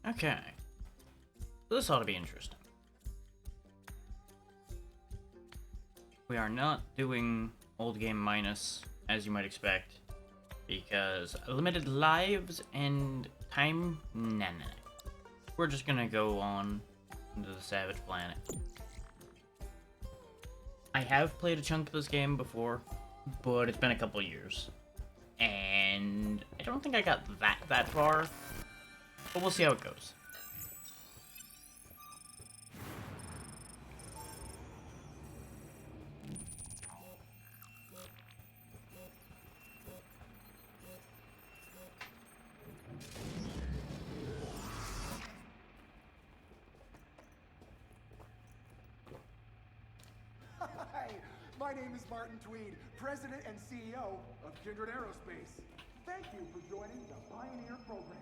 Okay. This ought to be interesting. We are not doing old game minus, as you might expect, because limited lives and time, nah. We're just gonna go on into the Savage Planet. I have played a chunk of this game before, but it's been a couple years. And I don't think I got that far, but we'll see how it goes. Hi, my name is Martin Tweed, President and CEO of Kindred Aerospace. Thank you for joining the Pioneer program.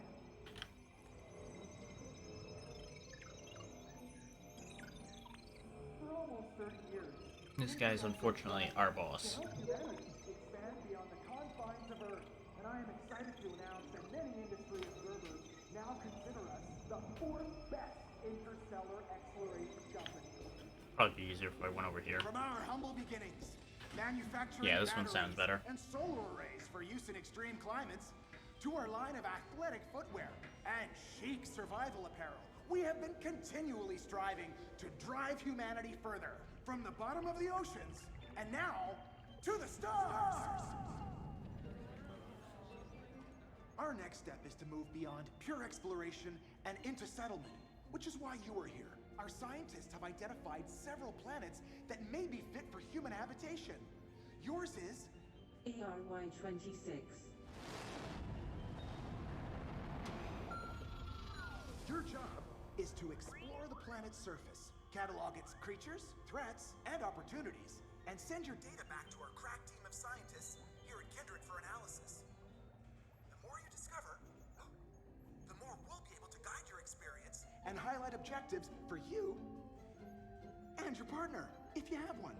For almost 30 years, This guy's unfortunately our boss. help humanity expand beyond the confines of Earth, and I am excited to announce that many industry observers now consider us the fourth best interstellar exploration company. Probably be easier if I went over here. From our humble beginnings, manufacturing Yeah, this one sounds better. and solar arrays for use in extreme climates, to our line of athletic footwear and chic survival apparel, we have been continually striving to drive humanity further from the bottom of the oceans and now to the stars. Our next step is to move beyond pure exploration and into settlement, which is why you are here. Our scientists have identified several planets that may be fit for human habitation. Yours is ARY-26. Your job is to explore the planet's surface, catalog its creatures, threats, and opportunities, and send your data back to our crack team of scientists here at Kindred for analysis. The more you discover, the more we'll be able to guide your experience and highlight objectives for you and your partner, if you have one.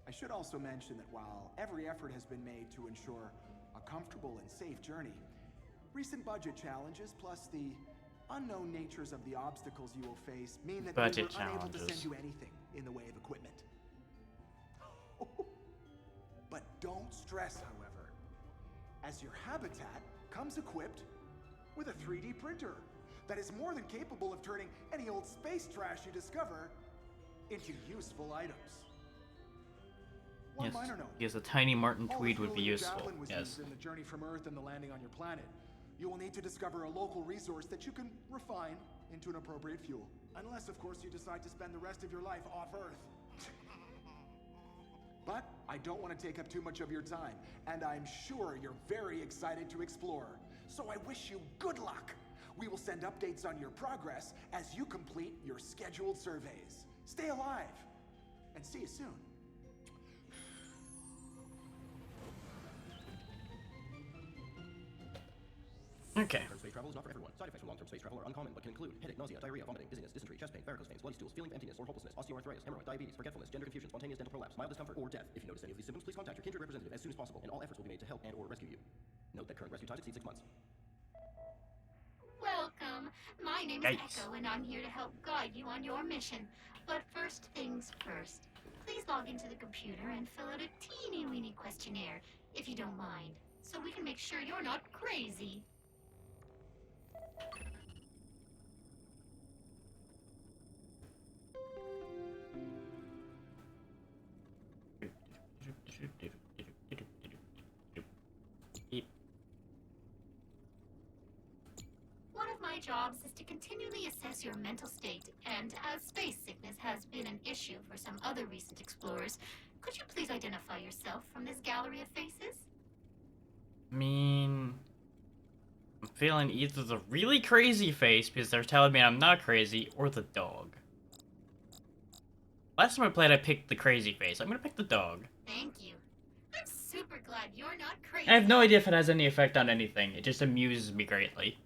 I should also mention that while every effort has been made to ensure a comfortable and safe journey, recent budget challenges plus the unknown natures of the obstacles you will face mean that Budget we were unable to challenges. send you anything in the way of equipment. But don't stress, however, as your habitat comes equipped with a 3D printer that is more than capable of turning any old space trash you discover into useful items. One Yes, minor note. yes, a tiny Martin All the Tweed would fuel be in your useful. Javelin was Yes. used in the journey from Earth and the landing on your planet. You will need to discover a local resource that you can refine into an appropriate fuel. Unless, of course, you decide to spend the rest of your life off Earth. But I don't want to take up too much of your time, and I'm sure you're very excited to explore. So I wish you good luck. We will send updates on your progress as you complete your scheduled surveys. Stay alive, and see you soon. Okay. Long-term space travel is not for everyone. Side effects from long-term space travel are uncommon, but can include headache, nausea, diarrhea, vomiting, dizziness, dysentery, chest pain, varicose veins, bloody stools, feeling of emptiness or hopelessness, osteoarthritis, hemorrhoid, diabetes, forgetfulness, gender confusion, spontaneous dental prolapse, mild discomfort, or death. If you notice any of these symptoms, please contact your Kindred representative as soon as possible, and all efforts will be made to help and/or rescue you. Note that current rescue times exceed 6 months. Welcome. My name is Yikes. Echo, and I'm here to help guide you on your mission. But first things first. Please log into the computer and fill out a teeny-weeny questionnaire, if you don't mind, so we can make sure you're not crazy. One of my jobs is to continually assess your mental state, and as space sickness has been an issue for some other recent explorers, could you please identify yourself from this gallery of faces? I mean, I'm feeling either the really crazy face because they're telling me I'm not crazy, or the dog. Last time I played, I picked the crazy face. I'm gonna pick the dog. Thank you. I'm super glad you're not crazy. I have no idea if it has any effect on anything. It just amuses me greatly.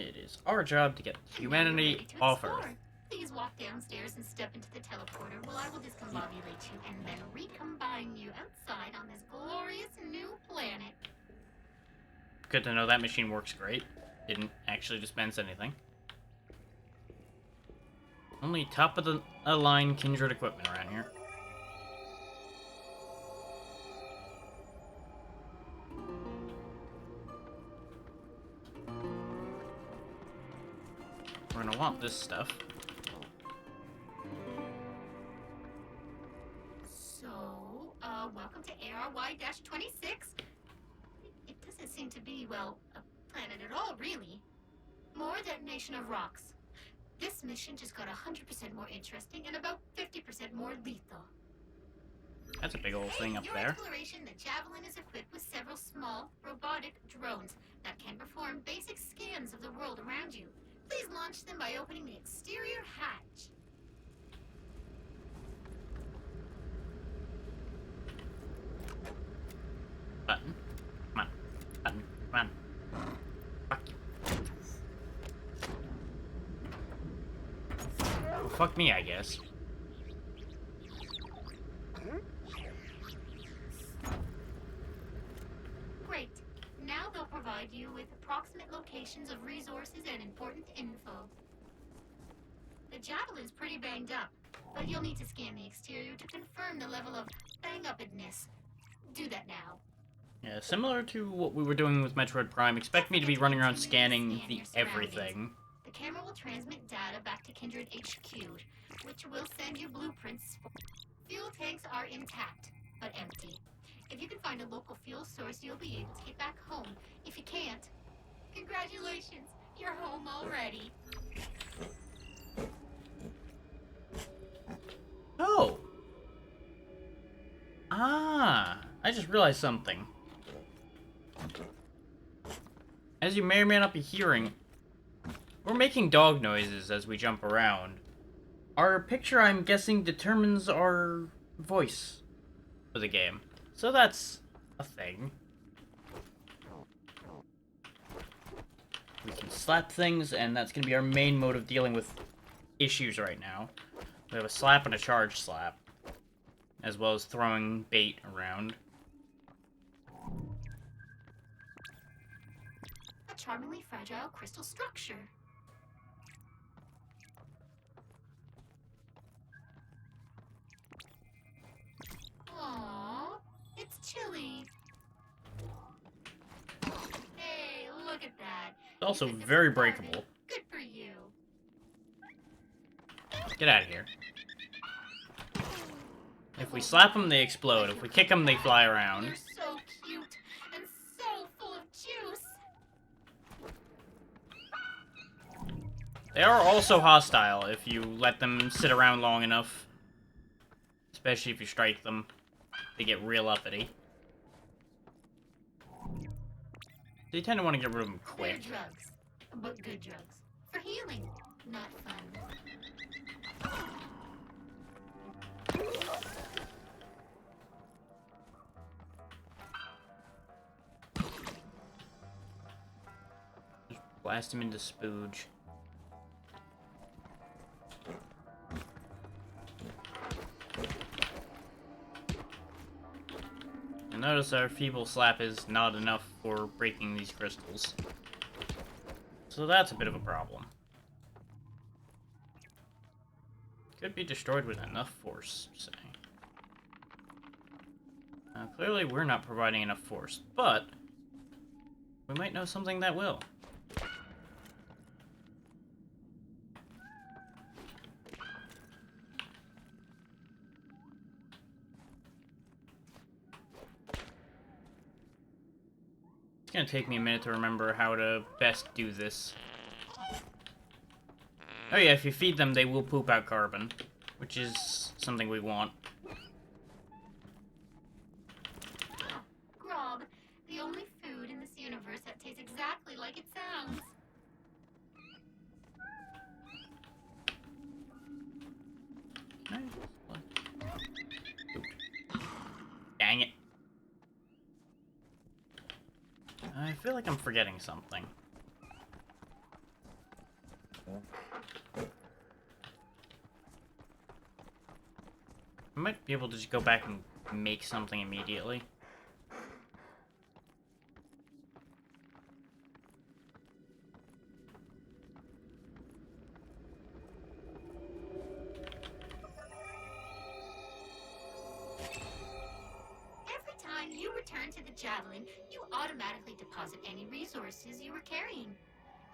It is our job to get humanity To off explore. Earth. Please walk downstairs and step into the teleporter while I will discombobulate you and then recombine you outside on this glorious new planet. Good to know that machine works great. Didn't actually dispense anything. Only top of the line Kindred equipment around here. We're gonna want this stuff. So, welcome to ARY-26. It doesn't seem to be, well, a planet at all, really. More detonation of rocks. This mission just got 100% more interesting and about 50% more lethal. That's a big old thing up Your there. exploration, the Javelin is equipped with several small, robotic drones that can perform basic scans of the world around you. Please launch them by opening the exterior hatch. Button. Come on. Button. Come on. Fuck you. Well, fuck me, I guess. Great. Now they'll provide you with approximate locations of resources and important info. The Javelin's pretty banged up, but you'll need to scan the exterior to confirm the level of bang-uppedness. Do that now. Yeah, similar to what we were doing with Metroid Prime, expect me to be running around scanning the everything. The camera will transmit data back to Kindred HQ, which will send you blueprints. Fuel tanks are intact, but empty. If you can find a local fuel source, you'll be able to get back home. If you can't, congratulations, you're home already. Oh! Ah! I just realized something. As you may or may not be hearing, we're making dog noises as we jump around. Our picture, I'm guessing, determines our voice for the game. So that's a thing. We can slap things, and that's going to be our main mode of dealing with issues right now. We have a slap and a charge slap, as well as throwing bait around. A charmingly fragile crystal structure. Aww, it's chilly. Hey, look at that. It's also You picked up very some carbon. breakable. Good for you. Get out of here. If we slap them, they explode. If we kick them, they fly around. You're so cute and so full of juice. They are also hostile if you let them sit around long enough. Especially if you strike them. They get real uppity. They tend to want to get rid of them They're quick. drugs, but good drugs. For healing, not fun. Blast him into spooge. And notice our feeble slap is not enough for breaking these crystals. So that's a bit of a problem. Could be destroyed with enough force, say. Clearly we're not providing enough force, but we might know something that will. It's gonna take me a minute to remember how to best do this. Oh yeah, if you feed them, they will poop out carbon, which is something we want. Grob, the only food in this universe that tastes exactly like it sounds. Dang it. I feel like I'm forgetting something. I might be able to just go back and make something immediately. Every time you return to the Javelin, you automatically deposit any resources you were carrying.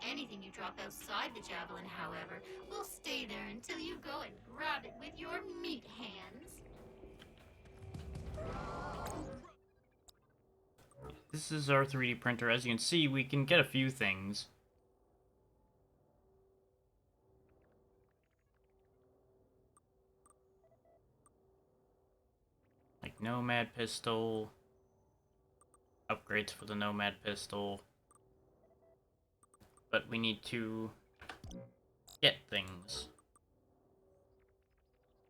Anything you drop outside the Javelin, however, will stay there until you go and grab it with your meat hands. This is our 3D printer. As you can see, we can get a few things. Like Nomad Pistol. Upgrades for the Nomad Pistol. But we need to get things.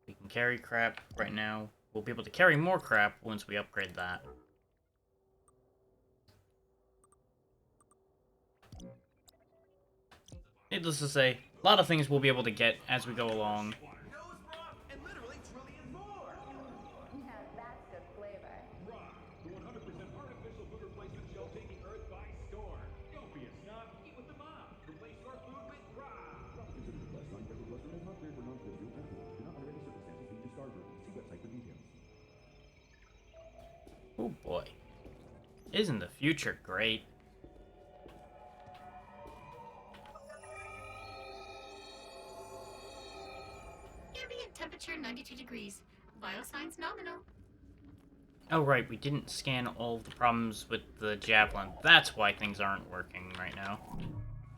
We can carry crap right now. We'll be able to carry more crap once we upgrade that. Needless to say, a lot of things we'll be able to get as we go along. And literally trillions more! Now that's good flavor. Rock, the 100% artificial food replacement gel taking Earth by storm. Don't be a snob, eat with the mom. Replace your food with Rock. Consider the plus sign present plus is not clear for non-trivial chemical. Do not under any circumstances feed to starve her. See website for details. Oh boy. Isn't the future great? Ambient temperature 92 degrees. Biosigns nominal. Oh right, we didn't scan all of the problems with the Javelin. That's why things aren't working right now.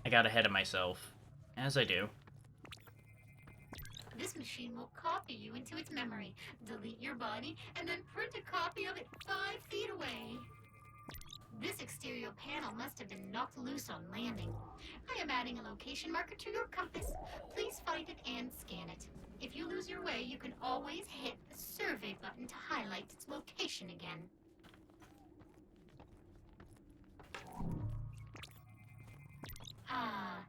I got ahead of myself. As I do. This machine will copy you into its memory, delete your body, and then print a copy of it 5 feet away. This exterior panel must have been knocked loose on landing. I am adding a location marker to your compass. Please find it and scan it. If you lose your way, you can always hit the survey button to highlight its location again. Ah,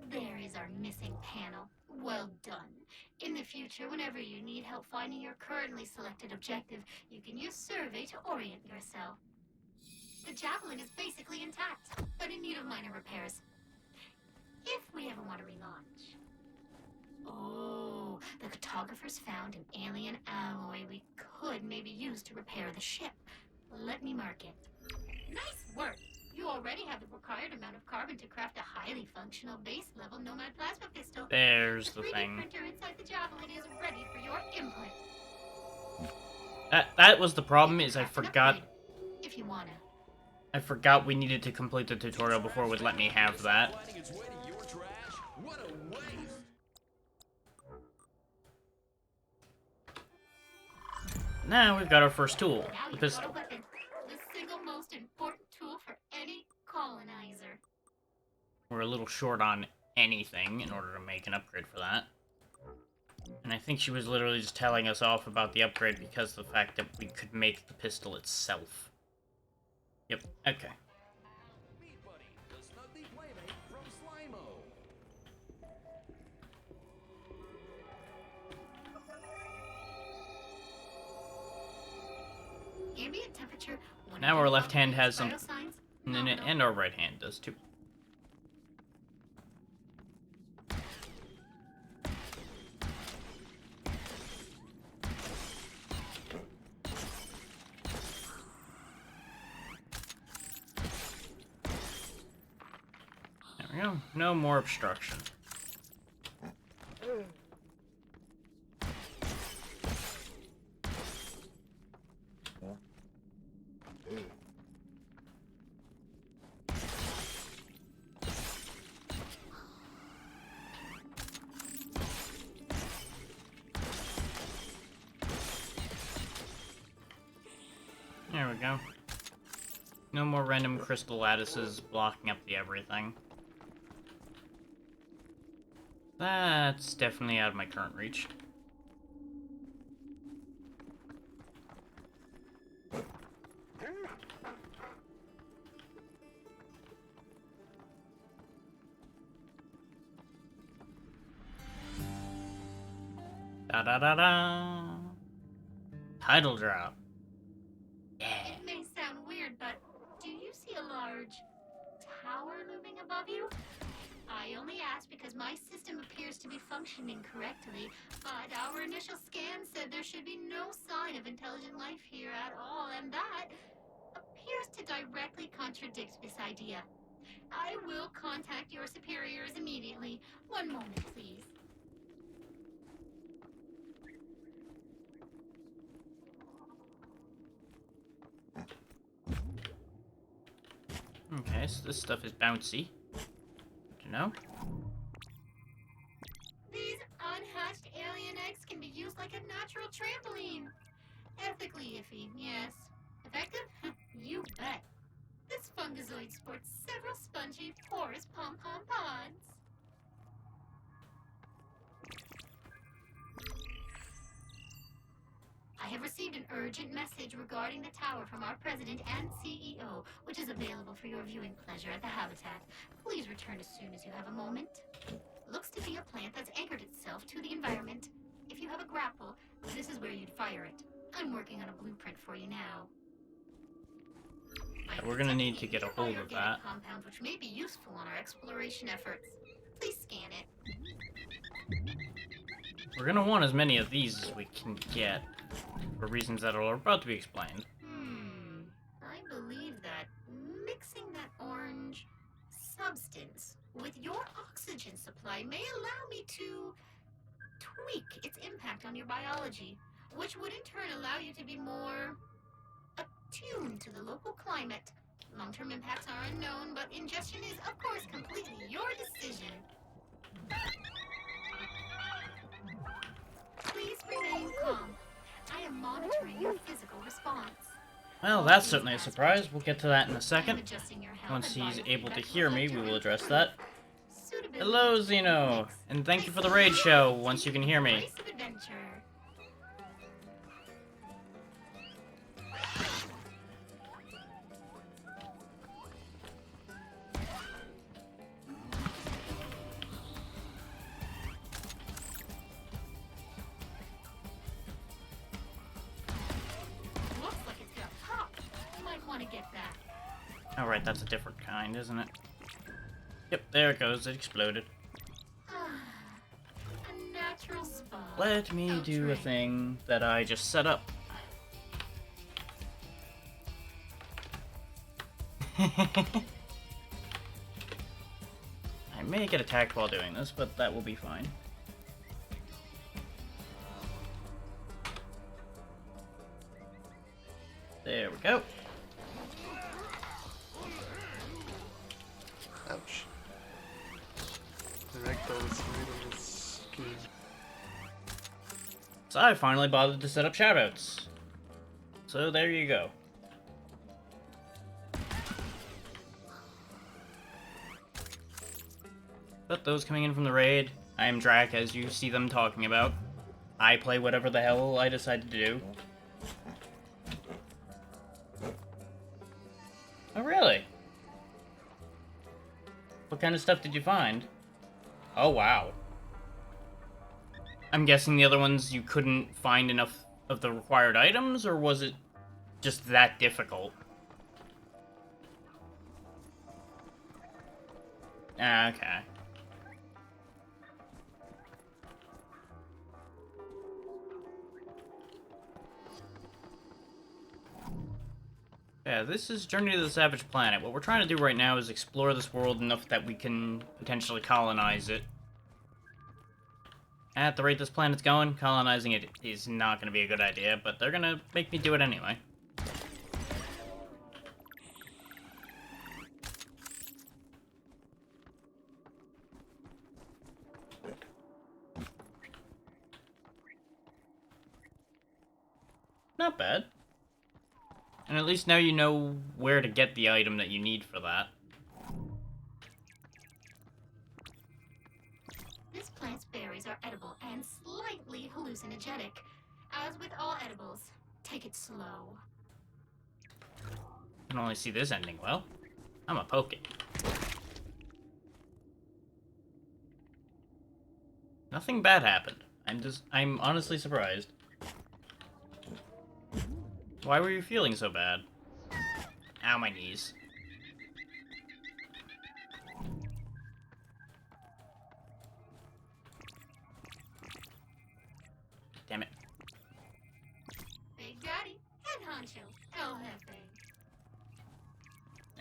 there is our missing panel. Well done. In the future, whenever you need help finding your currently selected objective, you can use survey to orient yourself. The Javelin is basically intact, but in need of minor repairs. If we ever want to relaunch. Oh, the cartographers found an alien alloy we could maybe use to repair the ship. Let me mark it. Nice work! You already have the required amount of carbon to craft a highly functional base-level Nomad plasma pistol. There's the 3D thing. printer inside the Javelin is ready for your input. That was the problem, is I Craft an forgot upgrade, if you wanna. we needed to complete the tutorial before it would let me have that. Finding its way to your trash? What a waste! Now we've got our first tool, Now the you've pistol. got a weapon, the single most important tool for any colonizer. We're a little short on anything in order to make an upgrade for that. And I think she was literally just telling us off about the upgrade because of the fact that we could make the pistol itself. Yep, okay. Meat Buddy, the snuggly playmate from Slimo. Ambient temperature. Now our left hand has vital some, signs, and nominal. our right hand does too. There we go. No more obstruction. There we go. No more random crystal lattices blocking up the everything. That's definitely out of my current reach. Da da da da. Title drop. Yeah. It may sound weird, but do you see a large tower looming above you? I only ask because my system appears to be functioning correctly, but our initial scan said there should be no sign of intelligent life here at all, and that appears to directly contradict this idea. I will contact your superiors immediately. One moment, please. Okay, so this stuff is bouncy. Good to know. These unhatched alien eggs can be used like a natural trampoline. Ethically iffy, yes. Effective? You bet. This fungazoid sports several spongy, porous pom-pom pods. I have received an urgent message regarding the tower from our president and CEO, which is available for your viewing pleasure at the Habitat. Please return as soon as you have a moment. Looks to be a plant that's anchored itself to the environment. If you have a grapple, this is where you'd fire it. I'm working on a blueprint for you now. We're gonna need to get a hold of that. Compound which may be useful on our exploration efforts. Please scan it. We're gonna want as many of these as we can get, for reasons that are about to be explained. I believe that mixing that orange substance with your oxygen supply may allow me to tweak its impact on your biology, which would in turn allow you to be more attuned to the local climate. Long-term impacts are unknown, but ingestion is, of course, completely your decision. Please remain calm. I am monitoring your physical response. Well, that's certainly a surprise. We'll get to that in a I'm second. adjusting your health Once and he's body able to feedback hear me, reflect we your will address input. that. Suitability Hello, Xeno! mix. And thank you for the raid show, once you can hear me. Place of adventure. Looks like it's gonna pop. You might want to get that. Alright, that's a different kind, isn't it? Yep, there it goes. It exploded. A natural spa. Let me do a Outrage. thing that I just set up. I may get attacked while doing this, but that will be fine. There we go. Ouch. The ragdoll is really scary. So I finally bothered to set up shoutouts. So there you go. But those coming in from the raid, I am Drac, as you see them talking about. I play whatever the hell I decide to do. Oh, really? What kind of stuff did you find? Oh, wow. I'm guessing the other ones you couldn't find enough of the required items, or was it just that difficult? Ah, okay. Yeah, this is Journey to the Savage Planet. What we're trying to do right now is explore this world enough that we can potentially colonize it. At the rate this planet's going, colonizing it is not going to be a good idea, but they're going to make me do it anyway. Not bad. And at least now you know where to get the item that you need for that. This plant's berries are edible and slightly hallucinogenic. As with all edibles, take it slow. I can only see this ending well. I'm a poke it. Nothing bad happened. I'm honestly surprised. Why were you feeling so bad? Ow, my knees. Damn it. Big Daddy and Honcho, go Hefe.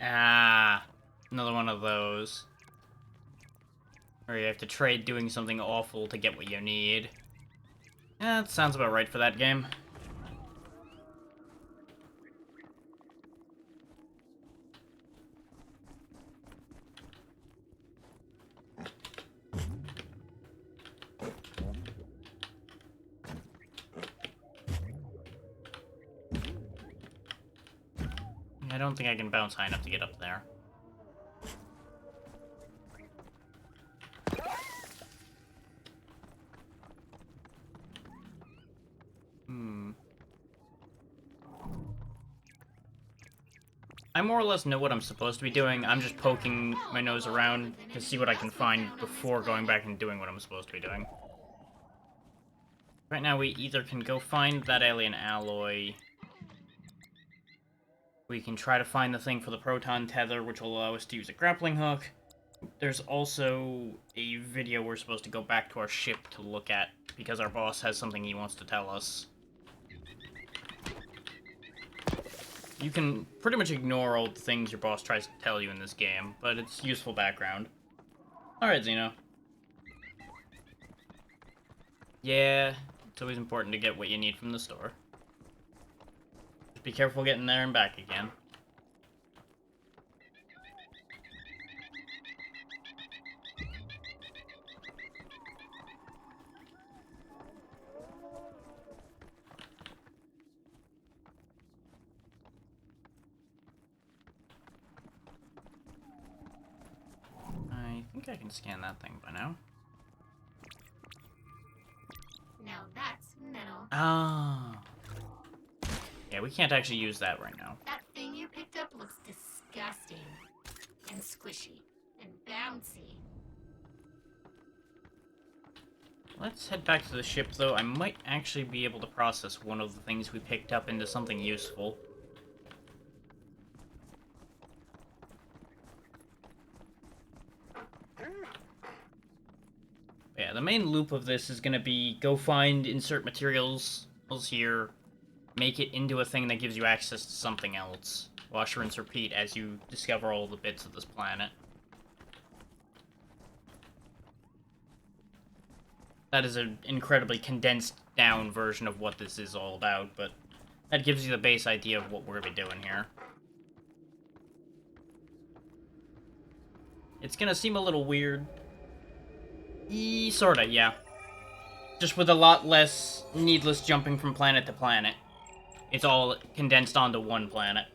Ah, another one of those. Or you have to trade doing something awful to get what you need. Yeah, that sounds about right for that game. I don't think I can bounce high enough to get up there. I more or less know what I'm supposed to be doing. I'm just poking my nose around to see what I can find before going back and doing what I'm supposed to be doing. Right now, we either can go find that alien alloy. We can try to find the thing for the proton tether, which will allow us to use a grappling hook. There's also a video we're supposed to go back to our ship to look at, because our boss has something he wants to tell us. You can pretty much ignore all the things your boss tries to tell you in this game, but it's useful background. Alright, Xeno. Yeah, it's always important to get what you need from the store. Just be careful getting there and back again. I think I can scan that thing by now. Now that's metal. Ah. Yeah, we can't actually use that right now. That thing you picked up looks disgusting. And squishy. And bouncy. Let's head back to the ship, though. I might actually be able to process one of the things we picked up into something useful. Yeah, the main loop of this is gonna be go find, insert materials here, make it into a thing that gives you access to something else. Wash, rinse, repeat as you discover all the bits of this planet. That is an incredibly condensed down version of what this is all about, but that gives you the base idea of what we're gonna be doing here. It's gonna seem a little weird. Sorta, yeah. Just with a lot less needless jumping from planet to planet. It's all condensed onto one planet.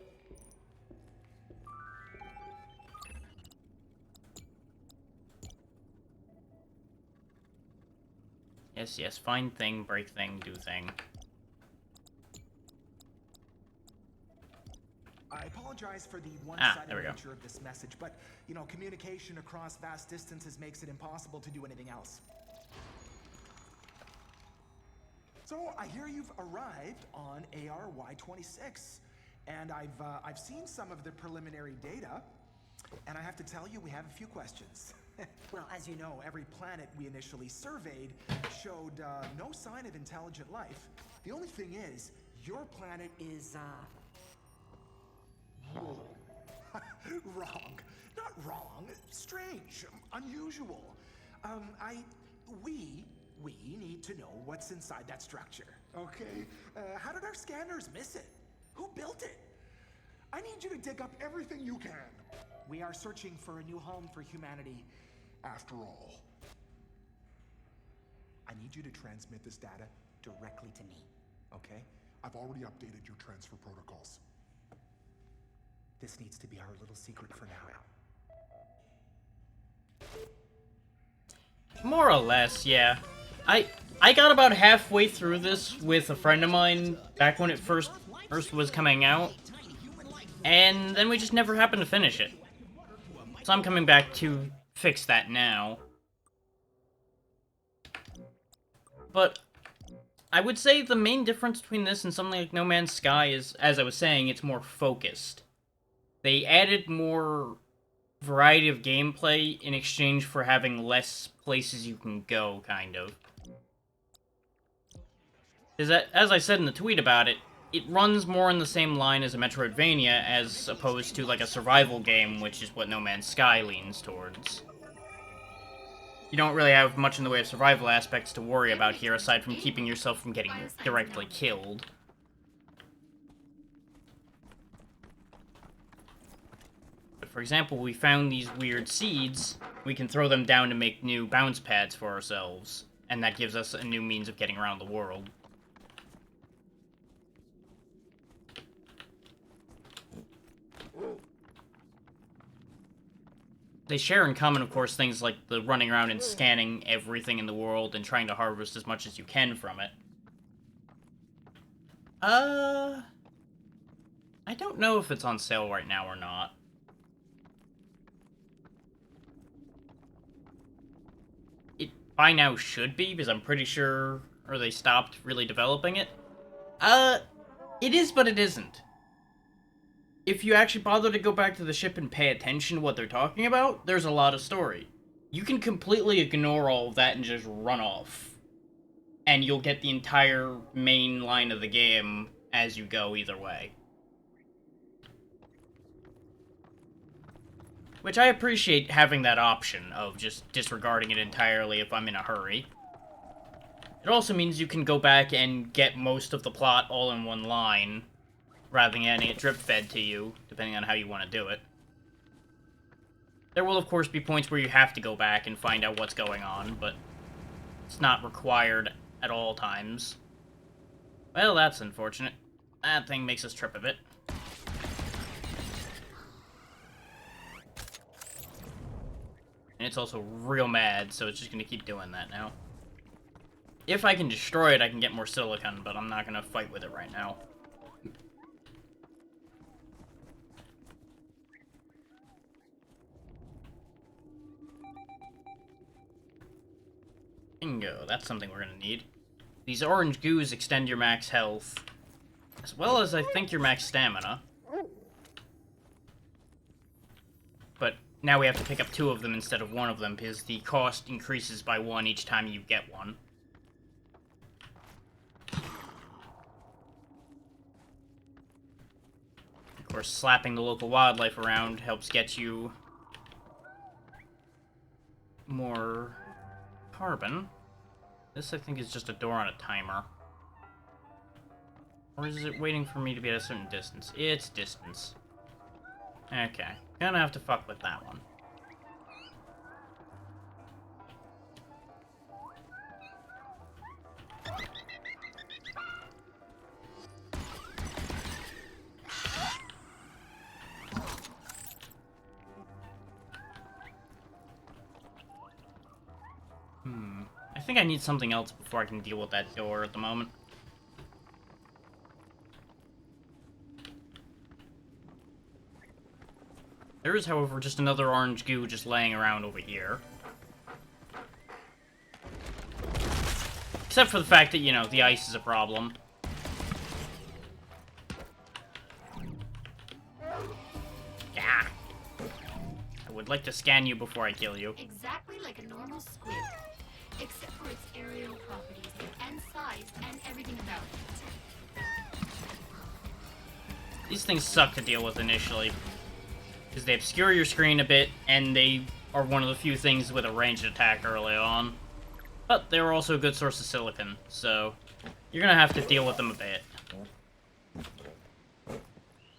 Yes, yes, find thing, break thing, do thing. I apologize for the there we one-sided go. nature of this message, but, you know, communication across vast distances makes it impossible to do anything else. So, I hear you've arrived on ARY-26, and I've seen some of the preliminary data, and I have to tell you, we have a few questions. Well, as you know, every planet we initially surveyed showed no sign of intelligent life. The only thing is, your planet is, wrong. Not wrong. Strange. Unusual. We need to know what's inside that structure. Okay? How did our scanners miss it? Who built it? I need you to dig up everything you can. We are searching for a new home for humanity, after all. I need you to transmit this data directly to me, okay? I've already updated your transfer protocols. This needs to be our little secret for now. More or less, yeah. I got about halfway through this with a friend of mine back when it first was coming out, and then we just never happened to finish it. So I'm coming back to fix that now. But I would say the main difference between this and something like No Man's Sky is, as I was saying, it's more focused. They added more variety of gameplay in exchange for having less places you can go, kind of. As I said in the tweet about it, it runs more in the same line as a Metroidvania as opposed to like a survival game, which is what No Man's Sky leans towards. You don't really have much in the way of survival aspects to worry about here, aside from keeping yourself from getting directly killed. But for example, we found these weird seeds, we can throw them down to make new bounce pads for ourselves, and that gives us a new means of getting around the world. They share in common, of course, things like the running around and scanning everything in the world and trying to harvest as much as you can from it. I don't know if it's on sale right now or not. It by now should be, because I'm pretty sure, or they stopped really developing it. It is, but it isn't. If you actually bother to go back to the ship and pay attention to what they're talking about, there's a lot of story. You can completely ignore all of that and just run off. And you'll get the entire main line of the game as you go either way. Which I appreciate having that option of just disregarding it entirely if I'm in a hurry. It also means you can go back and get most of the plot all in one line, rather than getting it drip-fed to you, depending on how you want to do it. There will, of course, be points where you have to go back and find out what's going on, but it's not required at all times. Well, that's unfortunate. That thing makes us trip a bit. And it's also real mad, so it's just gonna keep doing that now. If I can destroy it, I can get more silicon, but I'm not gonna fight with it right now. Bingo, that's something we're gonna need. These orange goos extend your max health, as well as, I think, your max stamina. But now we have to pick up 2 of them instead of 1 of them, because the cost increases by 1 each time you get one. Of course, slapping the local wildlife around helps get you more carbon. This, I think, is just a door on a timer. Or is it waiting for me to be at a certain distance? It's distance. Okay. Gonna have to fuck with that one. I think I need something else before I can deal with that door at the moment. There is, however, just another orange goo just laying around over here. Except for the fact that, you know, the ice is a problem. Yeah. I would like to scan you before I kill you. Exactly like a normal squid, except for its aerial properties and size and everything about it. These things suck to deal with initially, because they obscure your screen a bit, and they are one of the few things with a ranged attack early on. But they're also a good source of silicon, so you're gonna have to deal with them a bit.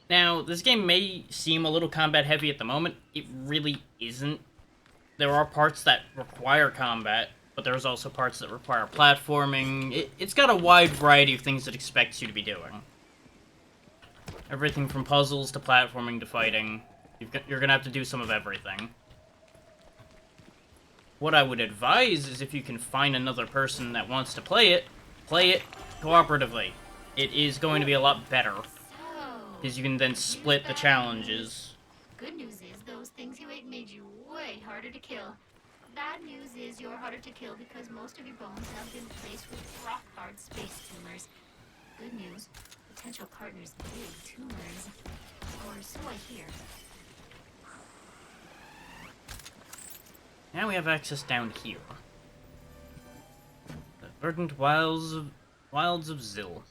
Now, this game may seem a little combat heavy at the moment. It really isn't. There are parts that require combat, but there's also parts that require platforming. It's got a wide variety of things it expects you to be doing. Everything from puzzles to platforming to fighting. You're gonna have to do some of everything. What I would advise is if you can find another person that wants to play it cooperatively. It is going to be a lot better, because you can then split the challenges. Good news is those things you ate made you way harder to kill. Bad news is you're harder to kill because most of your bones have been placed with rock-hard space tumors. Good news, potential partners big tumors. Or so I hear. Now we have access down here. The verdant wilds of Zil.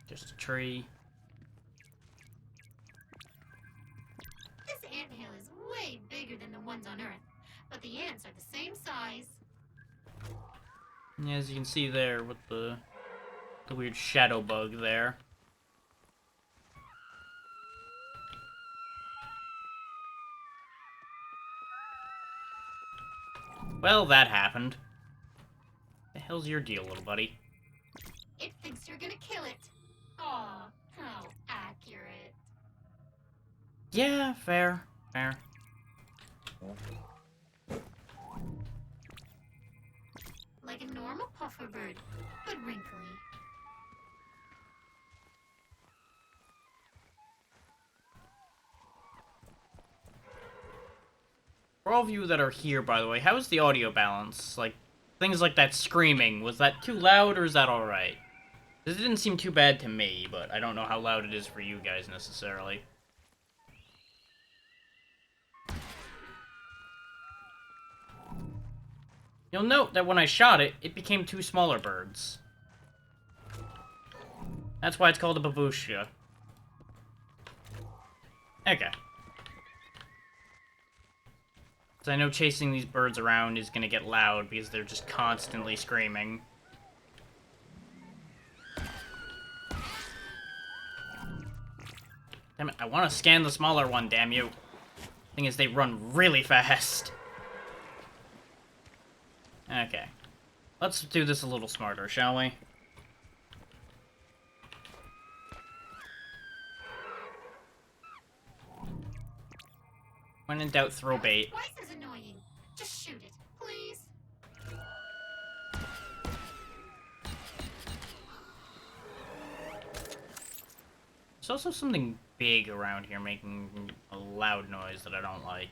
Just a tree. This anthill is way bigger than the ones on Earth, but the ants are the same size. And as you can see there with the weird shadow bug there. Well, that happened. The hell's your deal, little buddy? It thinks you're gonna kill it. Aw, how accurate. Yeah, fair. Like a normal puffer bird, but wrinkly. For all of you that are here, by the way, how is the audio balance? Like, things like that screaming, was that too loud or is that alright? It didn't seem too bad to me, but I don't know how loud it is for you guys necessarily. You'll note that when I shot it, it became two smaller birds. That's why it's called a babushka. Okay. So I know chasing these birds around is gonna get loud because they're just constantly screaming. Damn it, I want to scan the smaller one, damn you. Thing is, they run really fast. Okay. Let's do this a little smarter, shall we? When in doubt, throw bait. Twice as annoying. Just shoot it, please. There's also something big around here making a loud noise that I don't like.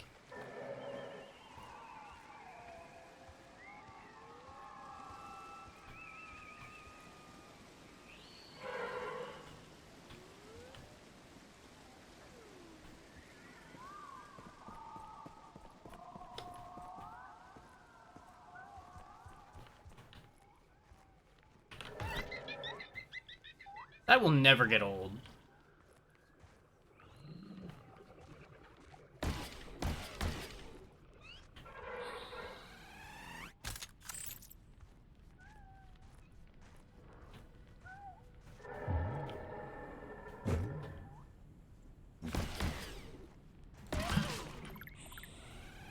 That will never get old.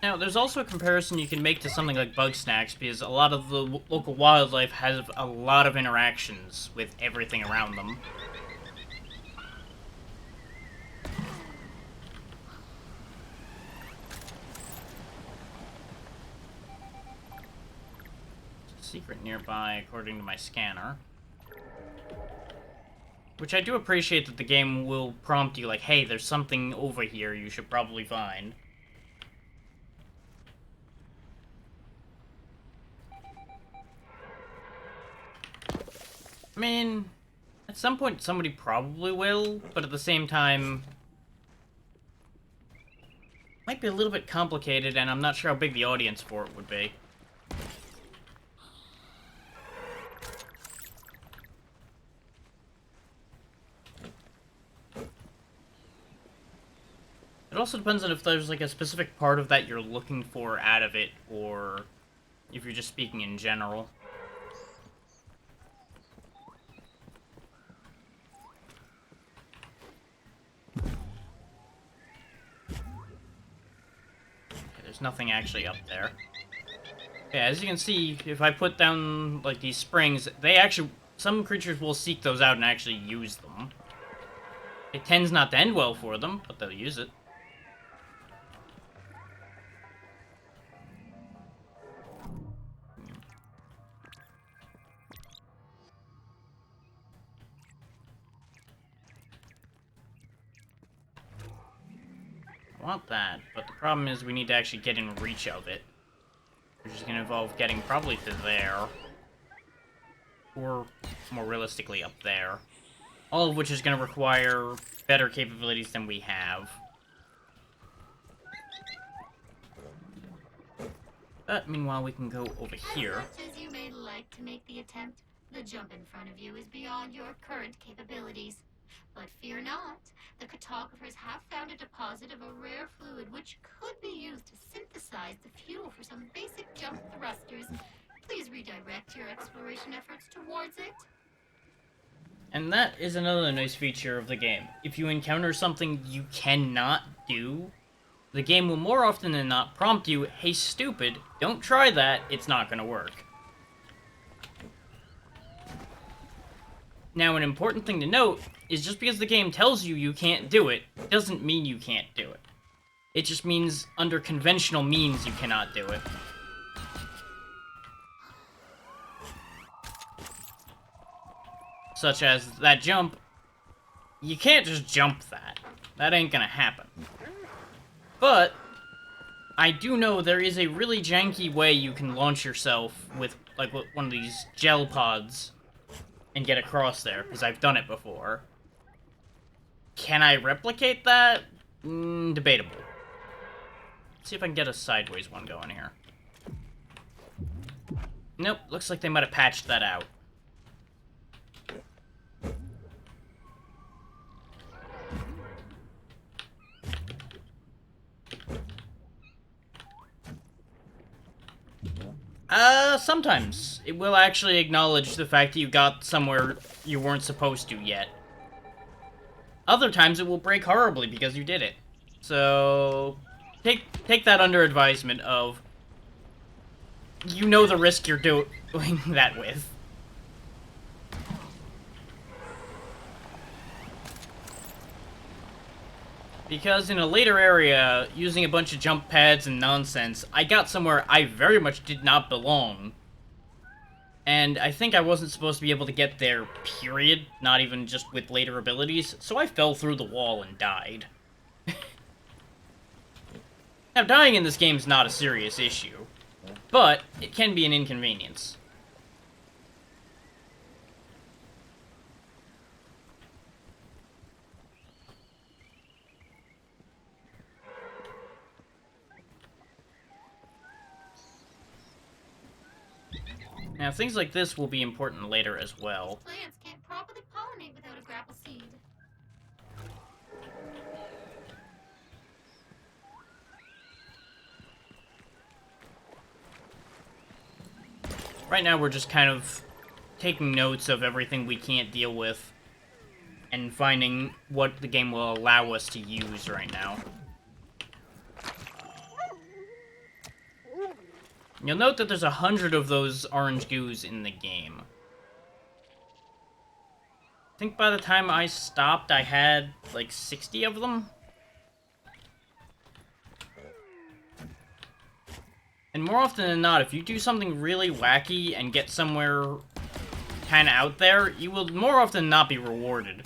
Now, there's also a comparison you can make to something like Bugsnax, because a lot of the local wildlife has a lot of interactions with everything around them. Secret nearby, according to my scanner. Which I do appreciate that the game will prompt you, like, hey, there's something over here you should probably find. I mean, at some point somebody probably will, but at the same time, might be a little bit complicated, and I'm not sure how big the audience for it would be. It also depends on if there's like a specific part of that you're looking for out of it, or if you're just speaking in general. There's nothing actually up there. Yeah, as you can see, if I put down, like, these springs, they actually... Some creatures will seek those out and actually use them. It tends not to end well for them, but they'll use it. want that, but the problem is we need to actually get in reach of it. Which is going to involve getting probably to there. Or, more realistically, up there. All of which is going to require better capabilities than we have. But, meanwhile, we can go over here. As much as you may like to make the attempt, the jump in front of you is beyond your current capabilities. But fear not, the cartographers have found a deposit of a rare fluid which could be used to synthesize the fuel for some basic jump thrusters. Please redirect your exploration efforts towards it. And that is another nice feature of the game. If you encounter something you cannot do, the game will more often than not prompt you, hey stupid, don't try that, it's not gonna work. Now, an important thing to note is just because the game tells you you can't do it, doesn't mean you can't do it. It just means under conventional means you cannot do it. Such as that jump, you can't just jump that. That ain't gonna happen. But, I do know there is a really janky way you can launch yourself with, like, one of these gel pods and get across there, because I've done it before. Can I replicate that? Debatable. Let's see if I can get a sideways one going here. Nope, looks like they might have patched that out. Sometimes. It will actually acknowledge the fact that you got somewhere you weren't supposed to yet. Other times it will break horribly because you did it. So, take that under advisement of, you know the risk you're doing that with. Because in a later area, using a bunch of jump pads and nonsense, I got somewhere I very much did not belong. And I think I wasn't supposed to be able to get there, period. Not even just with later abilities. So I fell through the wall and died. Now, dying in this game is not a serious issue. But it can be an inconvenience. Now, things like this will be important later as well. Plants can't properly pollinate without a grapple seed. Right now, we're just kind of taking notes of everything we can't deal with and finding what the game will allow us to use right now. You'll note that there's 100 of those orange goos in the game. I think by the time I stopped, I had like 60 of them. And more often than not, if you do something really wacky and get somewhere kind of out there, you will more often than not be rewarded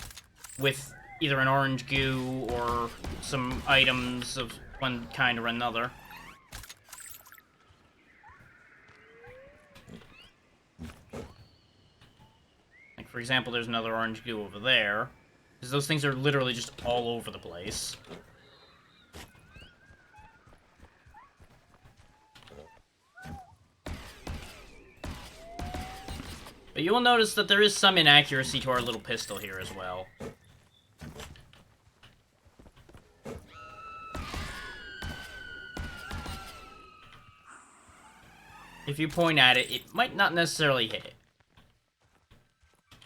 with either an orange goo or some items of one kind or another. Like, for example, there's another orange goo over there. Because those things are literally just all over the place. But you will notice that there is some inaccuracy to our little pistol here as well. If you point at it, it might not necessarily hit it.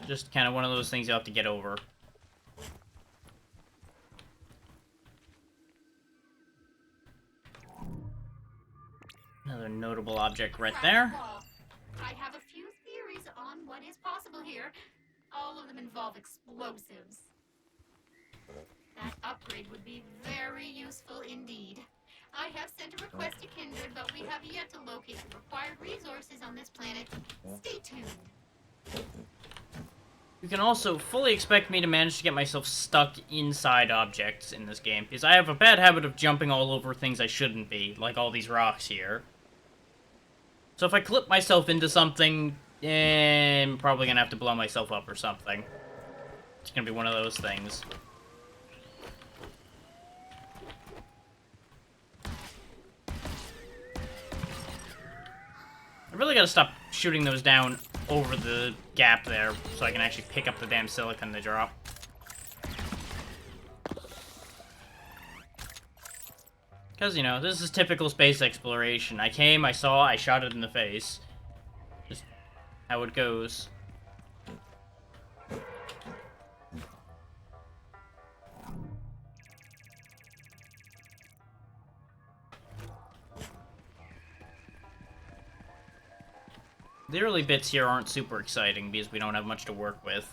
Just kind of one of those things you have to get over. Another notable object right there. I have a few theories on what is possible here. All of them involve explosives. That upgrade would be very useful indeed. I have sent a request to Kindred, but we have yet to locate the required resources on this planet. Stay tuned. You can also fully expect me to manage to get myself stuck inside objects in this game, because I have a bad habit of jumping all over things I shouldn't be, like all these rocks here. So if I clip myself into something, I'm probably gonna have to blow myself up or something. It's gonna be one of those things. I really gotta stop shooting those down over the gap there so I can actually pick up the damn silicon they drop. Because, you know, this is typical space exploration. I came, I saw, I shot it in the face. Just how it goes. The early bits here aren't super exciting because we don't have much to work with.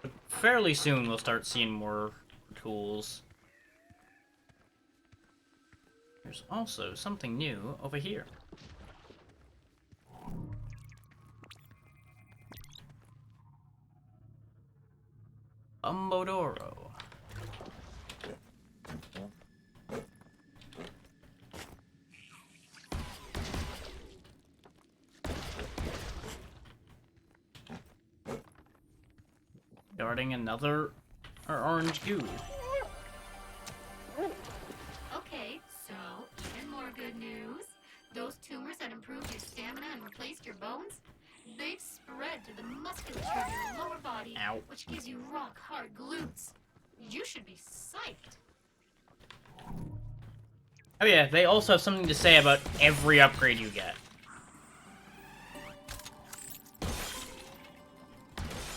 But fairly soon we'll start seeing more tools. There's also something new over here. Umbodoro. Starting another orange goo. Okay, so, even more good news. Those tumors that improved your stamina and replaced your bones, they've spread to the musculature of your lower body, Ow. which gives you rock-hard glutes. You should be psyched. Oh yeah, they also have something to say about every upgrade you get.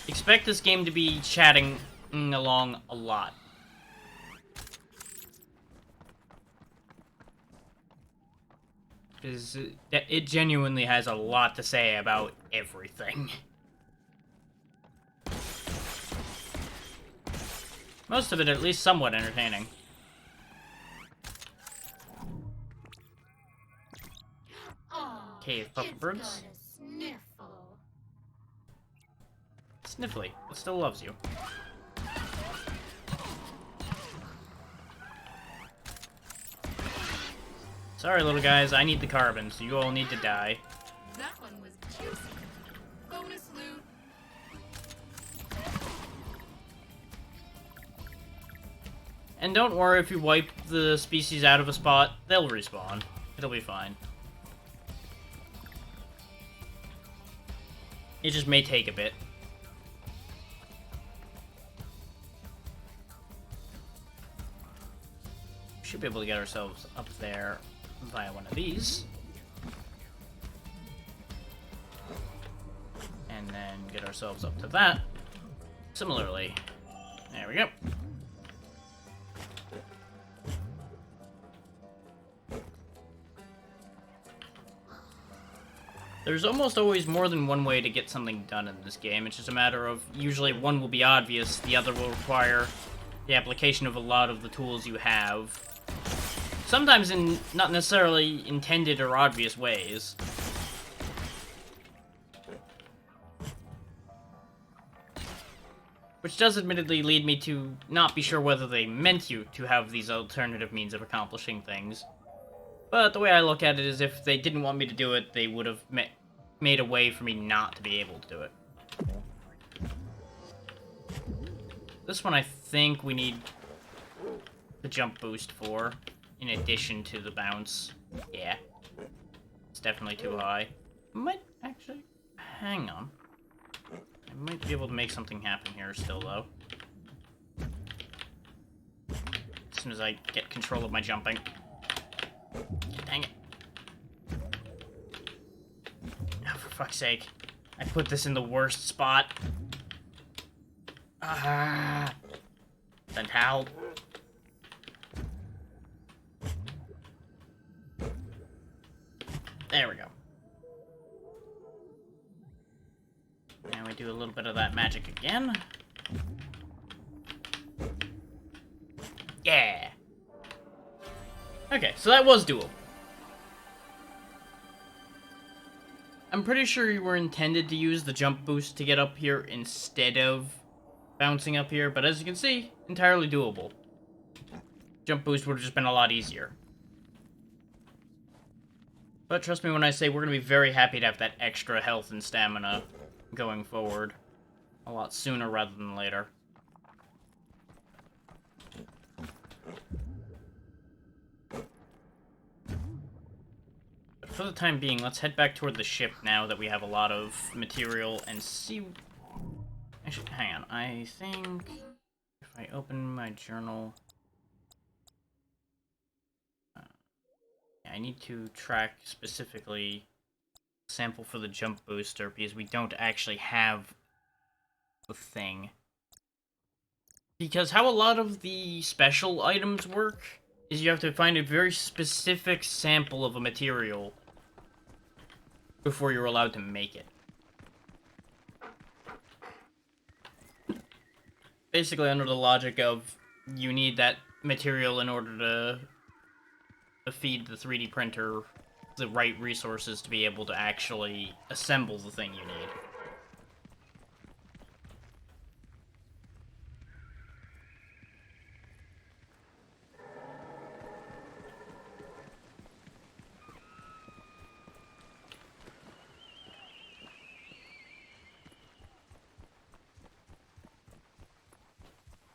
Expect this game to be chatting along a lot. Because it genuinely has a lot to say about everything. Most of it at least somewhat entertaining. Oh, Cave pufferbirds. it's got a sniffle. Sniffly, it still loves you. Sorry, little guys, I need the carbon, so you all need to die. That one was juicy. Bonus loot. And don't worry if you wipe the species out of a spot, they'll respawn. It'll be fine. It just may take a bit. Should be able to get ourselves up there via one of these. And then get ourselves up to that. Similarly. There we go. There's almost always more than one way to get something done in this game. It's just a matter of, usually one will be obvious, the other will require the application of a lot of the tools you have. Sometimes in not necessarily intended or obvious ways. Which does admittedly lead me to not be sure whether they meant you to have these alternative means of accomplishing things. But the way I look at it is if they didn't want me to do it, they would have made a way for me not to be able to do it. This one I think we need the jump boost for, in addition to the bounce. Yeah. It's definitely too high. Might actually... hang on. I might be able to make something happen here still, though. As soon as I get control of my jumping. Dang it. Oh, for fuck's sake. I put this in the worst spot. Ah. Then how? There we go. Now we do a little bit of that magic again. Yeah. Okay, so that was doable. I'm pretty sure you were intended to use the jump boost to get up here instead of bouncing up here, but as you can see, entirely doable. Jump boost would have just been a lot easier. But trust me when I say we're going to be very happy to have that extra health and stamina going forward. A lot sooner rather than later. But for the time being, let's head back toward the ship now that we have a lot of material and see... Actually, hang on. I think if I open my journal... I need to track specifically sample for the jump booster because we don't actually have the thing. Because how a lot of the special items work is you have to find a very specific sample of a material before you're allowed to make it. Basically under the logic of you need that material in order to feed the 3D printer the right resources to be able to actually assemble the thing you need.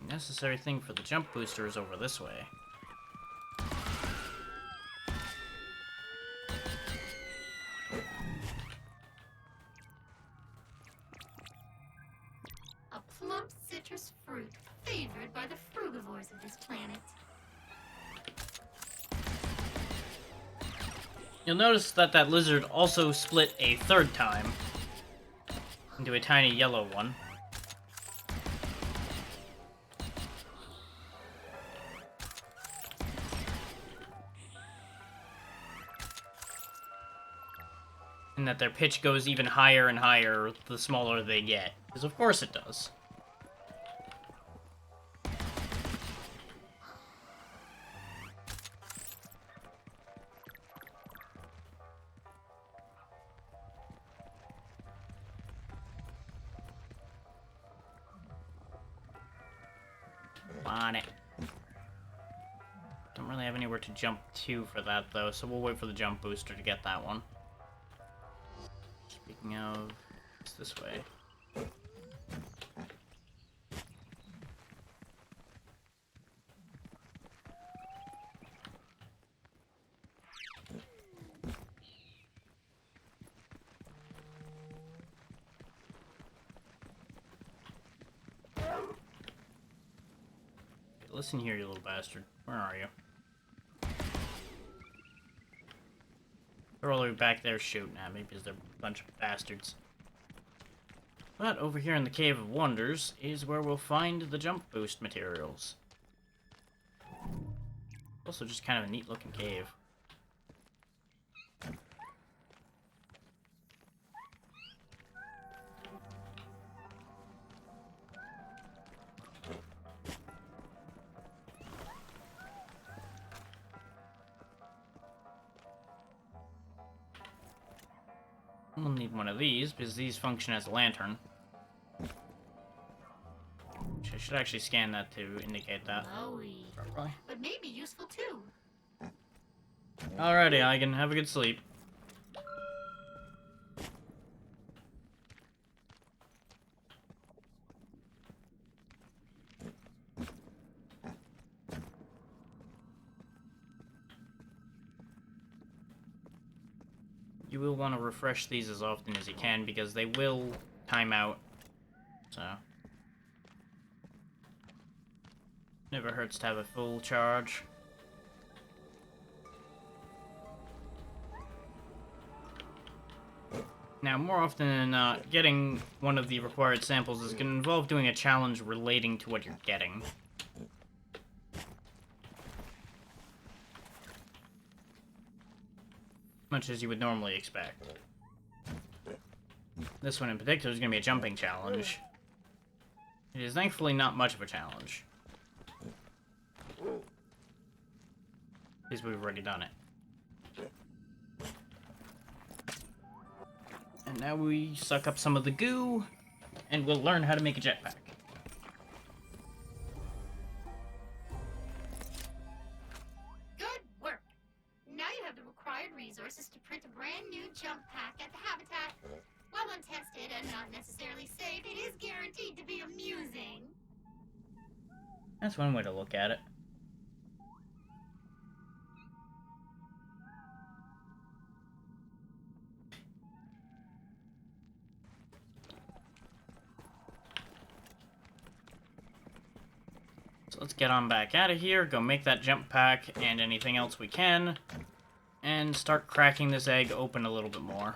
The necessary thing for the jump booster is over this way. Citrus fruit, favored by the frugivores of this planet. You'll notice that that lizard also split a third time into a tiny yellow one. And that their pitch goes even higher and higher the smaller they get. Because of course it does. On it. Don't really have anywhere to jump to for that though, so we'll wait for the jump booster to get that one. Speaking of, it's this way. Listen here, you little bastard. Where are you? They're all the way back there shooting at me because they're a bunch of bastards. But over here in the Cave of Wonders is where we'll find the jump boost materials. Also just kind of a neat looking cave. We'll need one of these, because these function as a lantern. Which I should actually scan that to indicate that. Glowy. Probably. But maybe useful too. Alrighty, I can have a good sleep. You will want to refresh these as often as you can because they will time out. So never hurts to have a full charge. Now, more often than not, getting one of the required samples is going to involve doing a challenge relating to what you're getting. Much as you would normally expect. This one in particular is going to be a jumping challenge. It is thankfully not much of a challenge. Because we've already done it. And now we suck up some of the goo, and we'll learn how to make a jetpack. Good work. Now you have the required resources to print a brand new jump pack at the Habitat. While untested and not necessarily safe, it is guaranteed to be amusing. That's one way to look at it. So let's get on back out of here, go make that jump pack and anything else we can, and start cracking this egg open a little bit more.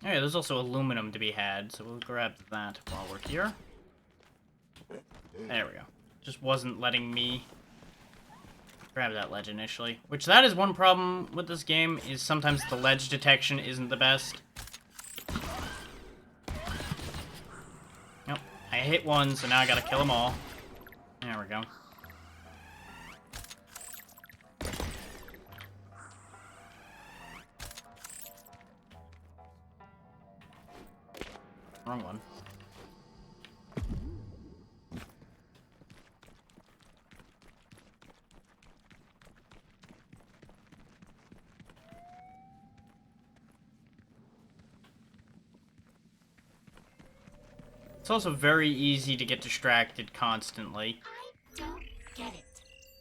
Yeah, there's also aluminum to be had, so we'll grab that while we're here. There we go. Just wasn't letting me grab that ledge initially. Which, that is one problem with this game, is sometimes the ledge detection isn't the best. Nope. I hit one, so now I gotta kill them all. There we go. Wrong one. It's also very easy to get distracted constantly. I don't get it.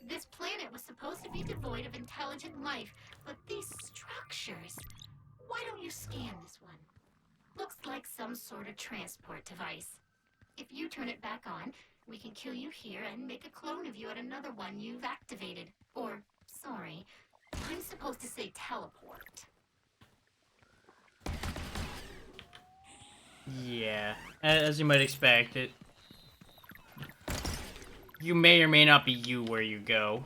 This planet was supposed to be devoid of intelligent life, but these structures... Why don't you scan this one? Looks like some sort of transport device. If you turn it back on, we can kill you here and make a clone of you at another one you've activated. Or, sorry, I'm supposed to say teleport. Yeah, as you might expect, you may or may not be you where you go.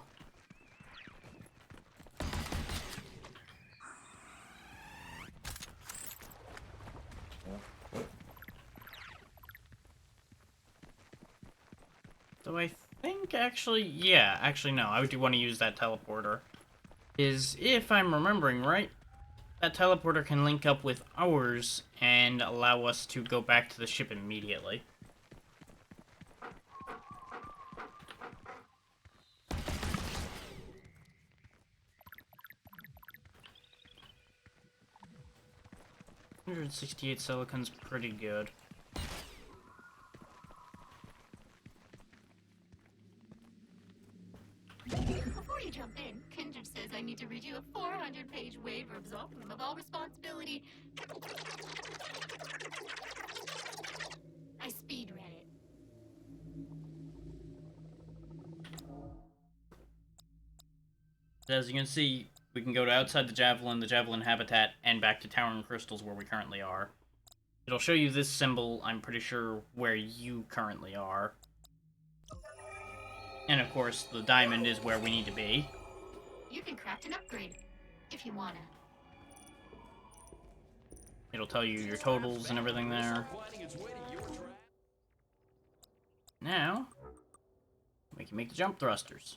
So I think actually, yeah, actually no, I do want to use that teleporter. Is, if I'm remembering right, that teleporter can link up with ours and allow us to go back to the ship immediately. $168 silicon's pretty good. Before you jump in, Kindred says I need to read you a 400-page waiver absolving them of all responsibility. I speed read it. As you can see, we can go to outside the Javelin habitat, and back to Towering Crystals where we currently are. It'll show you this symbol, I'm pretty sure, where you currently are. And of course, the diamond is where we need to be. You can craft an upgrade, if you wanna. It'll tell you your totals and everything there. Now, we can make the jump thrusters.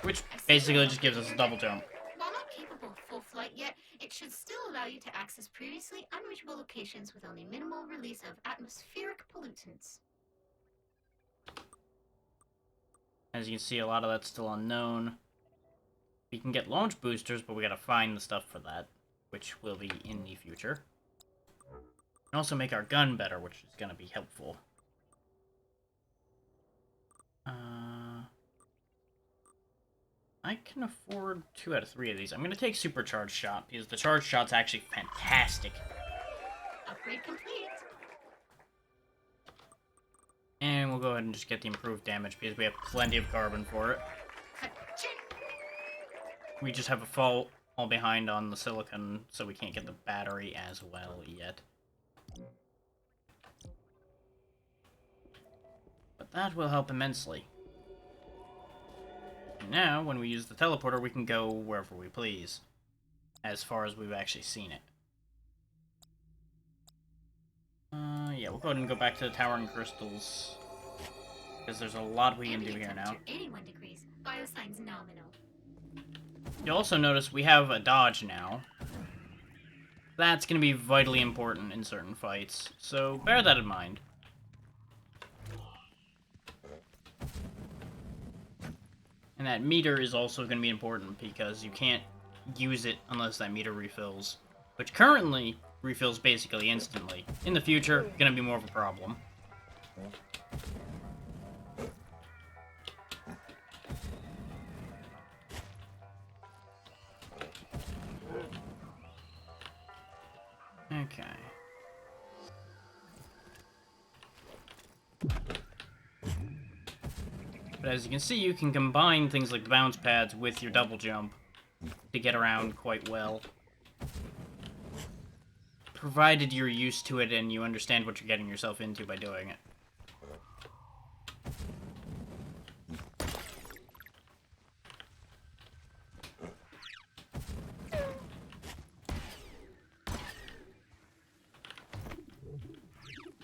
Which basically just gives us a double jump. While not capable of full flight yet, it should still allow you to access previously unreachable locations with only minimal release of atmospheric pollutants. As you can see, a lot of that's still unknown. We can get launch boosters, but we gotta find the stuff for that, which will be in the future. And also make our gun better, which is gonna be helpful. I can afford 2 out of 3 of these. I'm gonna take Supercharged Shot, because the Charged Shot's actually fantastic. Upgrade complete. And we'll go ahead and just get the improved damage, because we have plenty of carbon for it. Ka-ching! We just have a fall behind on the silicon, so we can't get the battery as well yet. But that will help immensely. And now, when we use the teleporter, we can go wherever we please. As far as we've actually seen it. Yeah, we'll go ahead and go back to the Towering Crystals. Because there's a lot we can do here now. 81 degrees. Biosigns nominal. You'll also notice we have a dodge now. That's going to be vitally important in certain fights, so bear that in mind. And that meter is also going to be important because you can't use it unless that meter refills, which currently refills basically instantly. In the future, going to be more of a problem. Okay. But as you can see, you can combine things like the bounce pads with your double jump to get around quite well. Provided you're used to it and you understand what you're getting yourself into by doing it.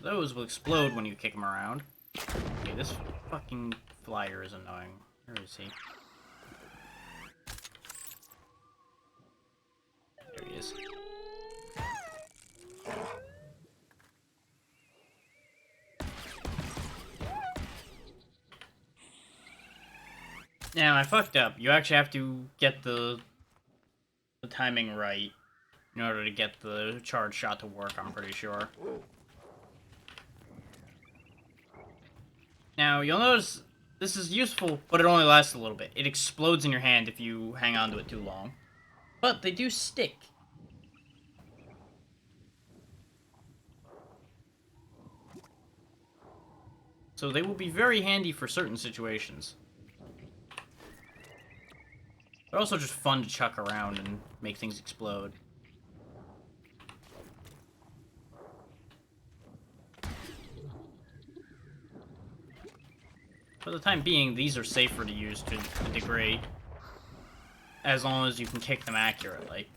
Those will explode when you kick them around. Okay, this fucking flyer is annoying. Where is he? There he is. Now, I fucked up. You actually have to get the timing right in order to get the charge shot to work, I'm pretty sure. Now, you'll notice this is useful, but it only lasts a little bit. It explodes in your hand if you hang on to it too long. But they do stick. So they will be very handy for certain situations. They're also just fun to chuck around and make things explode. For the time being, these are safer to use to a degree, as long as you can kick them accurately.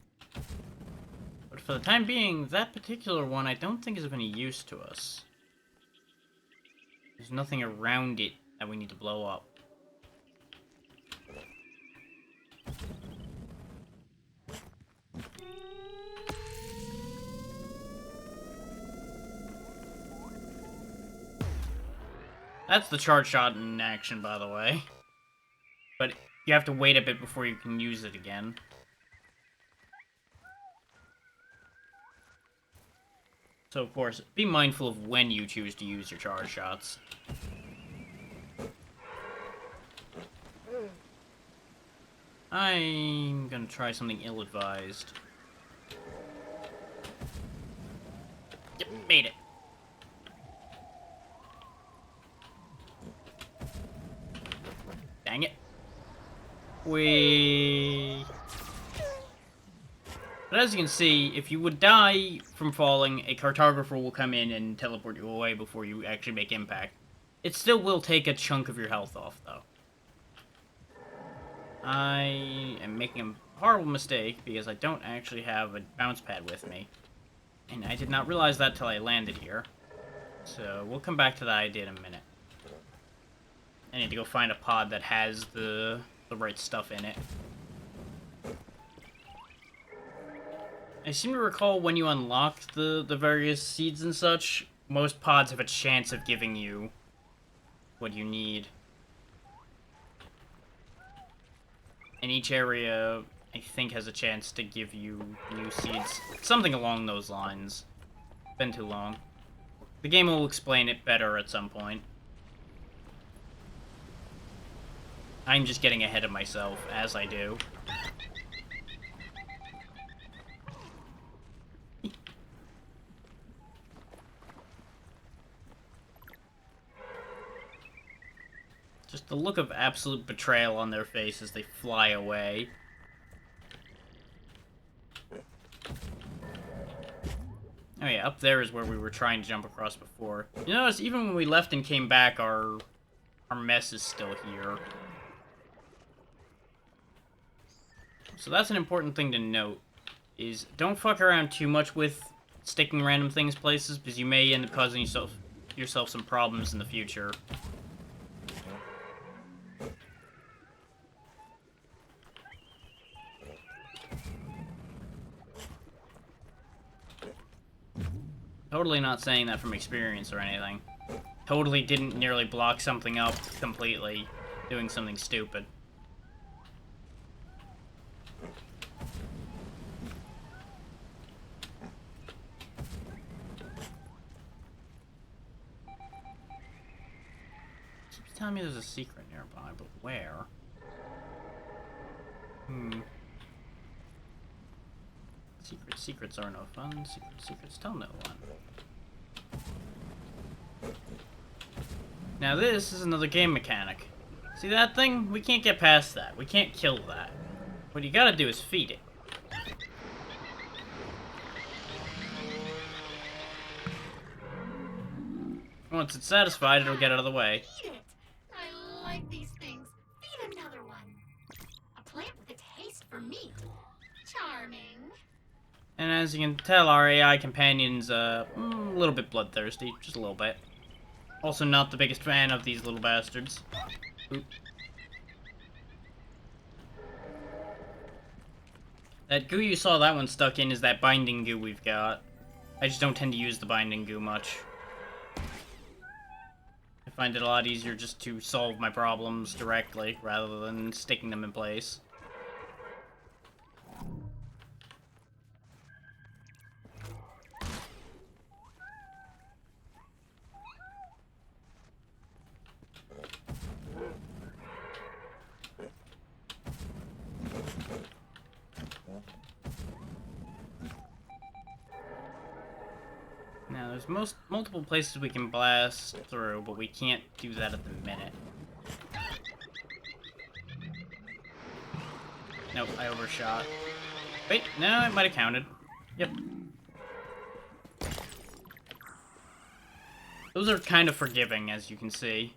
But for the time being, that particular one I don't think is of any use to us. There's nothing around it that we need to blow up. That's the charge shot in action, by the way. But you have to wait a bit before you can use it again. So, of course, be mindful of when you choose to use your charge shots. I'm gonna try something ill-advised. Yep, made it. Dang it. But as you can see, if you would die from falling, a cartographer will come in and teleport you away before you actually make impact. It still will take a chunk of your health off, though. I am making a horrible mistake because I don't actually have a bounce pad with me. And I did not realize that till I landed here. So we'll come back to that idea in a minute. I need to go find a pod that has the right stuff in it. I seem to recall when you unlock the various seeds and such, most pods have a chance of giving you what you need. And each area, I think, has a chance to give you new seeds. Something along those lines. Been too long. The game will explain it better at some point. I'm just getting ahead of myself, as I do. Just the look of absolute betrayal on their face as they fly away. Oh yeah, up there is where we were trying to jump across before. You notice, even when we left and came back, our mess is still here. So that's an important thing to note, is don't fuck around too much with sticking random things places, because you may end up causing yourself some problems in the future. Totally not saying that from experience or anything. Totally didn't nearly block something up completely, doing something stupid. Keeps telling me there's a secret nearby, but where? Secrets are no fun. Secrets tell no one. Now this is another game mechanic. See that thing? We can't get past that. We can't kill that. What you gotta do is feed it. Once it's satisfied, it'll get out of the way. Feed it! I like these things. Feed another one. A plant with a taste for meat. Charming. And as you can tell, our AI companion's a little bit bloodthirsty. Just a little bit. Also not the biggest fan of these little bastards. Oop. That goo you saw that one stuck in is that binding goo we've got. I just don't tend to use the binding goo much. I find it a lot easier just to solve my problems directly, rather than sticking them in place. Now, there's multiple places we can blast through, but we can't do that at the minute. Nope, I overshot. Wait, no, it might have counted. Yep. Those are kind of forgiving, as you can see.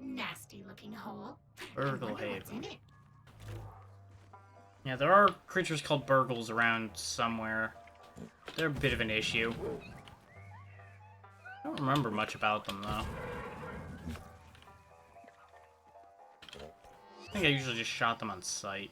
Nasty looking hole. Burgle I wonder what's in Haven. it. Yeah, there are creatures called burgles around somewhere. They're a bit of an issue. I don't remember much about them, though. I think I usually just shot them on sight.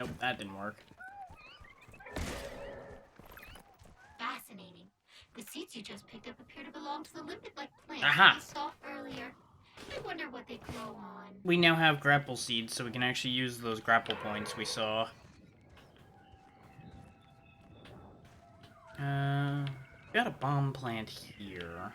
Nope, that didn't work. Fascinating. The seeds you just picked up appear to belong to the limpet-like plants Aha! we saw earlier. I wonder what they grow on. We now have grapple seeds, so we can actually use those grapple points we saw. Got a bomb plant here.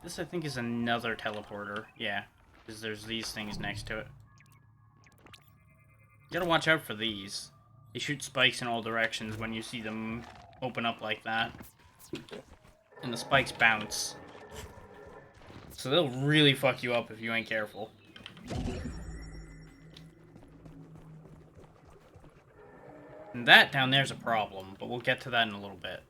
This, I think, is another teleporter. Yeah, because there's these things next to it. You gotta watch out for these. They shoot spikes in all directions when you see them open up like that. And the spikes bounce. So they'll really fuck you up if you ain't careful. And that down there's a problem, but we'll get to that in a little bit.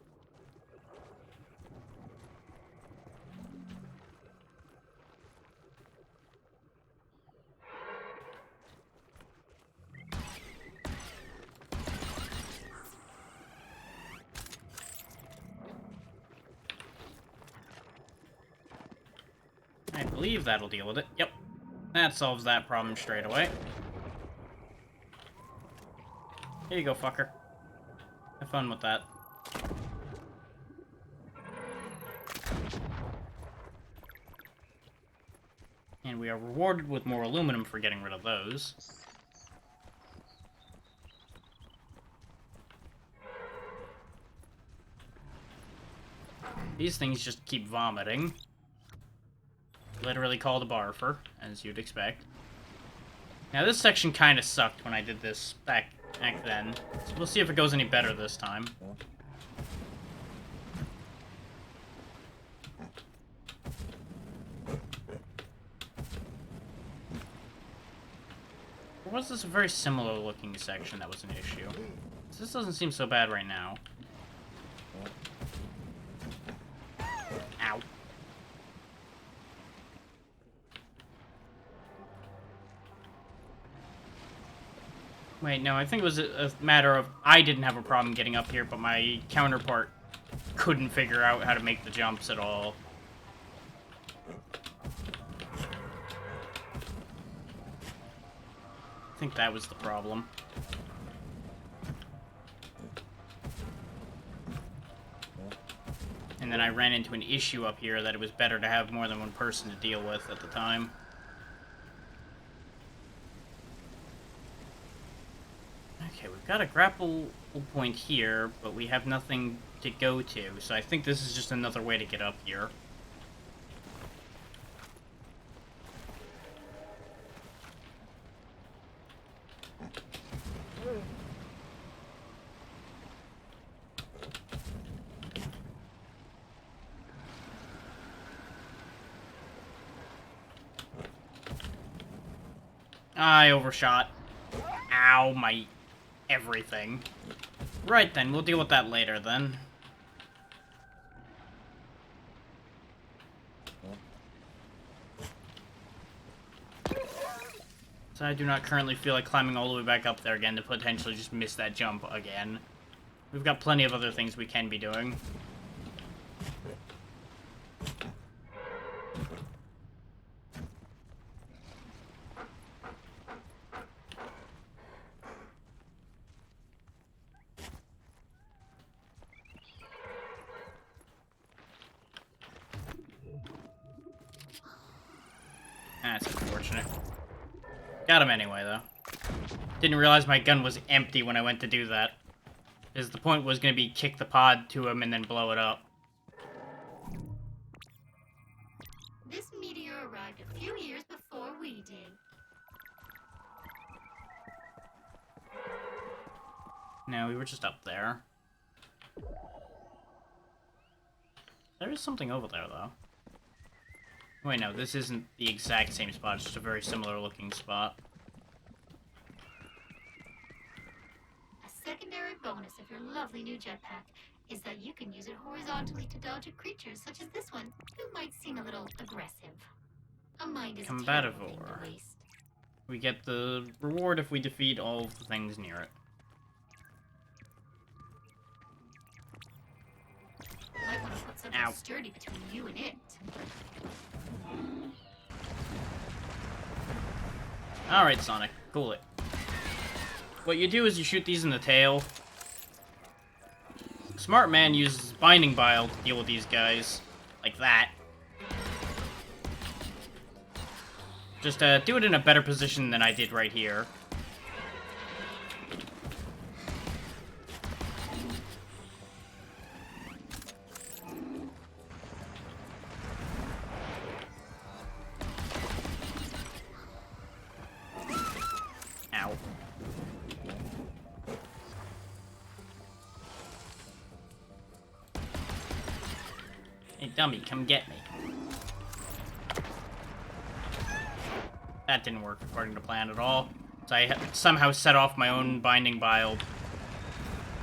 I believe that'll deal with it. Yep. That solves that problem straight away. Here you go, fucker. Have fun with that. And we are rewarded with more aluminum for getting rid of those. These things just keep vomiting. Literally called a barfer, as you'd expect. Now this section kind of sucked when I did this back then. So we'll see if it goes any better this time. Or was this a very similar looking section that was an issue? This doesn't seem so bad right now. Ow. Wait, no, I think it was a matter of I didn't have a problem getting up here, but my counterpart couldn't figure out how to make the jumps at all. I think that was the problem. And then I ran into an issue up here that it was better to have more than one person to deal with at the time. Okay, we've got a grapple point here, but we have nothing to go to, so I think this is just another way to get up here. I overshot. Ow, my everything. Right then, we'll deal with that later then. So I do not currently feel like climbing all the way back up there again to potentially just miss that jump again. We've got plenty of other things we can be doing. That's unfortunate. Got him anyway, though. Didn't realize my gun was empty when I went to do that. Because the point was going to be kick the pod to him and then blow it up. This meteor arrived a few years before we did. No, we were just up there. There is something over there, though. Wait, no, this isn't the exact same spot, it's just a very similar looking spot. A secondary bonus of your lovely new jetpack is that you can use it horizontally to dodge at creatures such as this one, who might seem a little aggressive. A mind is a terrible thing Combativore. to waste. We get the reward if we defeat all of the things near it. Might want to put something Ow. sturdy between you and it. Alright, Sonic, cool it. What you do is you shoot these in the tail. Smart man uses Binding Bile to deal with these guys. Like that. Just do it in a better position than I did right here. Ow. Hey, dummy, come get me. That didn't work according to plan at all. So I somehow set off my own Binding Bile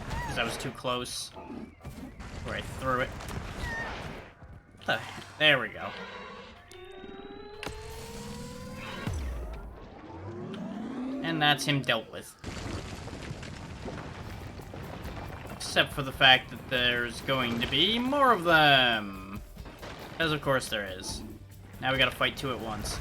because I was too close. Where I threw it. There we go. And that's him dealt with. Except for the fact that there's going to be more of them. As of course there is. Now we gotta fight two at once.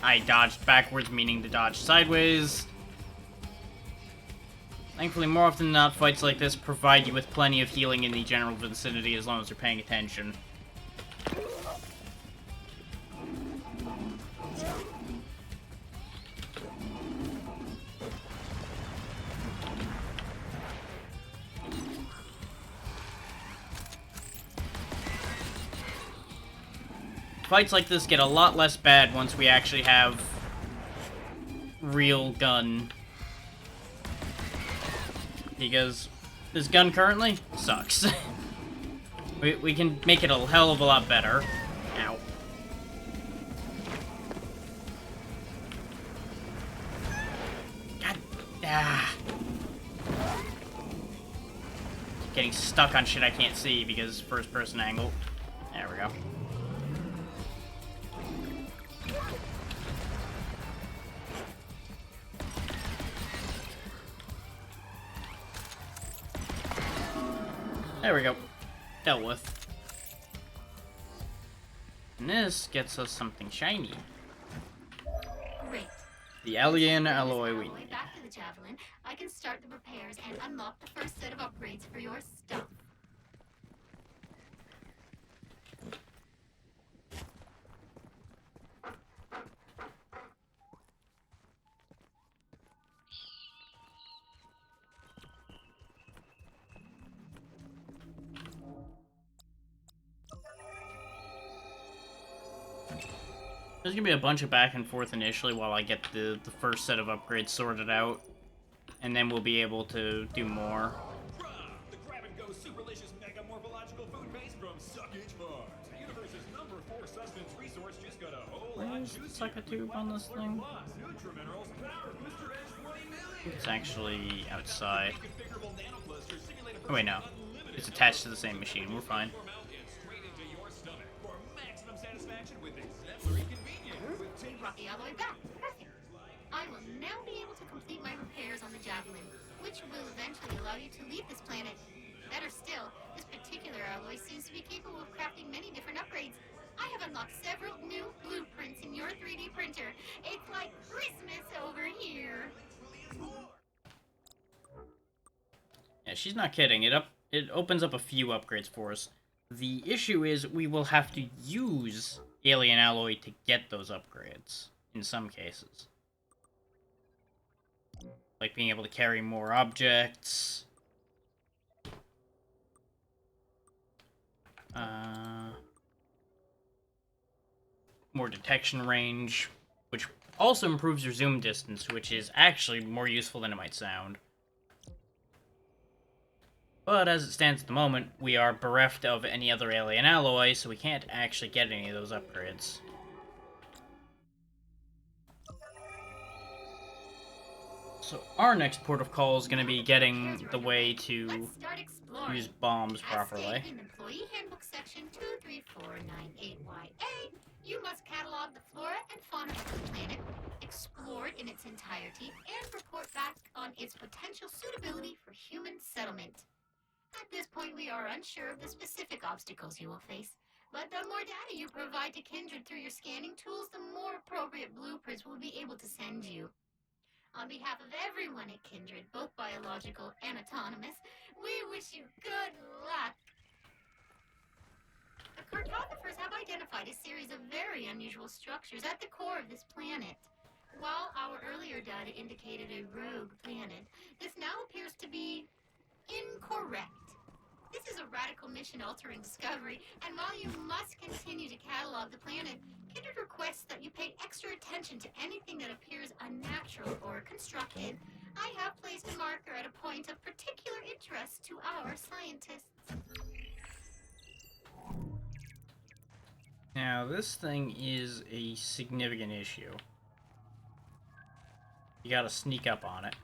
I dodged backwards, meaning to dodge sideways. Thankfully, more often than not, fights like this provide you with plenty of healing in the general vicinity as long as you're paying attention. fights like this get a lot less bad once we actually have real gun. Because this gun currently sucks. we can make it a hell of a lot better. Ow. God. Ah. Getting stuck on shit I can't see because first person angle. There we go. There we go. Dealt with. And this gets us something shiny. Great. The alien Bring this alloy we alloy need. back to the Javelin. I can start the repairs and unlock the first set of upgrades for your stuff. There's gonna be a bunch of back and forth initially while I get the first set of upgrades sorted out. And then we'll be able to do more. Grub, the grab-and-go superlicious mega morphological food base from Suckage Farms. The universe's number 4 sustenance resource just got a whole lot Where's the juicier. sucker-tube on this thing? Plus, Nutriminerals power booster edge 20 million. It's actually outside. Configurable nanocluster simulate a Oh wait, no. unlimited It's attached to the same machine. We're fine. and straight into your stomach for maximum satisfaction with exemplary convenience. Take Rocky all the way back. Perfect. I will now be able to complete my repairs on the Javelin, which will eventually allow you to leave this planet. Better still, this particular alloy seems to be capable of crafting many different upgrades. I have unlocked several new blueprints in your 3D printer. It's like Christmas over here. Yeah, she's not kidding. It opens up a few upgrades for us. The issue is we will have to use alien alloy to get those upgrades in some cases. Like being able to carry more objects. More detection range, which also improves your zoom distance, which is actually more useful than it might sound. But as it stands at the moment, we are bereft of any other alien alloy, so we can't actually get any of those upgrades. So our next port of call is going to be getting the way to Let's start exploring. use bombs As properly. stated in Employee Handbook Section 23498YA, you must catalog the flora and fauna of the planet, explore it in its entirety, and report back on its potential suitability for human settlement. At this point, we are unsure of the specific obstacles you will face, but the more data you provide to Kindred through your scanning tools, the more appropriate blueprints we'll be able to send you. On behalf of everyone at Kindred, both biological and autonomous, we wish you good luck. The cartographers have identified a series of very unusual structures at the core of this planet. While our earlier data indicated a rogue planet, this now appears to be incorrect. This is a radical mission-altering discovery, and while you must continue to catalog the planet, Kindred requests that you pay extra attention to anything that appears unnatural or constructed. I have placed a marker at a point of particular interest to our scientists. Now, this thing is a significant issue. You gotta sneak up on it.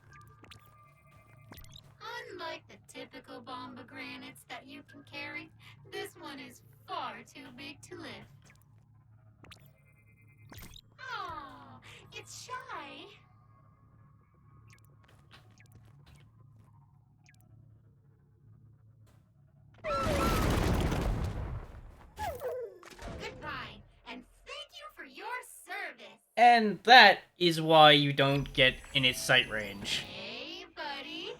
Unlike the typical bombogranates that you can carry, this one is far too big to lift. Oh, it's shy. Goodbye, and thank you for your service. And that is why you don't get in its sight range. Hey, buddy.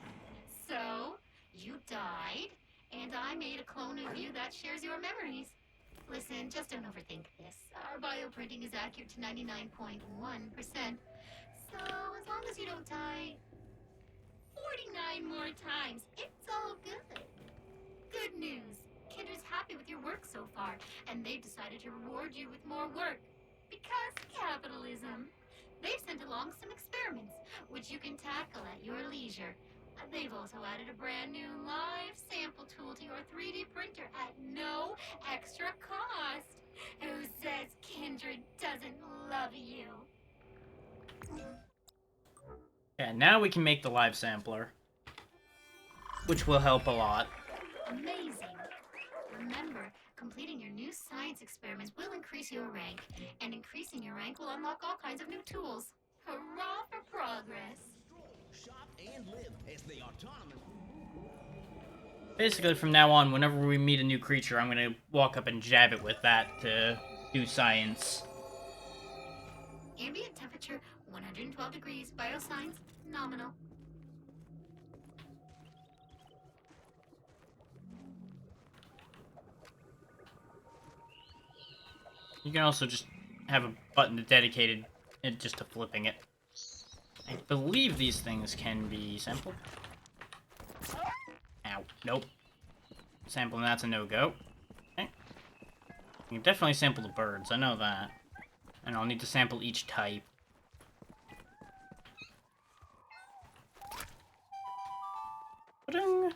So, you died, and I made a clone of you that shares your memories. Listen, just don't overthink this. Our bioprinting is accurate to 99.1%. So, as long as you don't die 49 more times, it's all good. Good news. Kindred's happy with your work so far, and they've decided to reward you with more work. Because capitalism. They've sent along some experiments, which you can tackle at your leisure. They've also added a brand new live sample tool to your 3D printer at no extra cost. Who says Kindred doesn't love you? Yeah, now we can make the live sampler, which will help a lot. Amazing. Remember, completing your new science experiments will increase your rank, and increasing your rank will unlock all kinds of new tools. Hurrah for progress! Shop and live as the autonomous. Basically, from now on, whenever we meet a new creature, I'm gonna walk up and jab it with that to do science. Ambient temperature 112 degrees, biosigns nominal. You can also just have a button dedicated just to flipping it. I believe these things can be sampled. Ow. Nope. Sampling that's a no-go. Okay. You can definitely sample the birds, I know that. And I'll need to sample each type. Ba-ding.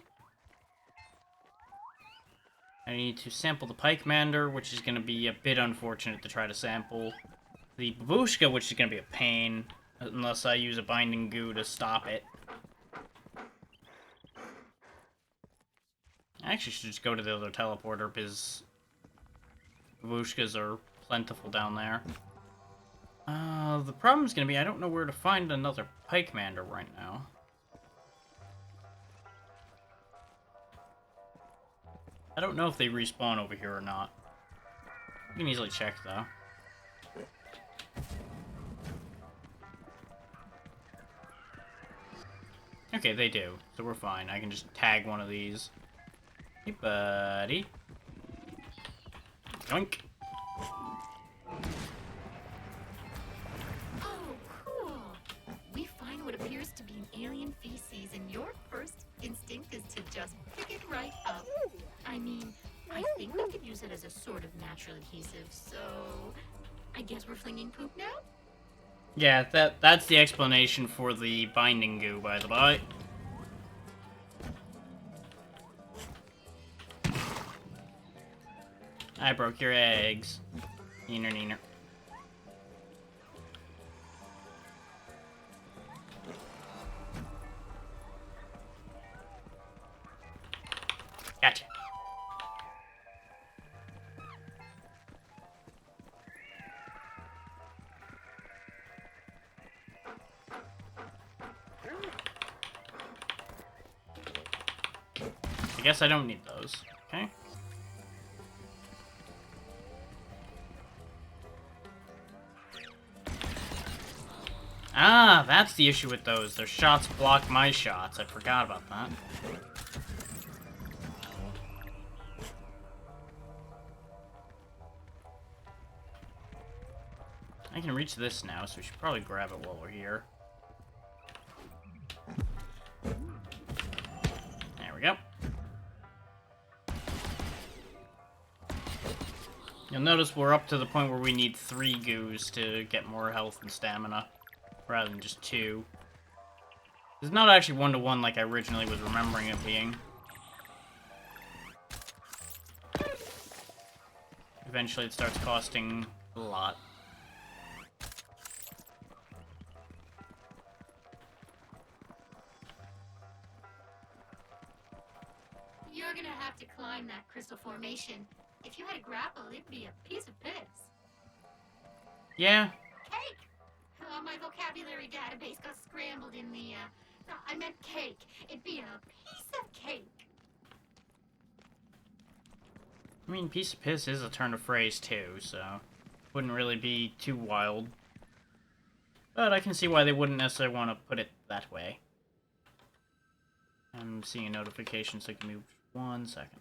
I need to sample the Pikemander, which is going to be a bit unfortunate to try to sample. The Babushka, which is going to be a pain, unless I use a binding goo to stop it. I actually should just go to the other teleporter, because Babushkas are plentiful down there. The problem is going to be I don't know where to find another Pikemander right now. I don't know if they respawn over here or not. You can easily check, though. Okay, they do. So we're fine. I can just tag one of these. Hey, buddy. Yoink. Oh, cool. We find what appears to be an alien feces, and your first instinct is to just pick it right up. I mean, I think we could use it as a sort of natural adhesive, so I guess we're flinging poop now? Yeah, that's the explanation for the binding goo, by the by. I broke your eggs. Neener, neener. Gotcha. I guess I don't need those. Okay. Ah, that's the issue with those. Their shots block my shots. I forgot about that. I can reach this now, so we should probably grab it while we're here. There we go. You'll notice we're up to the point where we need 3 goos to get more health and stamina, rather than just 2. It's not actually 1-to-1 like I originally was remembering it being. Eventually it starts costing a lot. You're gonna have to climb that crystal formation. If you had a grapple, it'd be a piece of piss. Yeah. Cake! Oh, my vocabulary database got scrambled in the, no, I meant cake. It'd be a piece of cake. I mean, piece of piss is a turn of phrase too, so wouldn't really be too wild. But I can see why they wouldn't necessarily want to put it that way. I'm seeing a notification, so give me 1 second.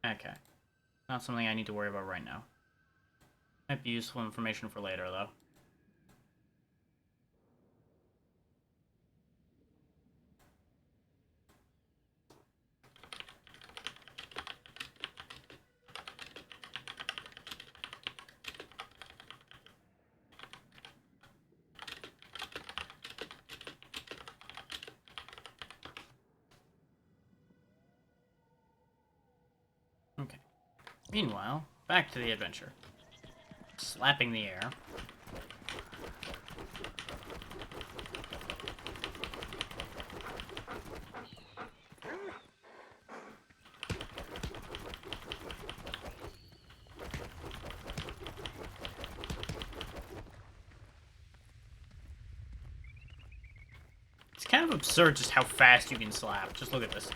Okay. Not something I need to worry about right now. Might be useful information for later, though. Meanwhile, back to the adventure. Slapping the air. It's kind of absurd just how fast you can slap. Just look at this.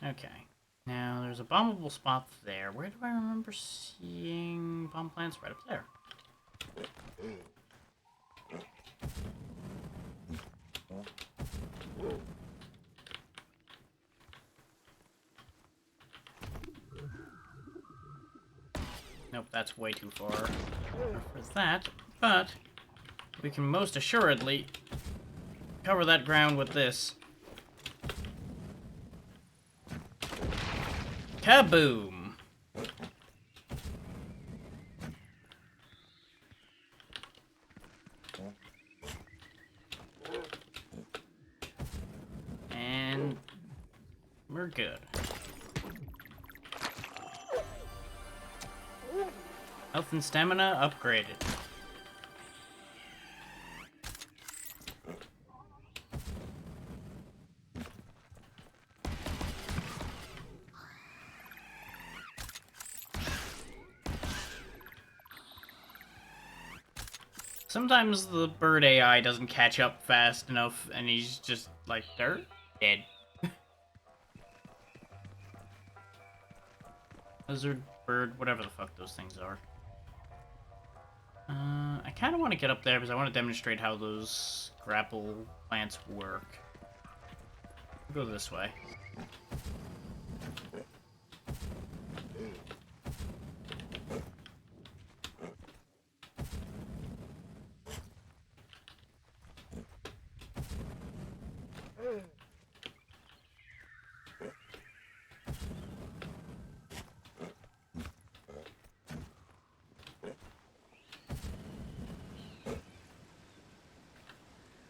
Okay. Now, there's a bombable spot there. Where do I remember seeing bomb plants? Right up there. Nope, that's way too far for that, but we can most assuredly cover that ground with this. Kaboom! And we're good. Health and stamina upgraded. Sometimes the bird AI doesn't catch up fast enough, and he's just like, dirt? Dead. Lizard, bird, whatever the fuck those things are. I kind of want to get up there because I want to demonstrate how those grapple plants work. I'll go this way.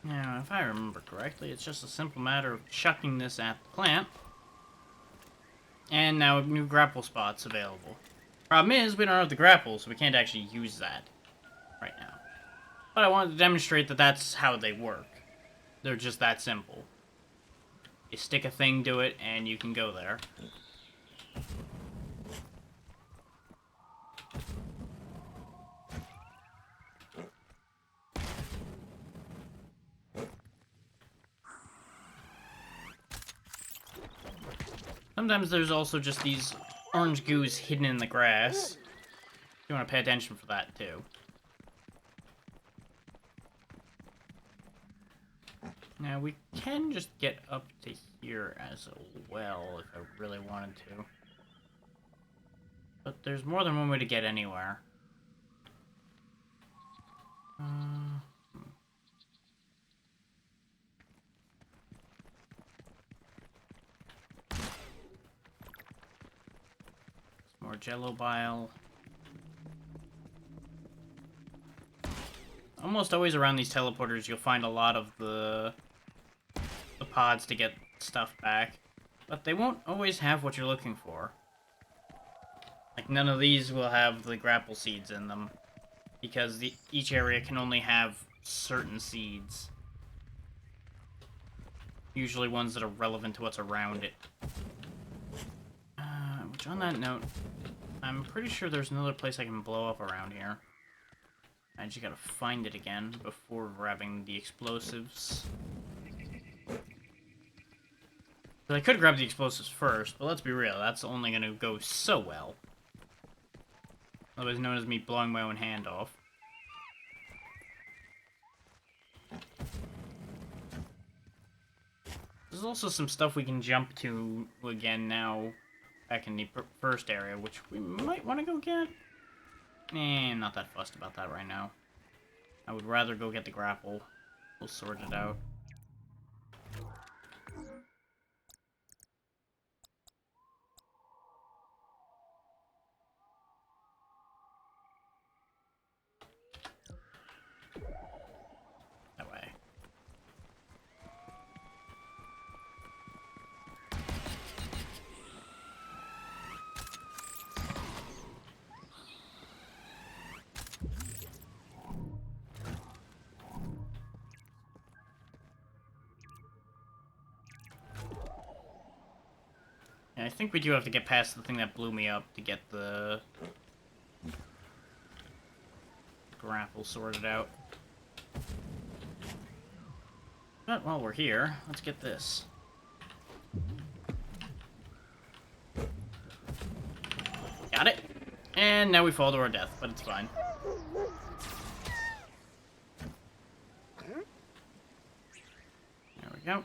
Now, if I remember correctly, it's just a simple matter of chucking this at the plant. And now new grapple spots available. Problem is, we don't have the grapple, so we can't actually use that right now. But I wanted to demonstrate that that's how they work. They're just that simple. You stick a thing to it, and you can go there. Sometimes there's also just these orange goos hidden in the grass. You want to pay attention for that, too. Now, we can just get up to here as well, if I really wanted to. But there's more than one way to get anywhere. More Jello bile. Almost always around these teleporters, you'll find a lot of the pods to get stuff back, but they won't always have what you're looking for. Like, none of these will have the grapple seeds in them, because each area can only have certain seeds. Usually ones that are relevant to what's around it. Which, on that note, I'm pretty sure there's another place I can blow up around here. I just gotta find it again before grabbing the explosives. I could grab the explosives first, but let's be real, that's only gonna go so well. Otherwise known as me blowing my own hand off. There's also some stuff we can jump to again now, back in the first area, which we might want to go get. I'm not that fussed about that right now. I would rather go get the grapple. We'll sort it out. That way. And I think we do have to get past the thing that blew me up to get the grapple sorted out. But while we're here, let's get this. Got it. And now we fall to our death, but it's fine. There we go.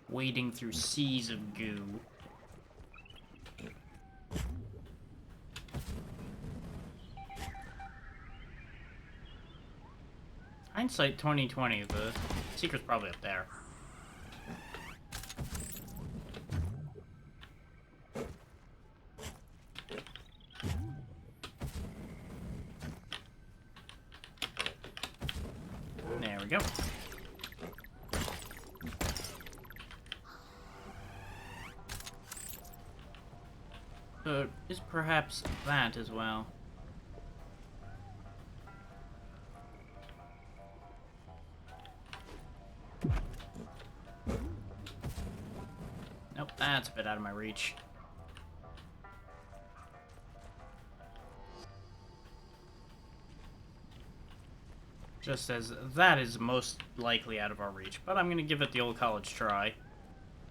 Wading through seas of goo. Hindsight 2020, the secret's probably up there. There we go. So, is perhaps that as well. Nope, that's a bit out of my reach. Just as that is most likely out of our reach, but I'm gonna give it the old college try.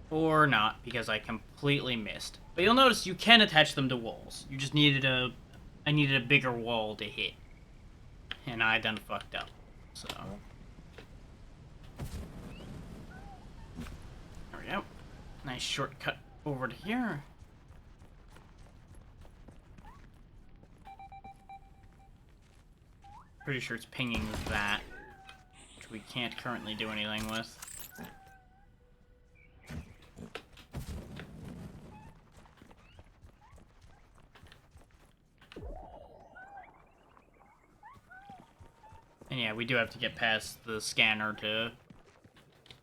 Or not, because I completely missed. But you'll notice you can attach them to walls. You just needed I needed a bigger wall to hit. And I done fucked up. So. There we go. Nice shortcut over to here. Pretty sure it's pinging that, which we can't currently do anything with. And yeah, we do have to get past the scanner to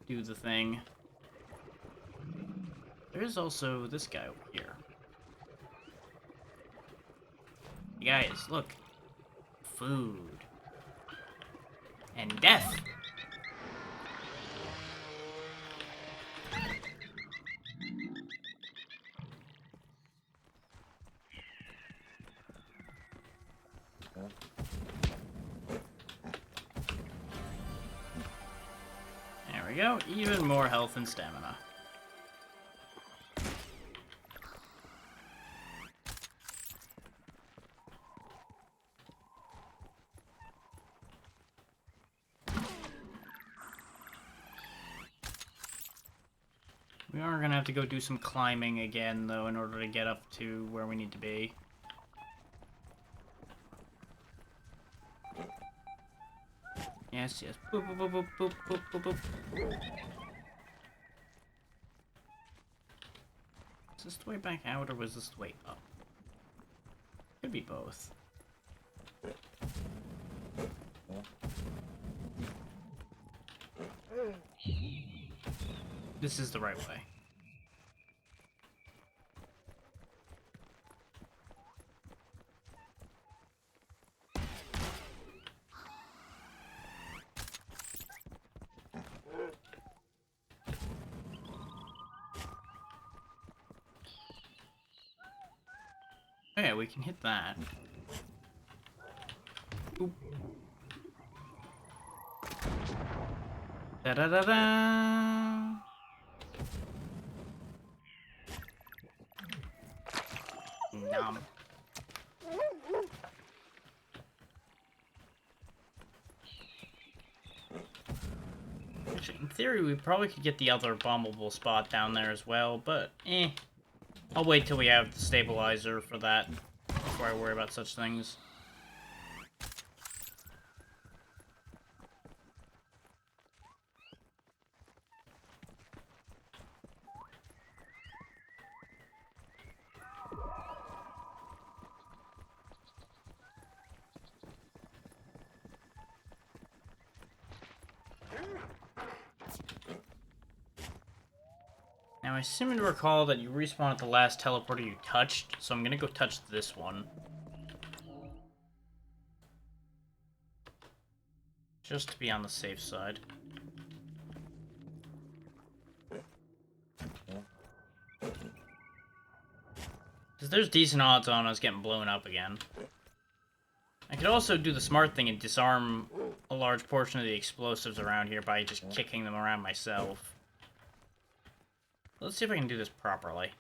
do the thing. There's also this guy over here. You guys, look. Food. And death. There we go. Even more health and stamina. We are gonna have to go do some climbing again, though, in order to get up to where we need to be. Yes, yes. Boop, boop, boop, boop, boop, boop, boop. Is this the way back out, or was this the way up? Could be both. This is the right way. Oh yeah, we can hit that. Oop. Da-da-da-da! Nom. Actually, in theory, we probably could get the other bombable spot down there as well, but I'll wait till we have the stabilizer for that before I worry about such things. I seem to recall that you respawn at the last teleporter you touched, so I'm gonna go touch this one. Just to be on the safe side. Because there's decent odds on us getting blown up again. I could also do the smart thing and disarm a large portion of the explosives around here by just kicking them around myself. Let's see if I can do this properly.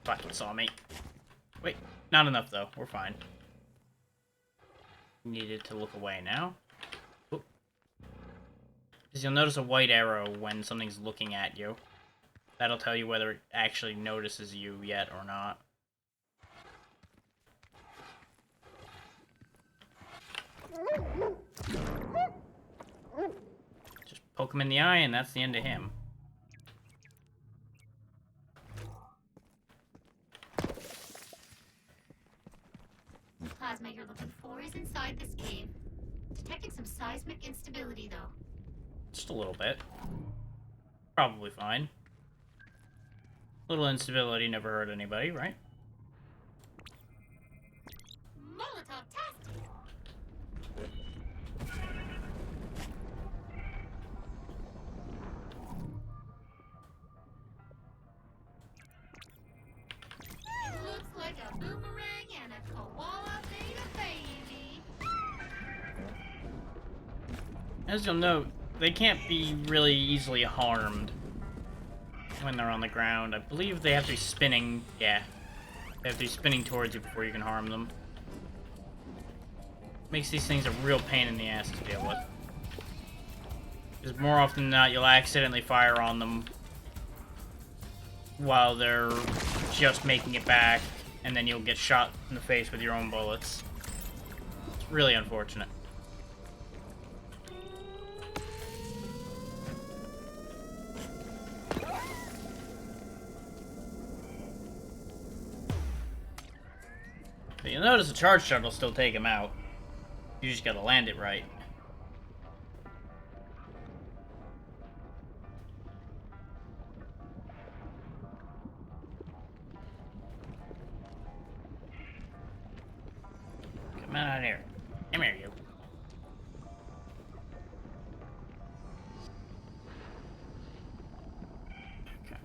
Fucking saw me. Wait, not enough though. We're fine. Needed to look away now. Because you'll notice a white arrow when something's looking at you. That'll tell you whether it actually notices you yet or not. Just poke him in the eye and that's the end of him. The plasma you're looking for is inside this cave. Detecting some seismic instability, though. Just a little bit. Probably fine. Little instability never hurt anybody, right? Molotov-tastic! Looks like a boomerang and a koala made a baby. As you'll note, they can't be really easily harmed when they're on the ground. I believe they have to be spinning. Yeah. They have to be spinning towards you before you can harm them. Makes these things a real pain in the ass to deal with. Because more often than not, you'll accidentally fire on them while they're just making it back, and then you'll get shot in the face with your own bullets. It's really unfortunate. But you'll notice a charge shot will still take him out. You just gotta land it right. Come on out of here. Come here, you. Okay.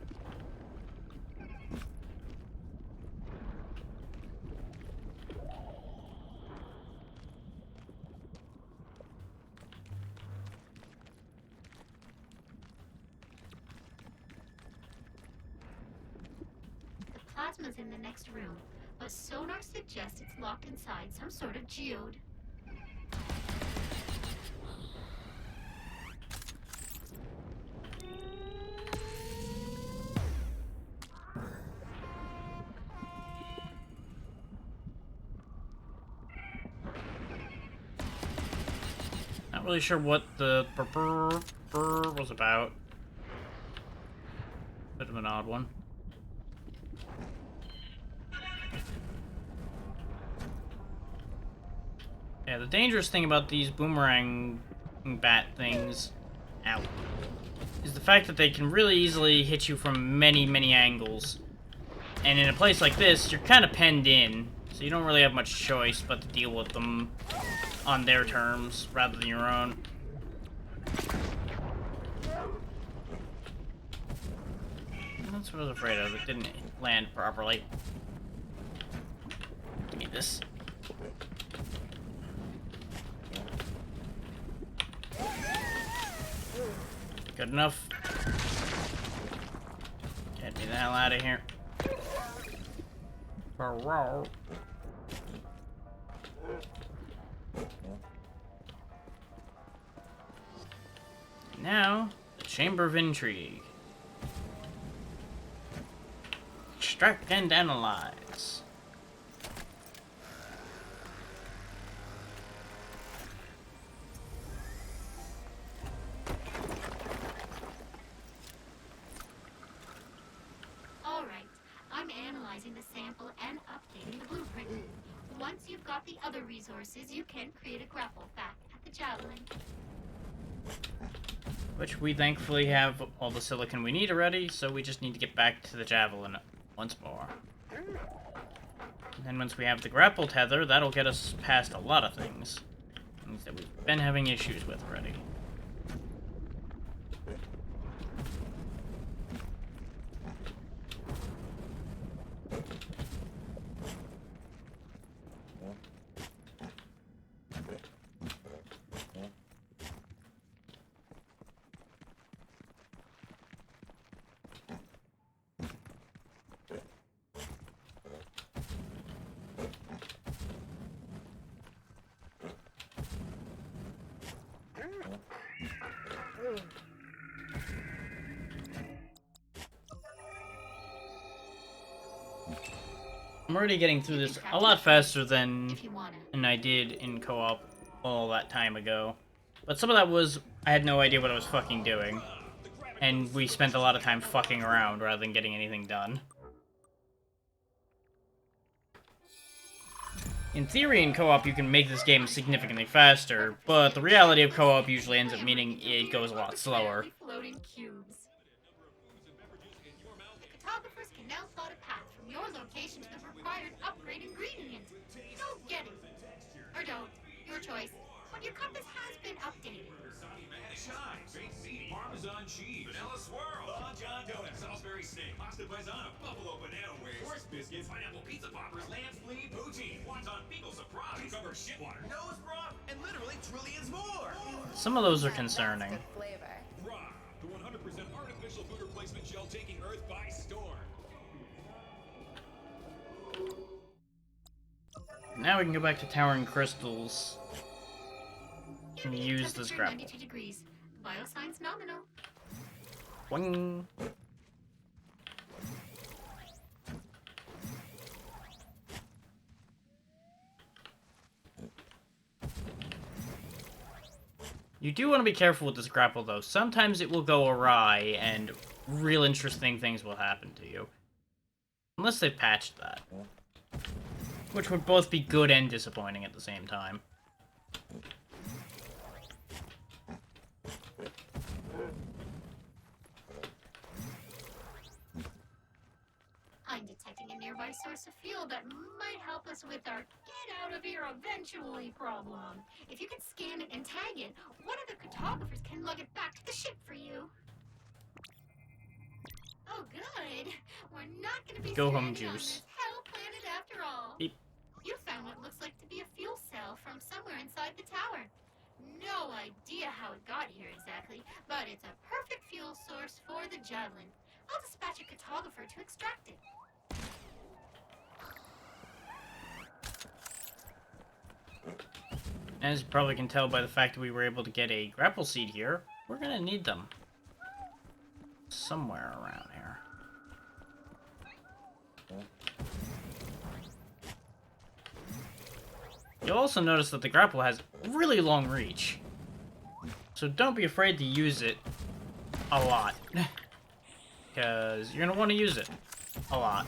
The plasma's in the next room, but sonar suggests it's locked inside some sort of geode. Not really sure what the burr was about. Bit of an odd one. Yeah, the dangerous thing about these boomerang bat things, ow, is the fact that they can really easily hit you from many, many angles. And in a place like this, you're kind of penned in, so you don't really have much choice but to deal with them on their terms rather than your own. That's what I was afraid of. It didn't land properly. Give me this. Good enough. Get me the hell out of here. Now, the Chamber of Intrigue. Extract and analyze. analyzing the sample and updating the blueprint. Once you've got the other resources, you can create a grapple back at the Javelin. Which we thankfully have all the silicon we need already, so we just need to get back to the Javelin once more. And then once we have the grapple tether, that'll get us past a lot of things. Things that we've been having issues with already. I'm already getting through this a lot faster than I did in co-op all that time ago. But some of that was, I had no idea what I was fucking doing. And we spent a lot of time fucking around rather than getting anything done. In theory, in co-op, you can make this game significantly faster, but the reality of co-op usually ends up meaning it goes a lot slower. Floating cubes. The cartographers can now plot a path from your location to the required upgrade ingredient. Go get it. Or don't. Your choice. But your compass has been updated. Shine, baked meat, Parmesan cheese, vanilla swirl, Long John donuts, Salisbury steak, pasta paisano, buffalo banana wings, horse biscuits, pineapple pizza poppers, lamb spleen, poutine, wonton pickle surprise, cucumber shitwater, nose broth, and literally trillions more. Some of those are concerning. Flavor. Raw, the 100% artificial food replacement shell taking Earth by storm. Now we can go back to Towering Crystals and use this grapple. 92 degrees. Bioscience nominal. Boing. You do want to be careful with this grapple, though. Sometimes it will go awry, and real interesting things will happen to you. Unless they've patched that. Which would both be good and disappointing at the same time. I'm detecting a nearby source of fuel that might help us with our get out of here eventually problem. If you can scan it and tag it, one of the cartographers can lug it back to the ship for you. Oh, good. We're not going to be Go home, stranded on Juice. this hell planet after all. Beep. You found what looks like to be a fuel cell from somewhere inside the tower. No idea how it got here exactly, but it's a perfect fuel source for the Javelin. I'll dispatch a cartographer to extract it. As you probably can tell by the fact that we were able to get a grapple seed here, we're gonna need them. Somewhere around here. You'll also notice that the grapple has really long reach. So don't be afraid to use it a lot. Because you're gonna want to use it a lot.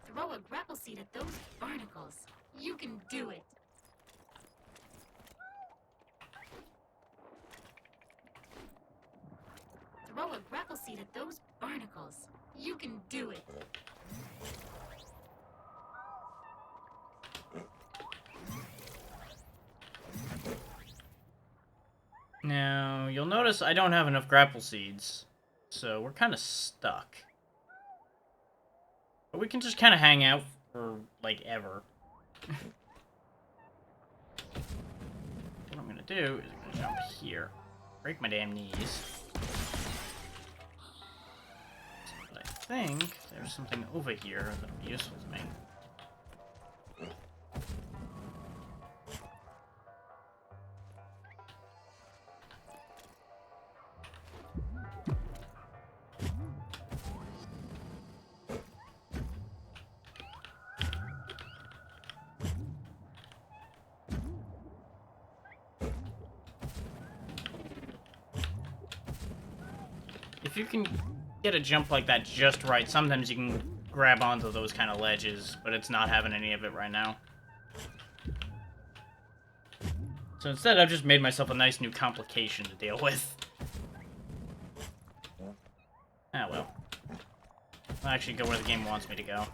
Throw a grapple seed at those barnacles. You can do it. Throw a grapple seed at those barnacles. You can do it. Now, you'll notice I don't have enough grapple seeds, so we're kind of stuck. But we can just kind of hang out for, like, ever. What I'm gonna do is I'm gonna jump here. Break my damn knees. But I think there's something over here that'll be useful to me. if you can get a jump like that just right, sometimes you can grab onto those kind of ledges, but it's not having any of it right now. So instead, I've just made myself a nice new complication to deal with. Ah, well. I'll actually go where the game wants me to go.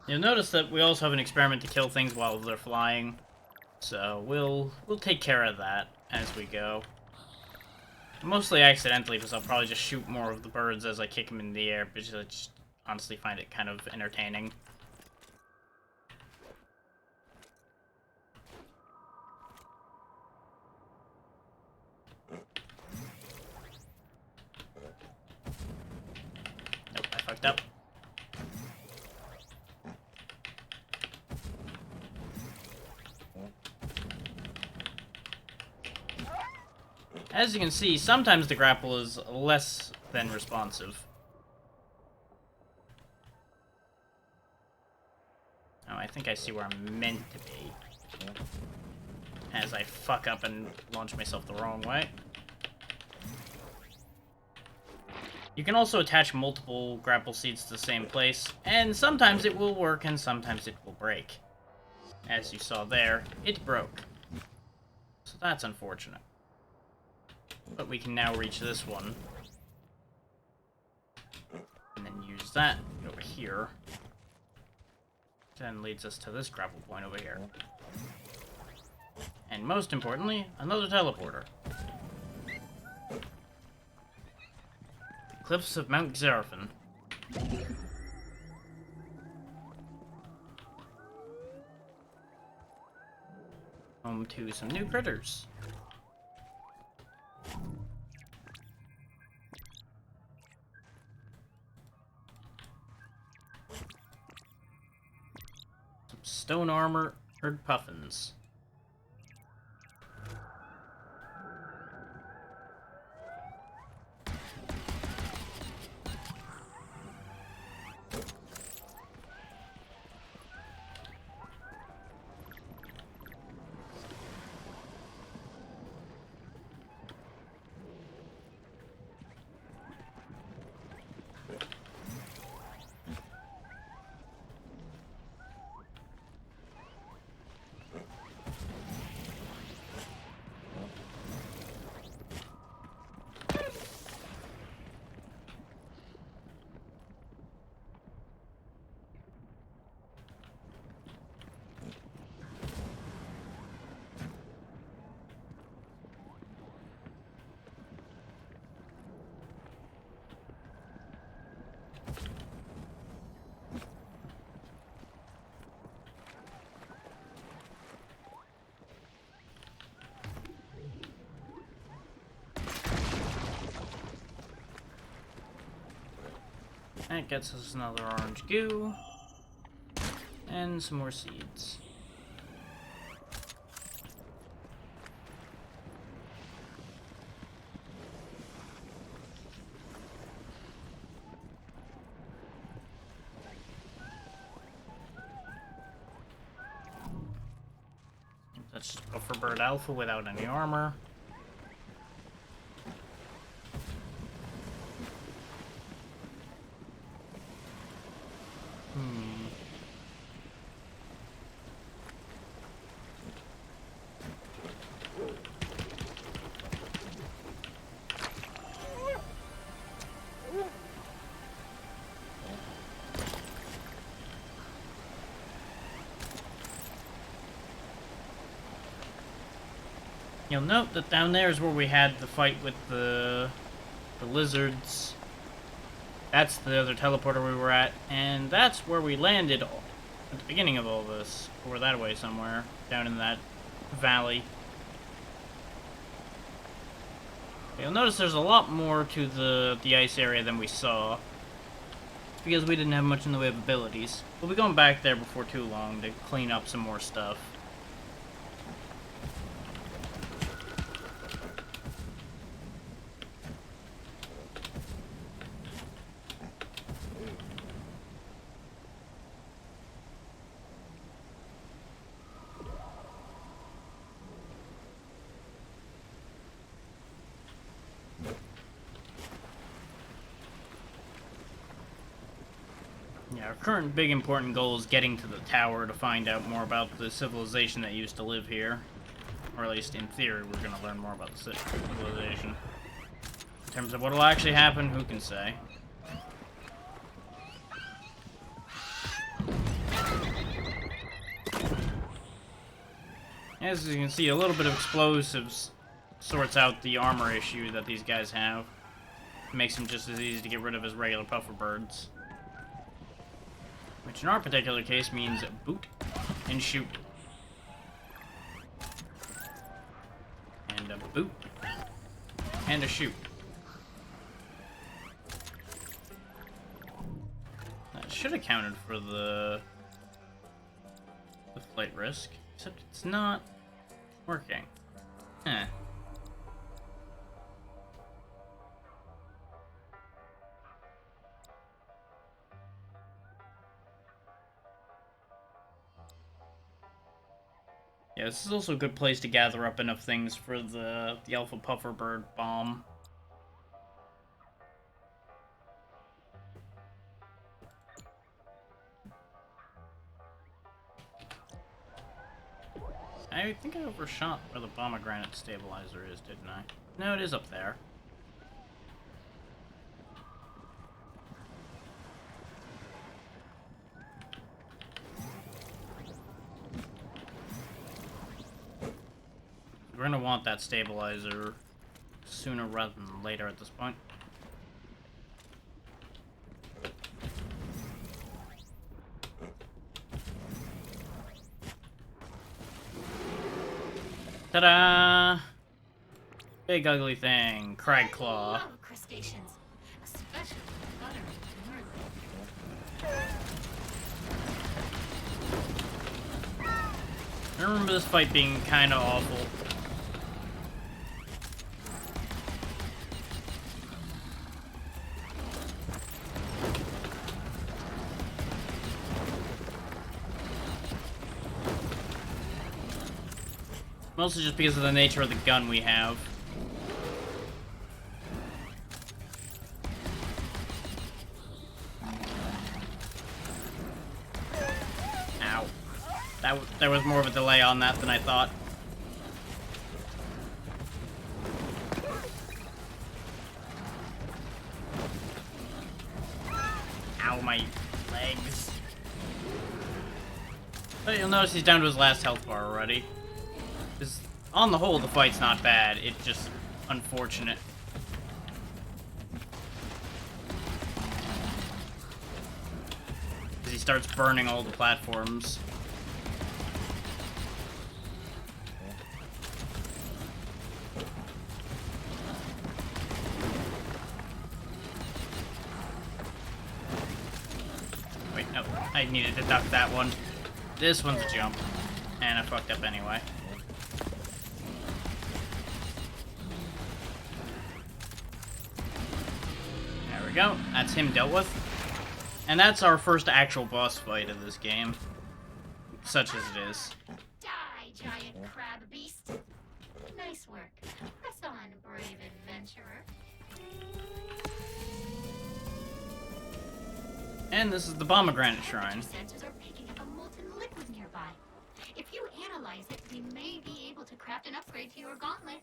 You'll notice that we also have an experiment to kill things while they're flying, so we'll take care of that as we go. Mostly accidentally, because I'll probably just shoot more of the birds as I kick them in the air, because I just honestly find it kind of entertaining. Nope, I fucked up. As you can see, sometimes the grapple is less than responsive. Oh, I think I see where I'm meant to be. As I fuck up and launch myself the wrong way. You can also attach multiple grapple seeds to the same place, and sometimes it will work and sometimes it will break. As you saw there, it broke. So that's unfortunate. But we can now reach this one. And then use that over here. Then leads us to this grapple point over here. And most importantly, another teleporter. Cliffs of Mount Xerafen. Home to some new critters. Stone armor, herd puffins. That gets us another orange goo. And some more seeds. That's just Buffer Bird Alpha without any armor. You'll note that down there is where we had the fight with the lizards. That's the other teleporter we were at, and that's where we landed at the beginning of all this. Or that way somewhere, down in that valley. You'll notice there's a lot more to the ice area than we saw. because we didn't have much in the way of abilities. We'll be going back there before too long to clean up some more stuff. Yeah, our current big important goal is getting to the tower to find out more about the civilization that used to live here. Or at least in theory, we're going to learn more about the civilization. In terms of what will actually happen, who can say? As you can see, a little bit of explosives sorts out the armor issue that these guys have. Makes them just as easy to get rid of as regular puffer birds. Which in our particular case means boot and shoot. And a boot. And a shoot. That should have counted for the flight risk. Except it's not working. Eh. Yeah, this is also a good place to gather up enough things for the Alpha Puffer Bird bomb. I think I overshot where the pomegranate stabilizer is, didn't I? No, it is up there. We're gonna want that stabilizer sooner rather than later at this point. Ta-da! Big ugly thing, Crag Claw. I love crustaceans, especially buttery I remember this fight being kind of awful. Mostly just because of the nature of the gun we have. Ow. There was more of a delay on that than I thought. Ow, my legs. But you'll notice he's down to his last health bar already. Because on the whole, the fight's not bad. It's just unfortunate. Because he starts burning all the platforms. Wait, no. I needed to duck that one. This one's a jump. And I fucked up anyway. There we go. That's him dealt with. And that's our first actual boss fight of this game. Such as it is. Die, giant crab beast. Nice work. Press on, brave adventurer. And this is the pomegranate shrine. Sensors are picking up a molten liquid nearby. If you analyze it, we may be able to craft an upgrade to your gauntlet.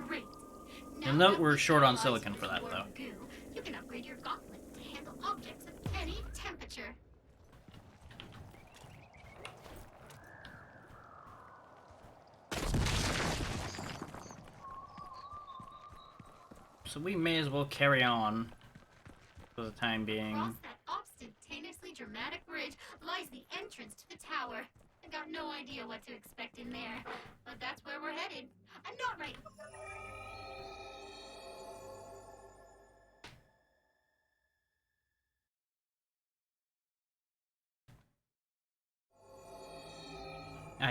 Great. You'll note we're short on silicon for that, though. Goo, you can upgrade your gauntlet to handle objects of any temperature. So we may as well carry on for the time being. Across that ostentatiously dramatic bridge lies the entrance to the tower. I got no idea what to expect in there, but that's where we're headed. I'm not right.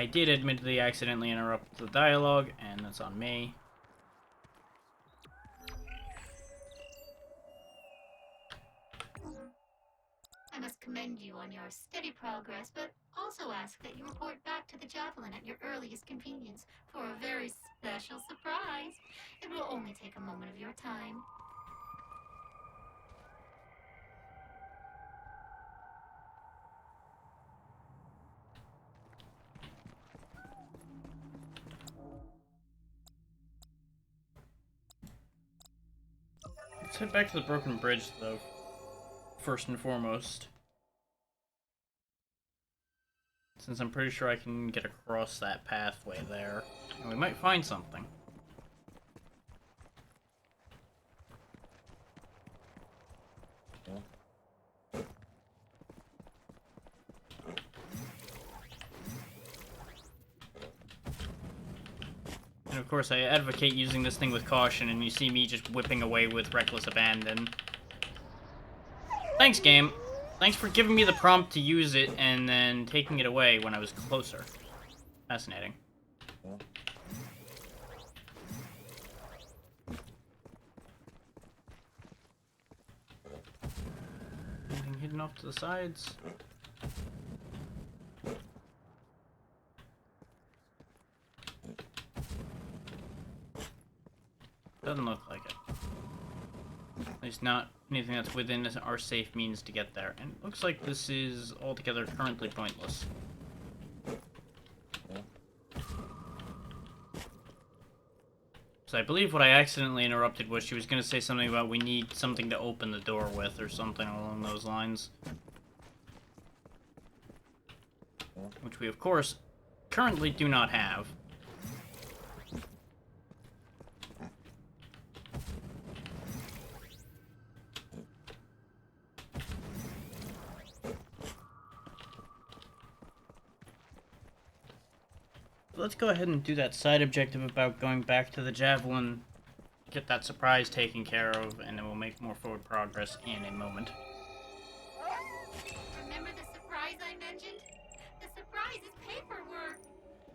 I did admittedly accidentally interrupt the dialogue, and that's on me. I must commend you on your steady progress, but also ask that you report back to the Javelin at your earliest convenience for a very special surprise. It will only take a moment of your time. Let's head back to the Broken Bridge, though, first and foremost. Since I'm pretty sure I can get across that pathway there. And we might find something. And of course, I advocate using this thing with caution, and you see me just whipping away with reckless abandon. Thanks, game. Thanks for giving me the prompt to use it and then taking it away when I was closer. Fascinating. Anything hidden off to the sides? Doesn't look like it. At least not anything that's within our safe means to get there. And it looks like this is altogether currently pointless. So I believe what I accidentally interrupted was she was going to say something about we need something to open the door with or something along those lines. Which we, of course, currently do not have. Let's go ahead and do that side objective about going back to the Javelin, get that surprise taken care of, and then we'll make more forward progress in a moment. Remember the surprise I mentioned? The surprise is paperwork.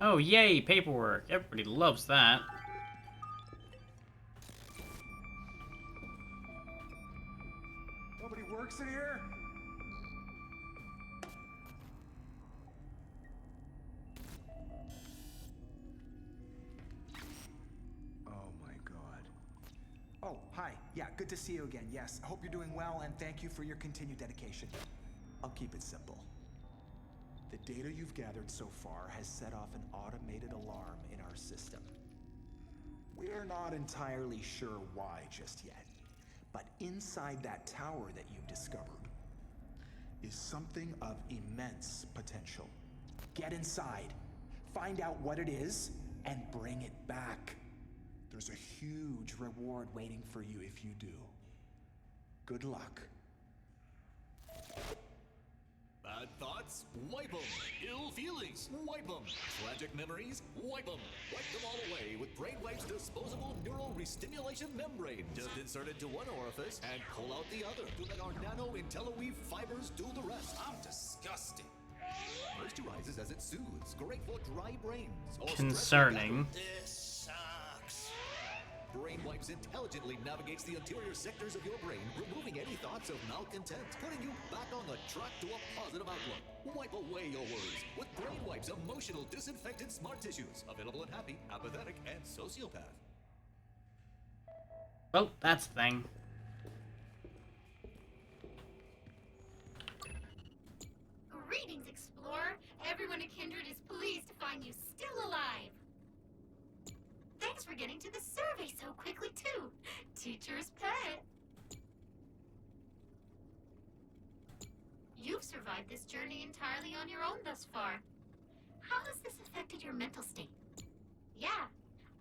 Oh, yay, paperwork. Everybody loves that. Nobody works in here? Oh my god. Oh, hi. Yeah, good to see you again. Yes, I hope you're doing well, and thank you for your continued dedication. I'll keep it simple. The data you've gathered so far has set off an automated alarm in our system. We're not entirely sure why just yet, but inside that tower that you've discovered is something of immense potential. Get inside, find out what it is, and bring it back. There's a huge reward waiting for you if you do. Good luck. Bad thoughts? Wipe 'em. Ill feelings? Wipe 'em. Tragic memories? Wipe 'em. Wipe them all away with BrainWipe's disposable neural restimulation membrane. Just insert into one orifice and pull out the other to let our nano IntelliWeave fibers do the rest. I'm disgusted. Moisturizes as it soothes. Great for dry brains. Or Concerning. This sucks. BrainWipes intelligently navigates the interior sectors of your brain, removing any thoughts of malcontent, putting you back on the track to a positive outlook. Wipe away your worries with BrainWipes emotional disinfectant smart tissues. Available in happy, apathetic, and sociopath. Well, that's the thing. Greetings, Explorer. Everyone at Kindred is pleased to find you still alive. Thanks for getting to the survey so quickly, too. Teacher's pet. You've survived this journey entirely on your own thus far. How has this affected your mental state? Yeah,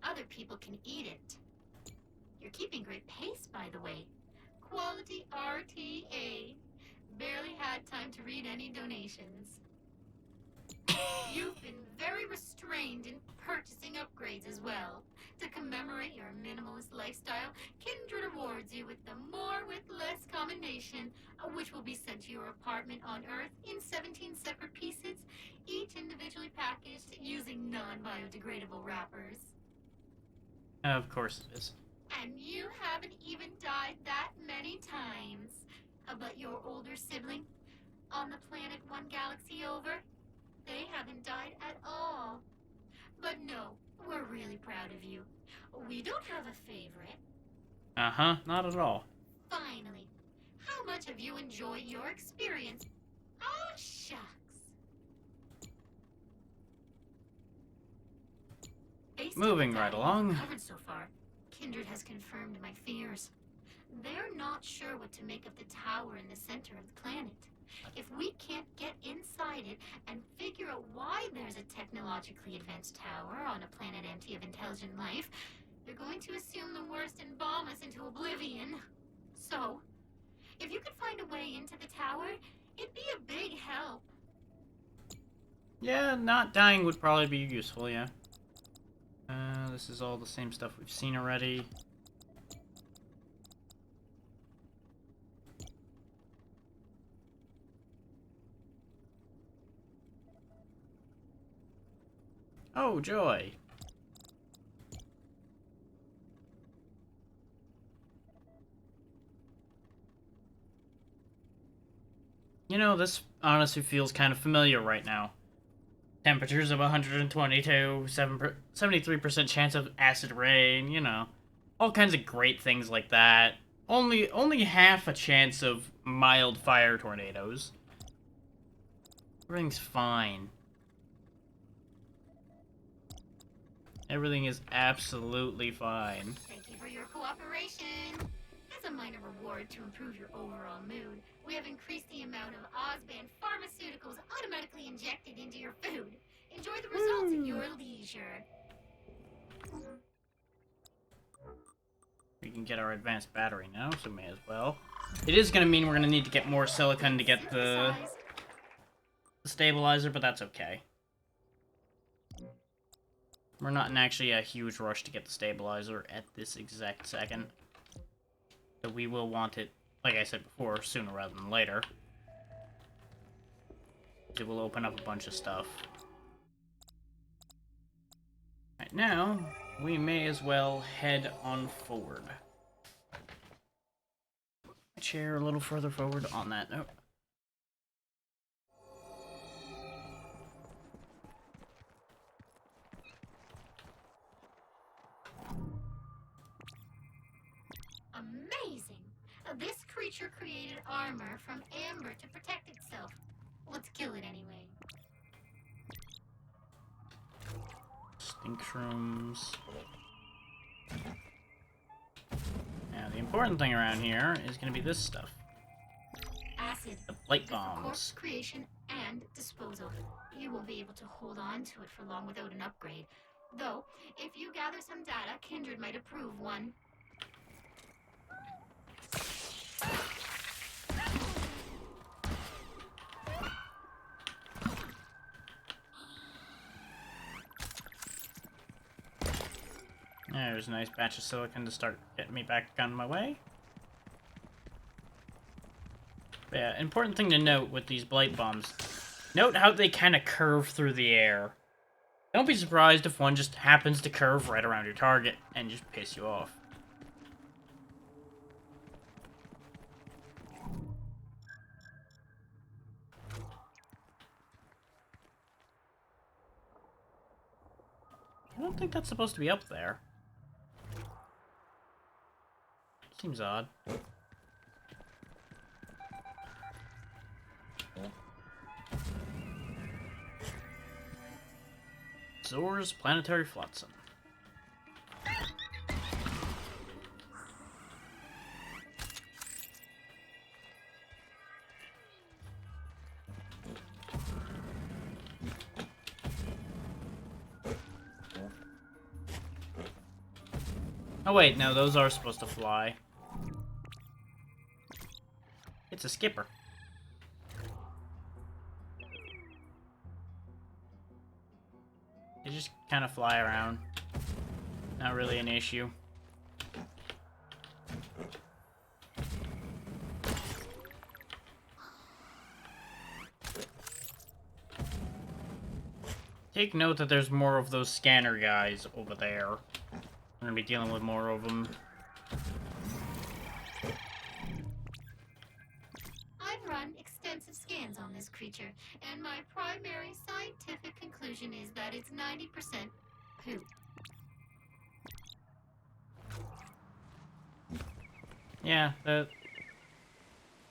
other people can eat it. You're keeping great pace, by the way. Quality RTA. Barely had time to read any donations. You've been very restrained in purchasing upgrades as well, to commemorate your your minimalist lifestyle, Kindred rewards you with the More with Less combination, which will be sent to your apartment on Earth in 17 separate pieces, each individually packaged using non-biodegradable wrappers. Of course it is. And you haven't even died that many times. But your older sibling, on the planet one galaxy over, they haven't died at all. But no, we're really proud of you. We don't have a favorite. Uh-huh, not at all. Finally, how much have you enjoyed your experience? Oh, shucks. Based on Moving the right data along. you've covered so far, Kindred has confirmed my fears. They're not sure what to make of the tower in the center of the planet. If we can't get inside it and figure out why there's a technologically advanced tower on a planet empty of intelligent life, they're going to assume the worst and bomb us into oblivion. So, if you could find a way into the tower, it'd be a big help. Yeah, not dying would probably be useful, yeah. This is all the same stuff we've seen already. Oh, joy. You know, this honestly feels kind of familiar right now. Temperatures of 122, 73% chance of acid rain, you know. All kinds of great things like that. Only half a chance of mild fire tornadoes. Everything's fine. Everything is absolutely fine. Thank you for your cooperation. As a minor reward to improve your overall mood, we have increased the amount of Ozban pharmaceuticals automatically injected into your food. Enjoy the results at your leisure. We can get our advanced battery now, so may as well. It is going to mean we're going to need to get more silicon to get the stabilizer, but that's okay. We're not in actually a huge rush to get the stabilizer at this exact second. So we will want it, like I said before, sooner rather than later. It will open up a bunch of stuff. Right now, we may as well head on forward. Chair a little further forward on that note. Amazing! This creature created armor from amber to protect itself. Let's kill it anyway. Stink shrooms. Now, the important thing around here is going to be this stuff. Acid. The blight Good for corpse bombs. creation and disposal. You won't be able to hold on to it for long without an upgrade. Though, if you gather some data, Kindred might approve one. There's a nice batch of silicon to start getting me back on my way. But yeah, important thing to note with these blight bombs. Note how they kind of curve through the air. Don't be surprised if one just happens to curve right around your target and just piss you off. I don't think that's supposed to be up there. Seems odd. Zor's Planetary Flotsam. Oh wait, no, those are supposed to fly. It's a skipper. They just kind of fly around. Not really an issue. Take note that there's more of those scanner guys over there. I'm gonna be dealing with more of them. I've run extensive scans on this creature, and my primary scientific conclusion is that it's 90% poop. Yeah,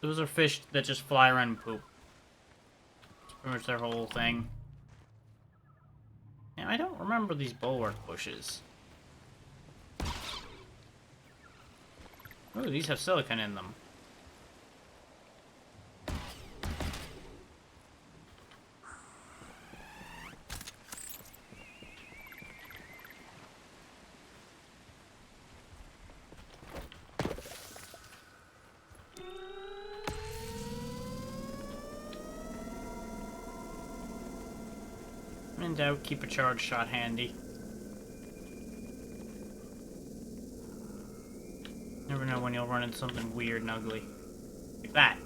those are fish that just fly around and poop. That's pretty much their whole thing. Yeah, I don't remember these bulwark bushes. Ooh, these have silicon in them. In doubt, keep a charge shot handy. Never know when you'll run into something weird and ugly. Like that.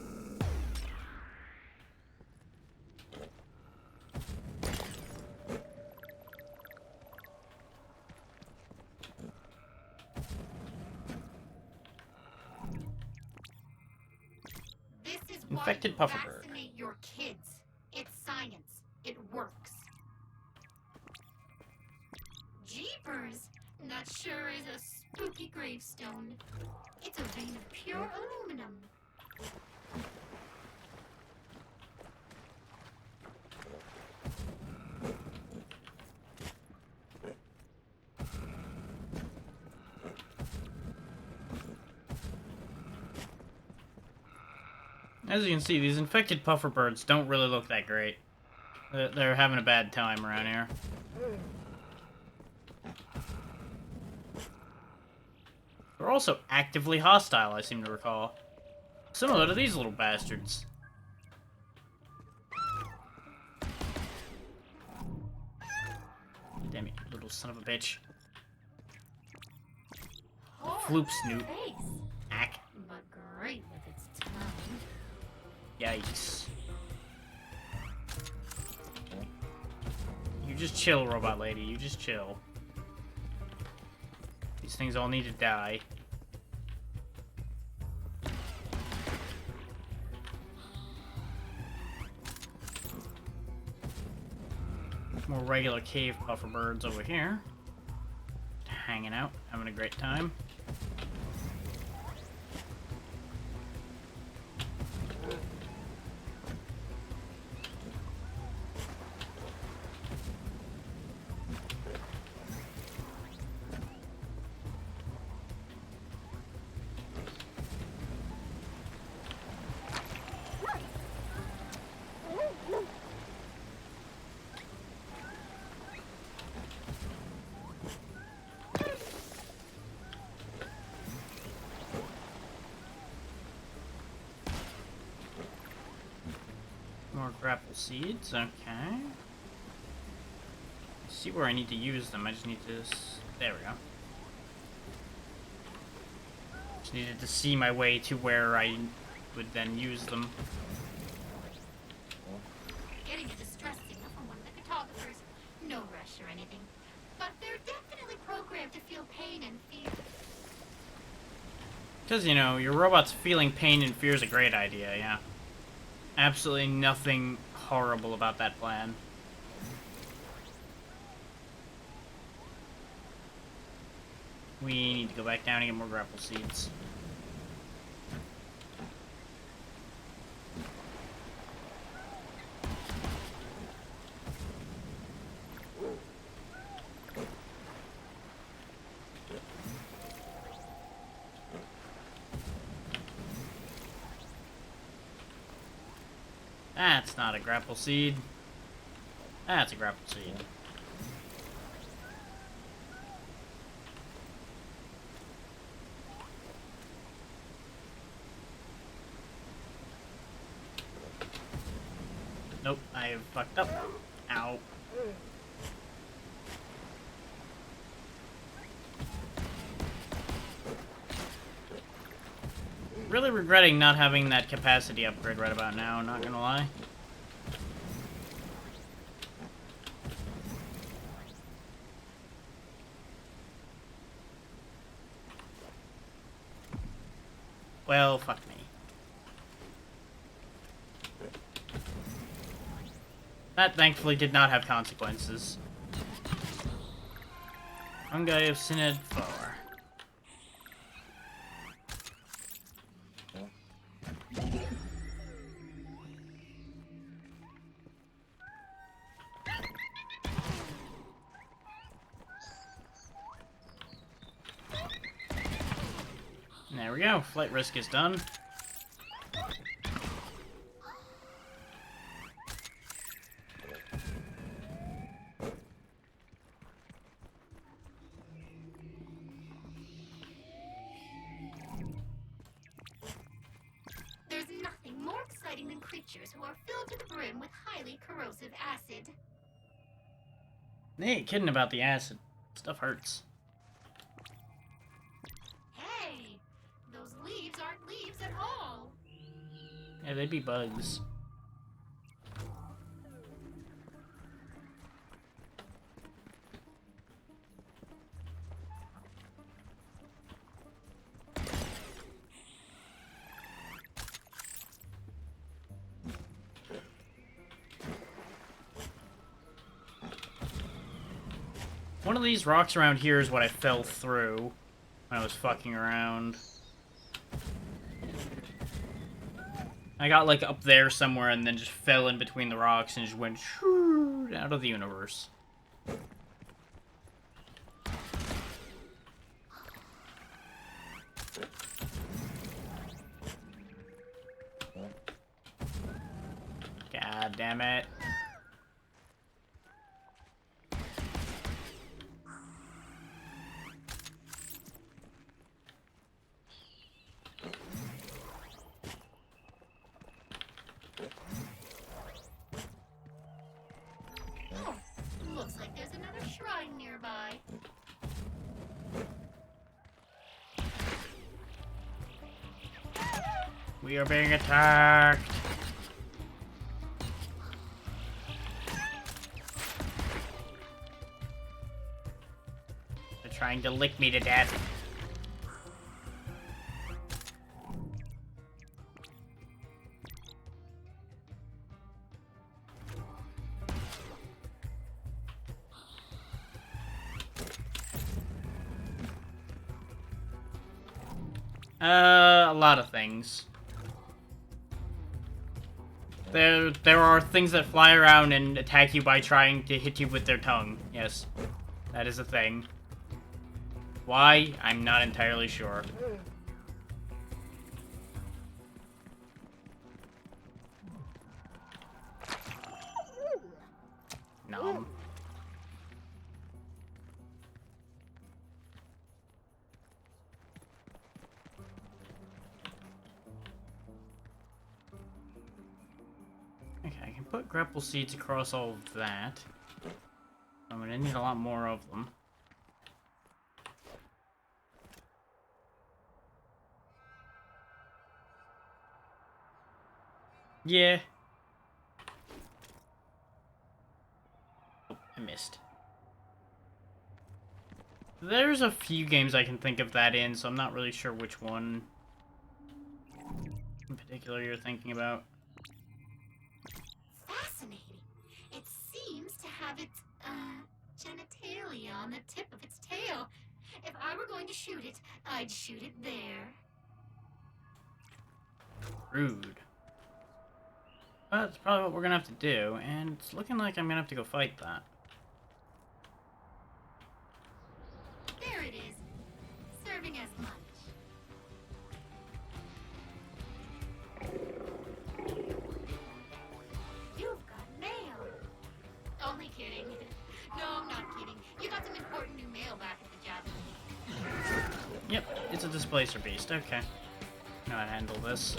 This is Infected why you pufferbird. vaccinate your kids. It's science. It works. Jeepers! That sure is a spooky gravestone. It's a vein of pure aluminum. As you can see, these infected pufferbirds don't really look that great. They're having a bad time around here. They're also actively hostile, I seem to recall. Similar to these little bastards. Damn it, little son of a bitch. Floop snoop. Face, Ack. but great with its tongue. Yikes. You just chill, robot lady. You just chill. These things all need to die. More regular cave pufferbirds over here. Hanging out, having a great time. More grapple seeds, okay. See where I need to use them, I just need to... There we go. Just needed to see my way to where I would then use them. Getting a distress signal from one of the cartographers. No rush or anything. But they're definitely programmed to feel pain and fear. Because, you know, your robot's feeling pain and fear is a great idea, yeah. Absolutely nothing horrible about that plan. We need to go back down and get more grapple seeds. That's not a grapple seed. That's a grapple seed. Nope, I have fucked up. Ow. Really regretting not having that capacity upgrade right about now, not gonna lie. Well, fuck me. That thankfully did not have consequences. Fungi of Synod 4. There we go. Flight risk is done. There's nothing more exciting than creatures who are filled to the brim with highly corrosive acid. They ain't kidding about the acid. Stuff hurts. Hey, those leaves aren't leaves at all. Yeah, they'd be bugs. One of these rocks around here is what I fell through when I was fucking around. I got like up there somewhere and then just fell in between the rocks and just went shoo out of the universe. God damn it. Looks like there's another shrine nearby. We are being attacked. They're trying to lick me to death. A lot of things. There are things that fly around and attack you by trying to hit you with their tongue. Yes, that is a thing. Why? I'm not entirely sure. Nom. Okay, I can put grapple seeds across all of that. I'm gonna need a lot more of them. Yeah. Oh, I missed. There's a few games I can think of that in, so I'm not really sure which one in particular you're thinking about. Fascinating. It seems to have its, genitalia on the tip of its tail. If I were going to shoot it, I'd shoot it there. Rude. But that's probably what we're gonna have to do, and it's looking like I'm gonna have to go fight that. There it is. Serving as lunch. You've got mail. Only kidding. No, I'm not kidding. You got some important new mail back at the job. Yep, it's a displacer beast. Okay. Know how to handle this.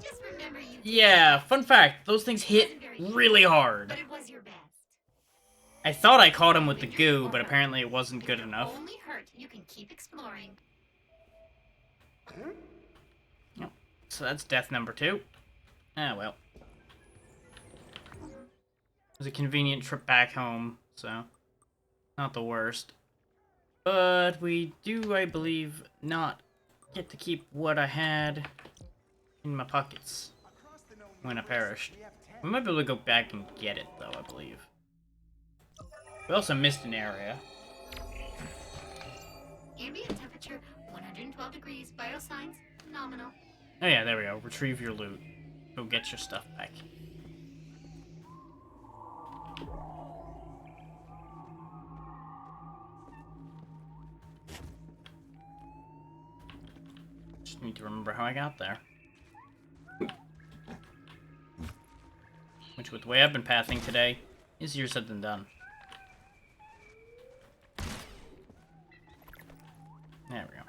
Just remember you. Yeah, fun fact, those things hit really hard. But it was your bad. I thought I caught him with the goo, but apparently it wasn't good enough. Only hurt. You can keep exploring. Yep. So that's death number 2. Ah, well. It was a convenient trip back home, so not the worst. But we do, I believe, not get to keep what I had in my pockets when I perished. We might be able to go back and get it, though, I believe. We also missed an area. Ambient temperature 112 degrees. Vital signs nominal. Oh yeah, there we go. Retrieve your loot. Go get your stuff back. Just need to remember how I got there. Which, with the way I've been pathing today, is easier said than done. There we go.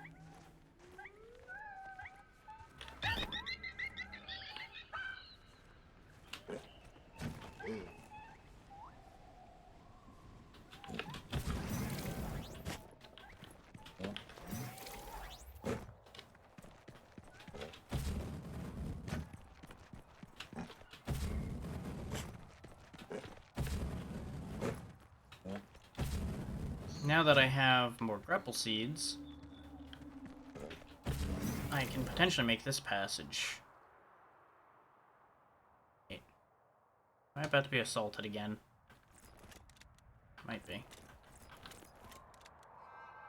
Now that I have more grapple seeds, I can potentially make this passage. Wait. Am I about to be assaulted again? Might be.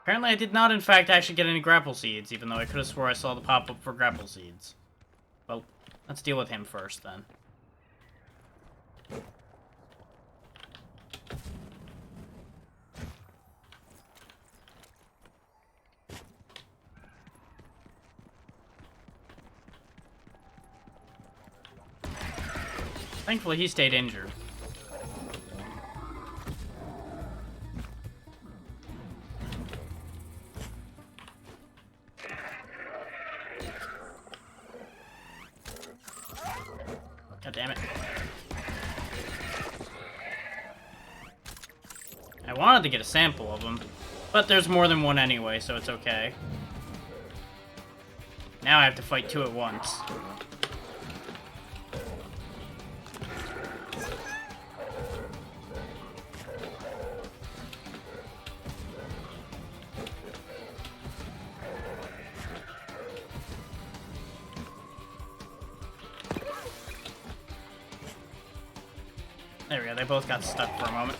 Apparently I did not, in fact, actually get any grapple seeds, even though I could have swore I saw the pop-up for grapple seeds. Well, let's deal with him first, then. Thankfully, he stayed injured. God damn it. I wanted to get a sample of him, but there's more than one anyway, so it's okay. Now I have to fight 2 at once. There we go, they both got stuck for a moment.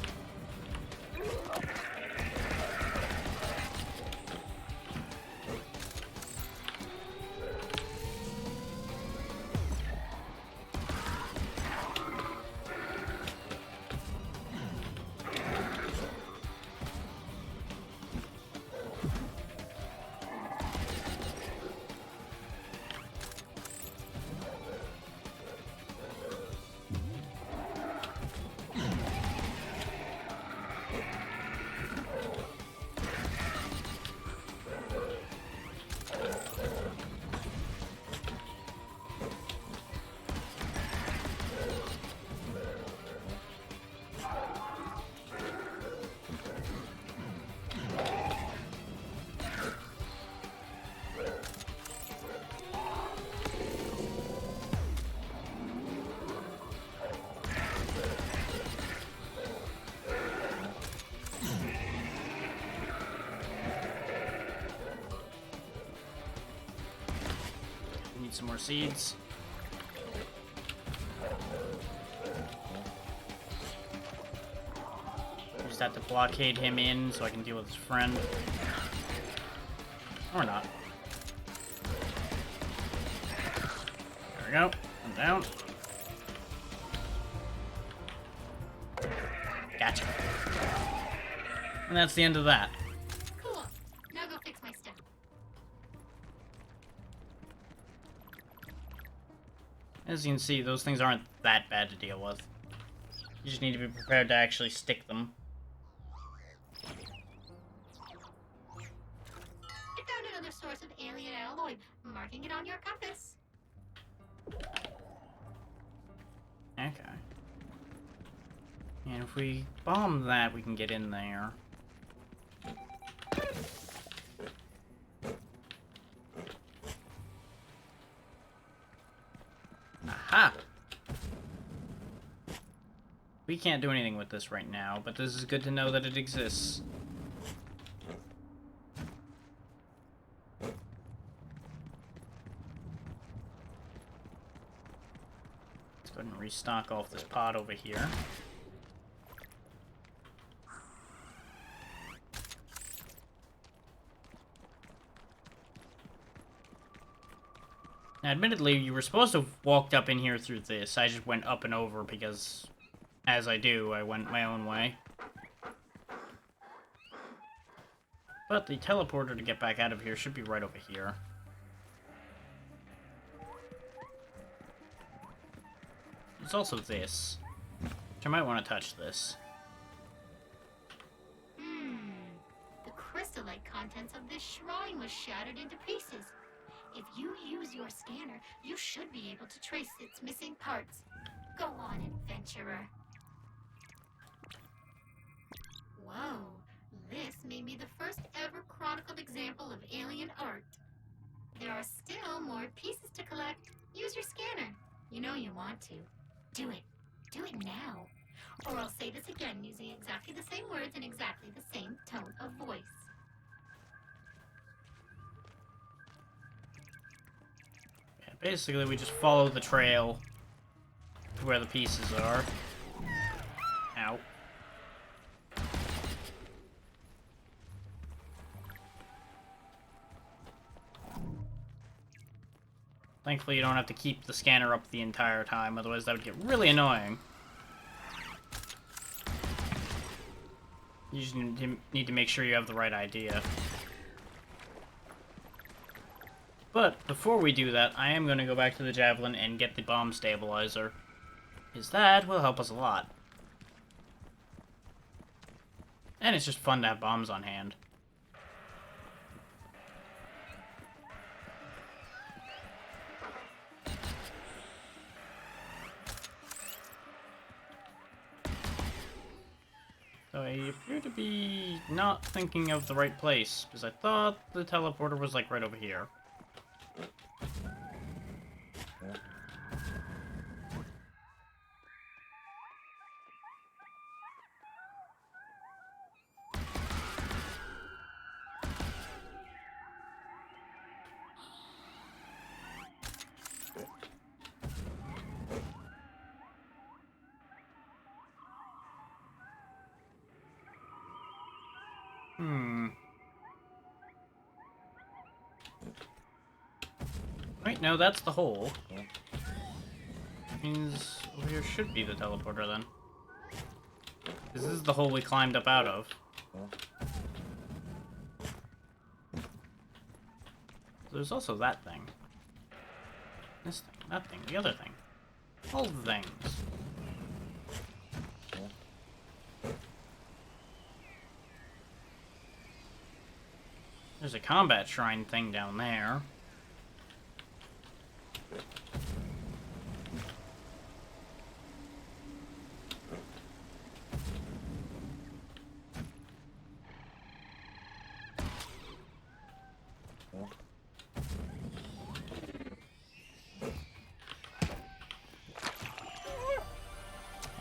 Need some more seeds. Just have to blockade him in so I can deal with his friend. Or not. There we go. I'm down. Gotcha. And that's the end of that. Cool. Now go fix my stuff. As you can see, those things aren't that bad to deal with. You just need to be prepared to actually stick them. I found another source of alien alloy. Marking it on your compass. Okay. And if we bomb that, we can get in there. Aha! We can't do anything with this right now, but this is good to know that it exists. Let's go ahead and restock off this pod over here. Now, admittedly, you were supposed to have walked up in here through this. I just went up and over because, as I do, I went my own way. But the teleporter to get back out of here should be right over here. There's also this, which I might want to touch this. The crystallite contents of this shrine was shattered into pieces. If you use your scanner, you should be able to trace its missing parts. Go on, adventurer. Whoa, this may be the first ever chronicled example of alien art. There are still more pieces to collect. Use your scanner. You know you want to. Do it. Do it now. Or I'll say this again using exactly the same words and exactly the same tone of voice. Basically, we just follow the trail to where the pieces are. Ow. Thankfully, you don't have to keep the scanner up the entire time, otherwise that would get really annoying. You just need to make sure you have the right idea. But before we do that, I am going to go back to the Javelin and get the bomb stabilizer, because that will help us a lot. And it's just fun to have bombs on hand. So I appear to be not thinking of the right place, because I thought the teleporter was like right over here. Wait, no, that's the hole. Means over here should be the teleporter then. This is the hole we climbed up out of. There's also that thing. This thing, that thing, the other thing. All the things. There's a combat shrine thing down there.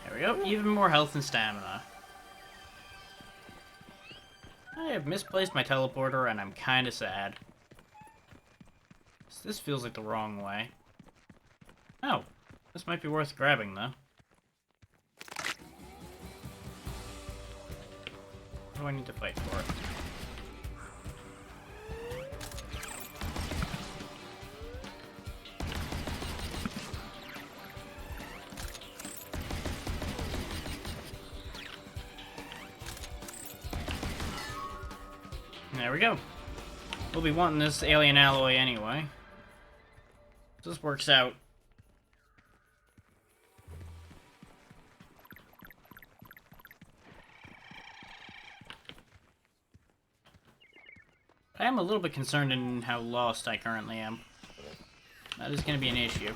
There we go, even more health and stamina. I have misplaced my teleporter and I'm kinda sad. This feels like the wrong way. Oh, this might be worth grabbing though. What do I need to fight for? There we go. We'll be wanting this alien alloy anyway. So this works out. I am a little bit concerned in how lost I currently am. That is going to be an issue.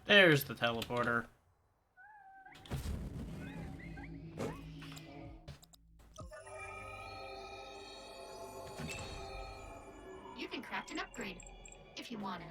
There's the teleporter. You can craft an upgrade if you wanna.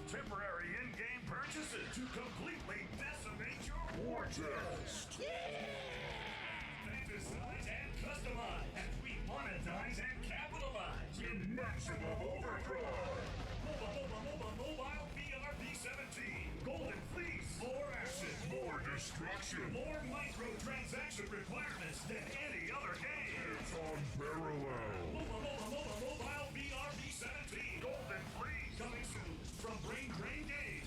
Temporary in-game purchases to completely decimate your war chest. Fantasize and customize as we monetize and capitalize in maximum overdrive. Mobile VR V17. Golden Fleece. More action. More destruction. More microtransaction requirements than any other game. It's unparalleled. Mobile VR V17. Golden Fleece. Coming soon from Brain Drain Games.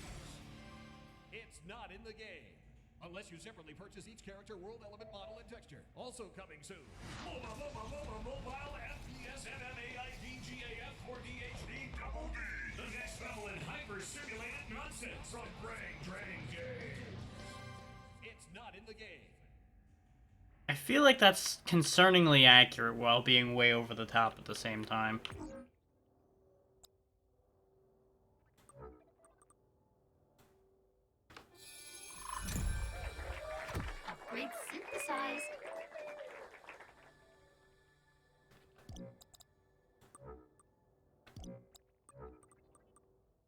It's not in the game. Unless you separately purchase each character, world element, model, and texture. Also coming soon. Mobile FPS MMAIDGAF 4DHD Double D. The next level in hyper-simulated nonsense from Brain Drain Games. It's not in the game. I feel like that's concerningly accurate while being way over the top at the same time. Upgrade synthesized.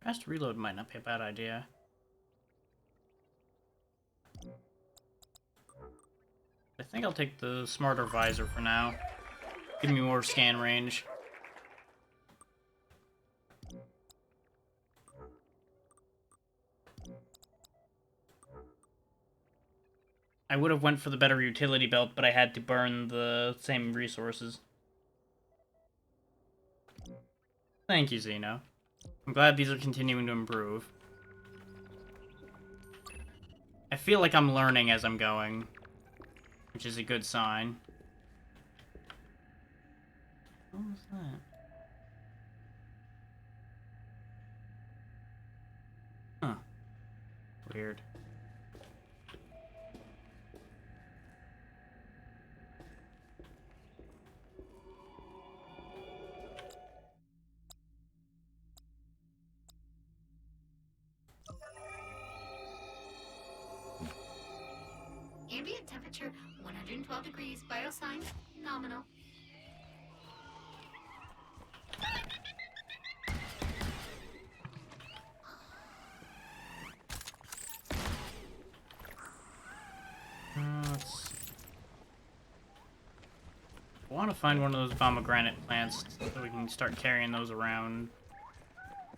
Fast reload might not be a bad idea. I think I'll take the smarter visor for now. Give me more scan range. I would have went for the better utility belt, but I had to burn the same resources. Thank you, Xeno. I'm glad these are continuing to improve. I feel like I'm learning as I'm going, which is a good sign. What was that? Huh. Weird. Ambient temperature 112 degrees. Biosign nominal. Let's see. I want to find one of those pomegranate plants so we can start carrying those around.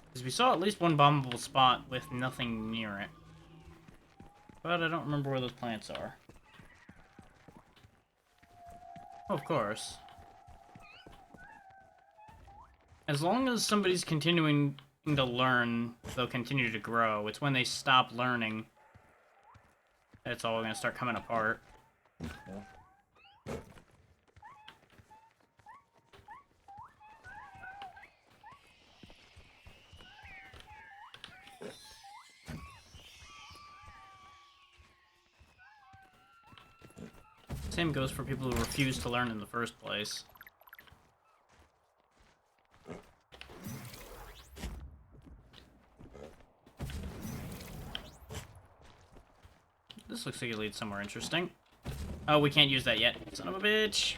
Because we saw at least one bombable spot with nothing near it. But I don't remember where those plants are. Oh, of course. As long as somebody's continuing to learn, they'll continue to grow. It's when they stop learning that it's all going to start coming apart. Same goes for people who refuse to learn in the first place. This looks like it leads somewhere interesting. Oh, we can't use that yet. Son of a bitch.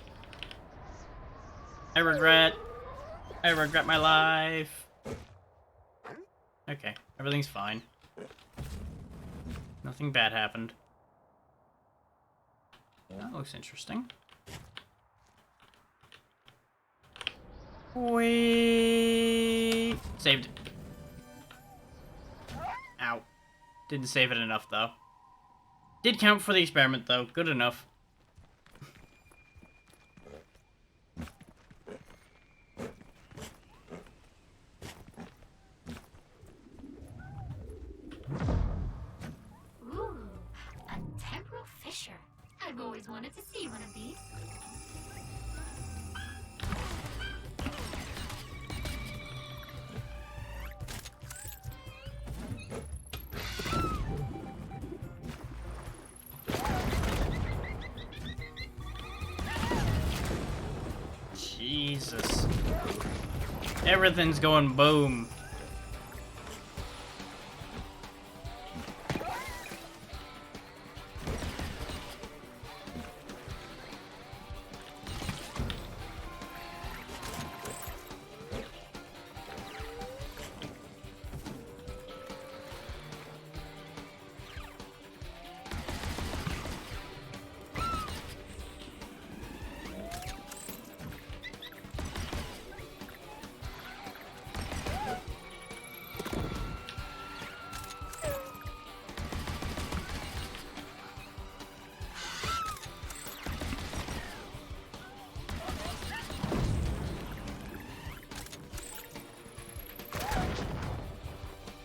I regret my life. Okay, everything's fine. Nothing bad happened. That looks interesting. Wait. Saved it. Ow. Didn't save it enough, though. Did count for the experiment, though. Good enough. wanted to see one of these. Jesus. Everything's going boom.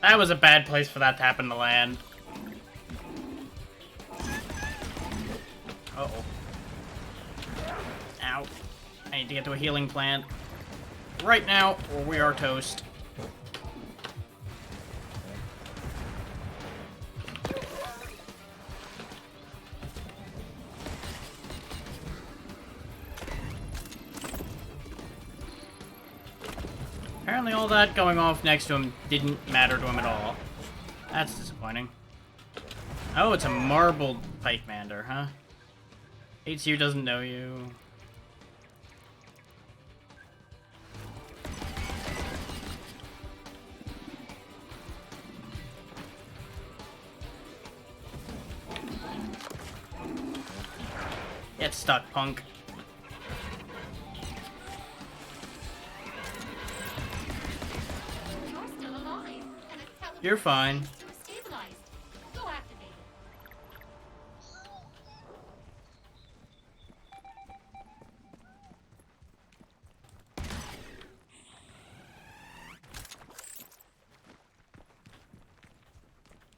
That was a bad place for that to happen to land. Uh-oh. Ow. I need to get to a healing plant right now, or we are toast. Apparently all that going off next to him didn't matter to him at all. That's disappointing. Oh, it's a marbled Pikemander, huh? Hates you, doesn't know you. Get stuck, punk. You're fine. Stabilized. Go activate it.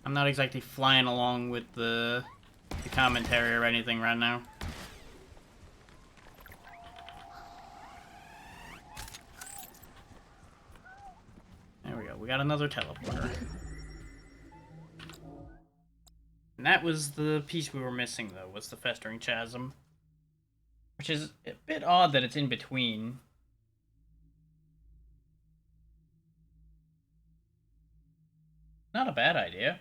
I'm not exactly flying along with the commentary or anything right now. There we go. We got another teleporter. And that was the piece we were missing, though, was the Festering Chasm. Which is a bit odd that it's in between. Not a bad idea.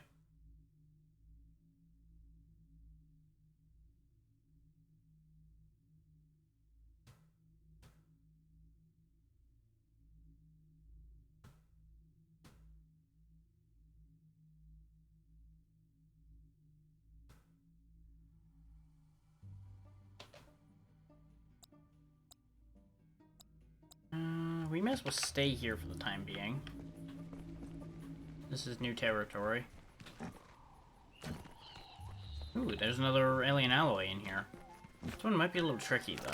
We may as well stay here for the time being. This is new territory. Ooh, there's another alien alloy in here. This one might be a little tricky, though.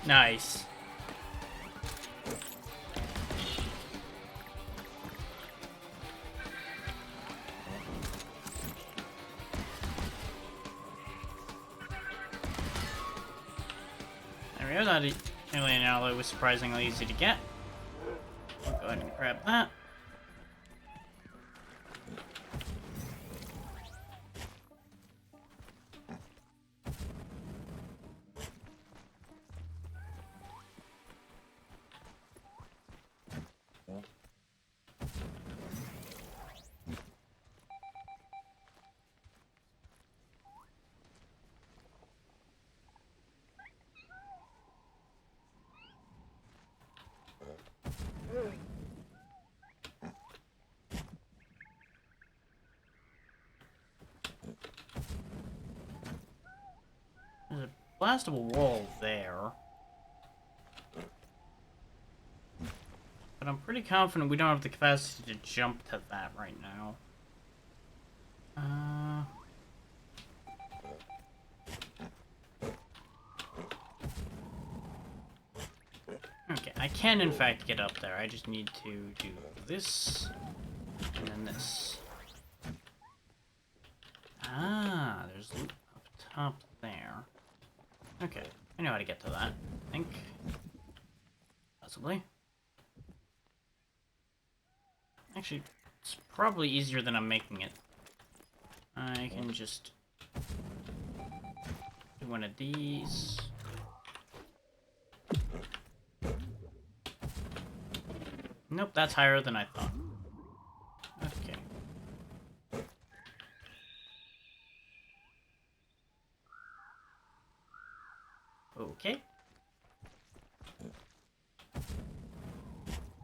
Nice. There we go, that alien alloy was surprisingly easy to get. Go ahead and grab that. There's a blastable wall there. But I'm pretty confident we don't have the capacity to jump to that right now. I can, in fact, get up there. I just need to do this, and then this. Ah, there's loot up top there. Okay, I know how to get to that, I think. Possibly. Actually, it's probably easier than I'm making it. I can just do one of these. Nope, that's higher than I thought. Okay. Okay.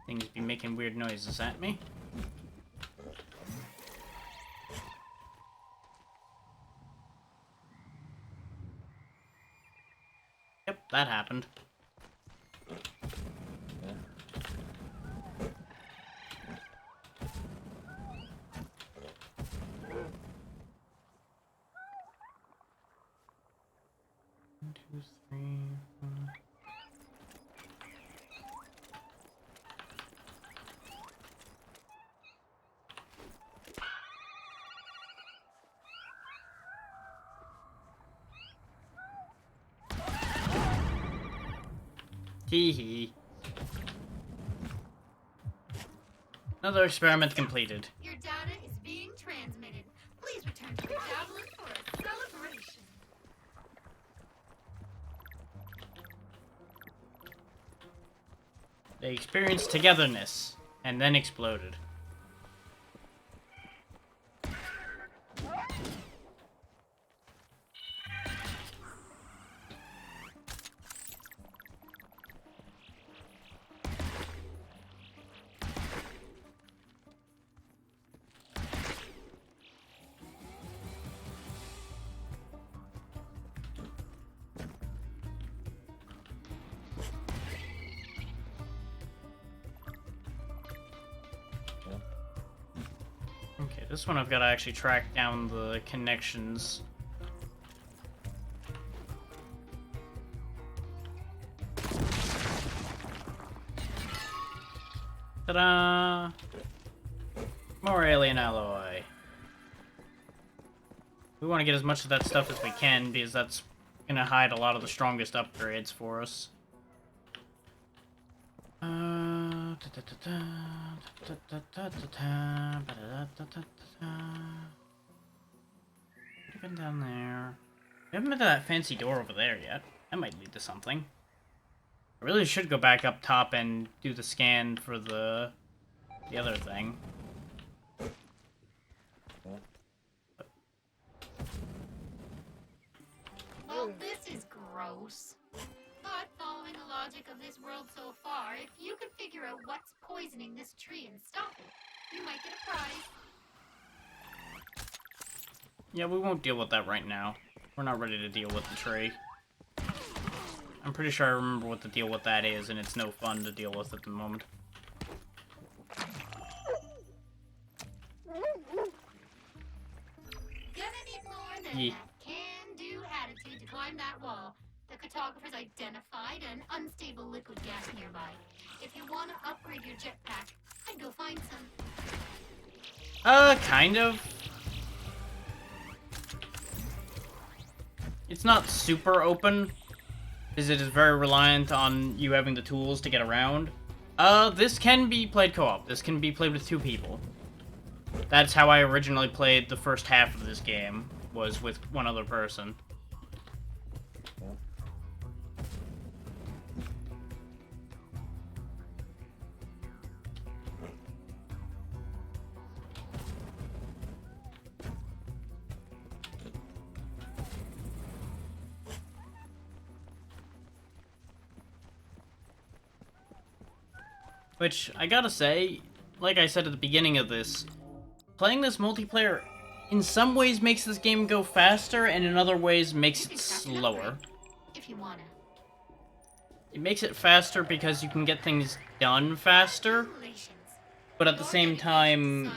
Things be making weird noises at me. Yep, that happened. One, two, three, four. Hee. Another experiment completed. Your data is being transmitted. Please return to the Javelin for a celebration. They experienced togetherness, and then exploded. Okay, this one I've got to actually track down the connections. Ta-da! More alien alloy. We want to get as much of that stuff as we can, because that's gonna hide a lot of the strongest upgrades for us. Been down there. We haven't been to that fancy door over there yet. That might lead to something. I really should go back up top and do the scan for the other thing. Well, this is gross. But following the logic of this world so far, if you can figure out what's poisoning this tree and stop it, you might get a prize. Yeah, we won't deal with that right now. We're not ready to deal with the tree. I'm pretty sure I remember what the deal with that is, and it's no fun to deal with at the moment. Gonna need more than Yeah. that can-do attitude to climb that wall. The cartographers identified an unstable liquid gas nearby. If you want to upgrade your jetpack, I'd go find some. Kind of. It's not super open, as it is very reliant on you having the tools to get around. This can be played co-op. This can be played with 2 people. That's how I originally played the first half of this game, was with one other person. Which, I gotta say, like I said at the beginning of this, playing this multiplayer in some ways makes this game go faster, and in other ways makes it slower. If you wanna. It makes it faster because you can get things done faster, but at the same time,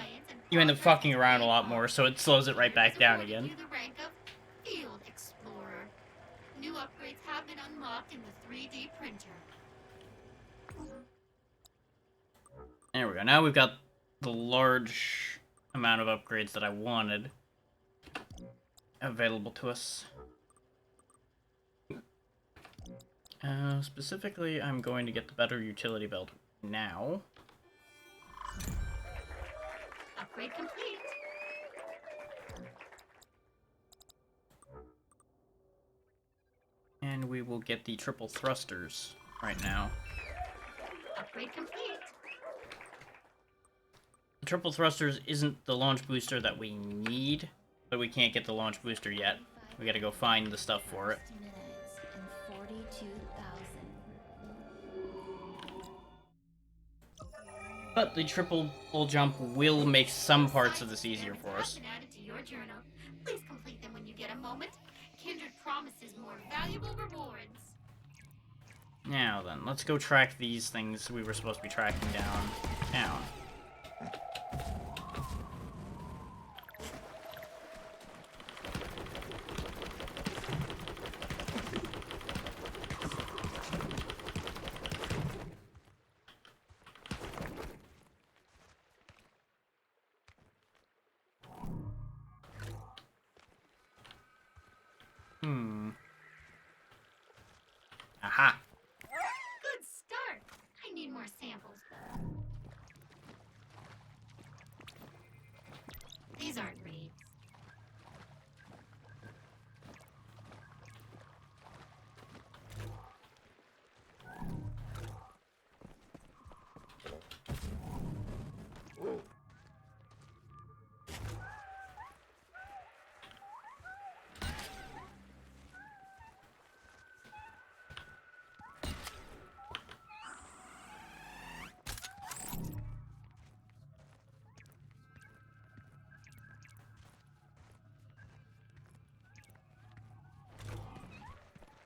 you end up fucking around a lot more, so it slows it right back down again. The rank of Field Explorer. New upgrades have been unlocked in the 3D printer. There we go. Now we've got the large amount of upgrades that I wanted available to us. Specifically, I'm going to get the better utility belt now. Upgrade complete. And we will get the triple thrusters right now. Upgrade complete. The triple thrusters isn't the launch booster that we need, but we can't get the launch booster yet. We gotta go find the stuff for it. But the triple full jump will make some parts of this easier for us. Added to your journal. Please complete them when you get a moment. Kindred promises more valuable rewards. Now then, let's go track these things we were supposed to be tracking down. Aha! Good start. I need more samples. These aren't reeds.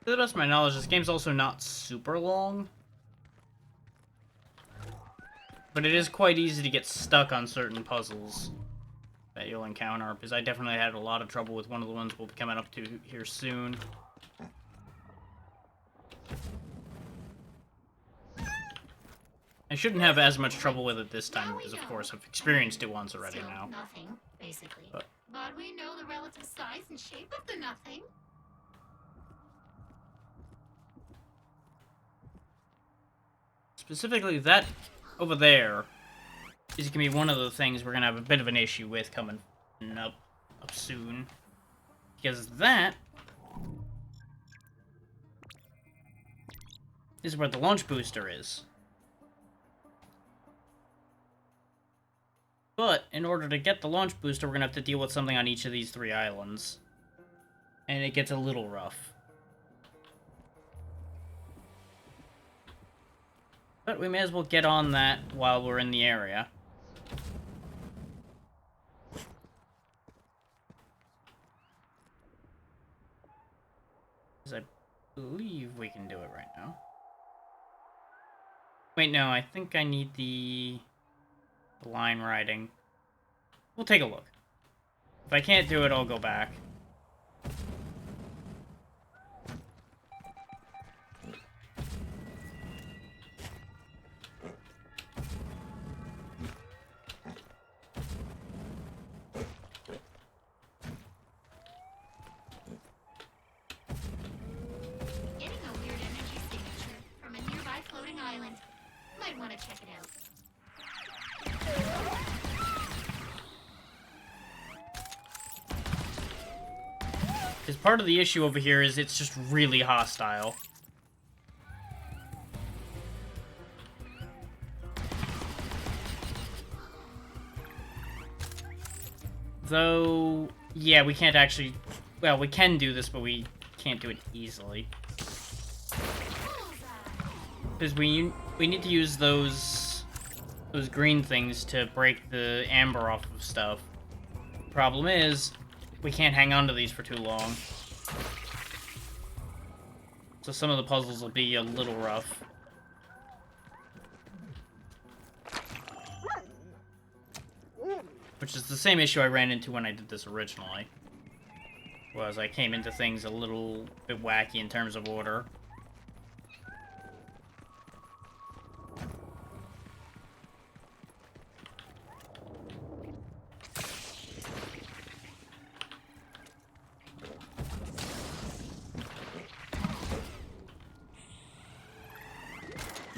To the best of my knowledge, this game's also not super long. But it is quite easy to get stuck on certain puzzles that you'll encounter, because I definitely had a lot of trouble with one of the ones we'll be coming up to here soon. I shouldn't have as much trouble with it this time, because of course I've experienced it once already Still now. nothing, basically. But we know the relative size and shape of the nothing. specifically, that over there is going to be one of the things we're going to have a bit of an issue with coming up soon. Because that is where the launch booster is. But in order to get the launch booster, we're going to have to deal with something on each of these 3 islands. And it gets a little rough. But we may as well get on that while we're in the area. Because I believe we can do it right now. Wait, no, I think I need the line riding. We'll take a look. If I can't do it, I'll go back. Getting a weird energy signature from a nearby floating island. Might want to check it out. Because part of the issue over here is it's just really hostile. Though, yeah, we can't actually... Well, we can do this, but we can't do it easily. Because we need to use those green things to break the amber off of stuff. Problem is, we can't hang on to these for too long. So some of the puzzles will be a little rough. Which is the same issue I ran into when I did this originally. Was I came into things a little bit wacky in terms of order.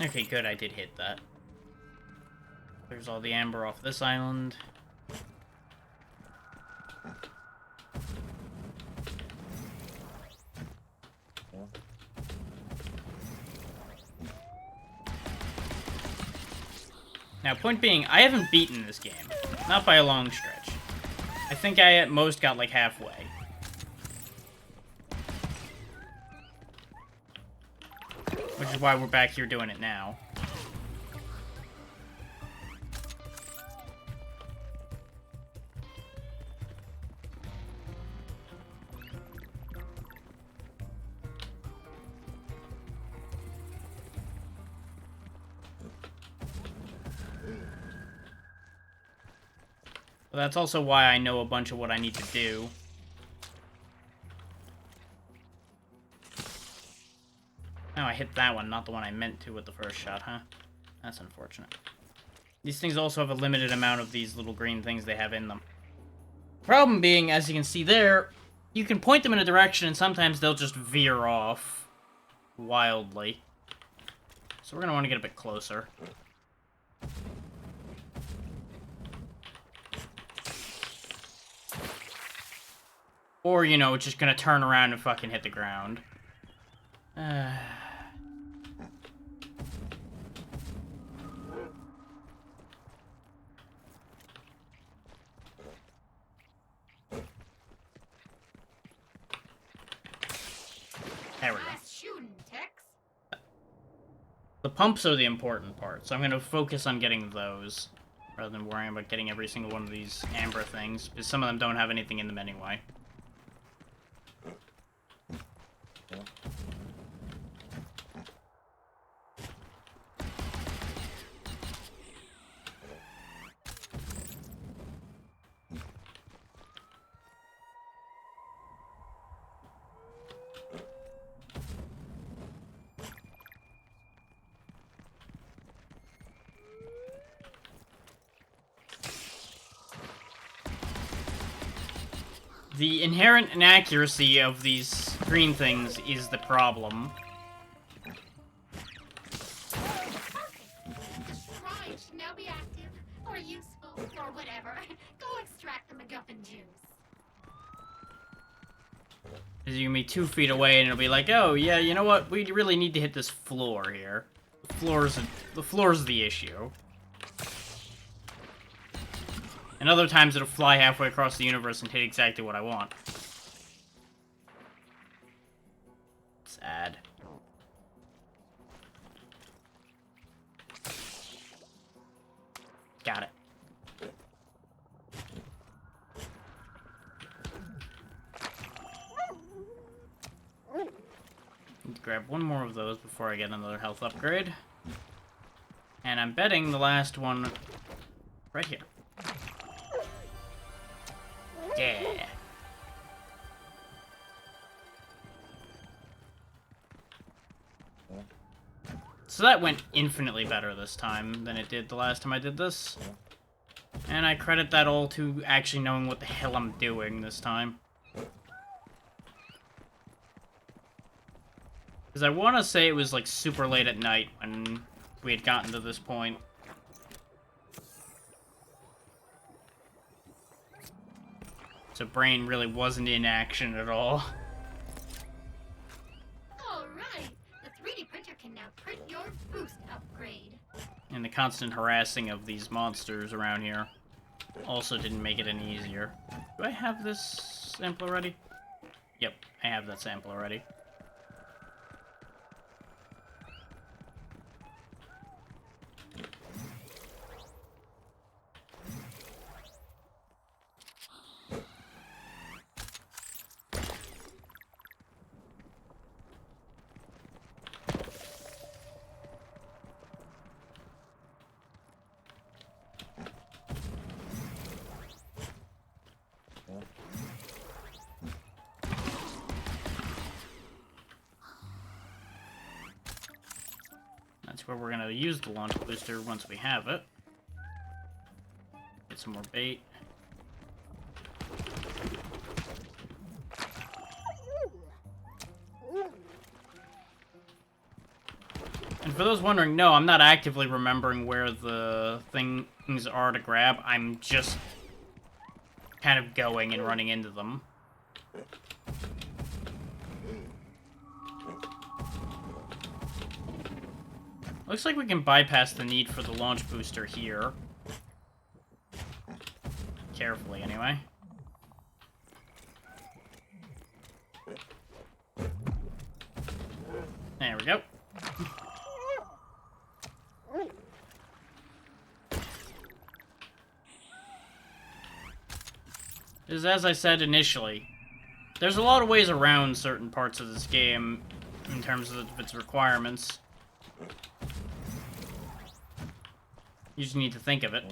Okay, good, I did hit that. There's all the amber off this island. Now, point being, I haven't beaten this game. Not by a long stretch. I think I at most got like halfway. Which is why we're back here doing it now. But that's also why I know a bunch of what I need to do. Oh, I hit that one, not the one I meant to with the first shot, huh? That's unfortunate. These things also have a limited amount of these little green things they have in them. Problem being, as you can see there, you can point them in a direction and sometimes they'll just veer off wildly. So we're gonna want to get a bit closer. Or, you know, it's just gonna turn around and fucking hit the ground. There we go. The pumps are the important part, so I'm gonna focus on getting those, rather than worrying about getting every single one of these amber things, because some of them don't have anything in them anyway. The inherent inaccuracy of these green things is the problem. The shrine should now be active, or useful, or whatever. Go extract the MacGuffin juice. Because you can be 2 feet away and it'll be like, oh yeah, you know what? We really need to hit this floor here. The floor's the issue. And other times it'll fly halfway across the universe and hit exactly what I want. Sad. Got it. Need to grab one more of those before I get another health upgrade. And I'm betting the last one right here. Yeah. So that went infinitely better this time than it did the last time I did this. And I credit that all to actually knowing what the hell I'm doing this time. Because I want to say it was like super late at night when we had gotten to this point. So Brain really wasn't in action at all. Alright, the 3D printer can now print your boost upgrade. And the constant harassing of these monsters around here also didn't make it any easier. Do I have this sample already? Yep, I have that sample already. That's where we're gonna use the launch booster once we have it. Get some more bait. And for those wondering, no, I'm not actively remembering where the things are to grab. I'm just kind of going and running into them. Looks like we can bypass the need for the launch booster here. Carefully, anyway. There we go. As I said initially, there's a lot of ways around certain parts of this game in terms of its requirements. You just need to think of it.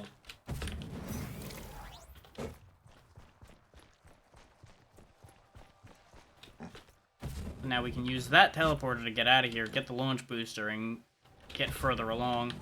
Now we can use that teleporter to get out of here, get the launch booster, and get further along.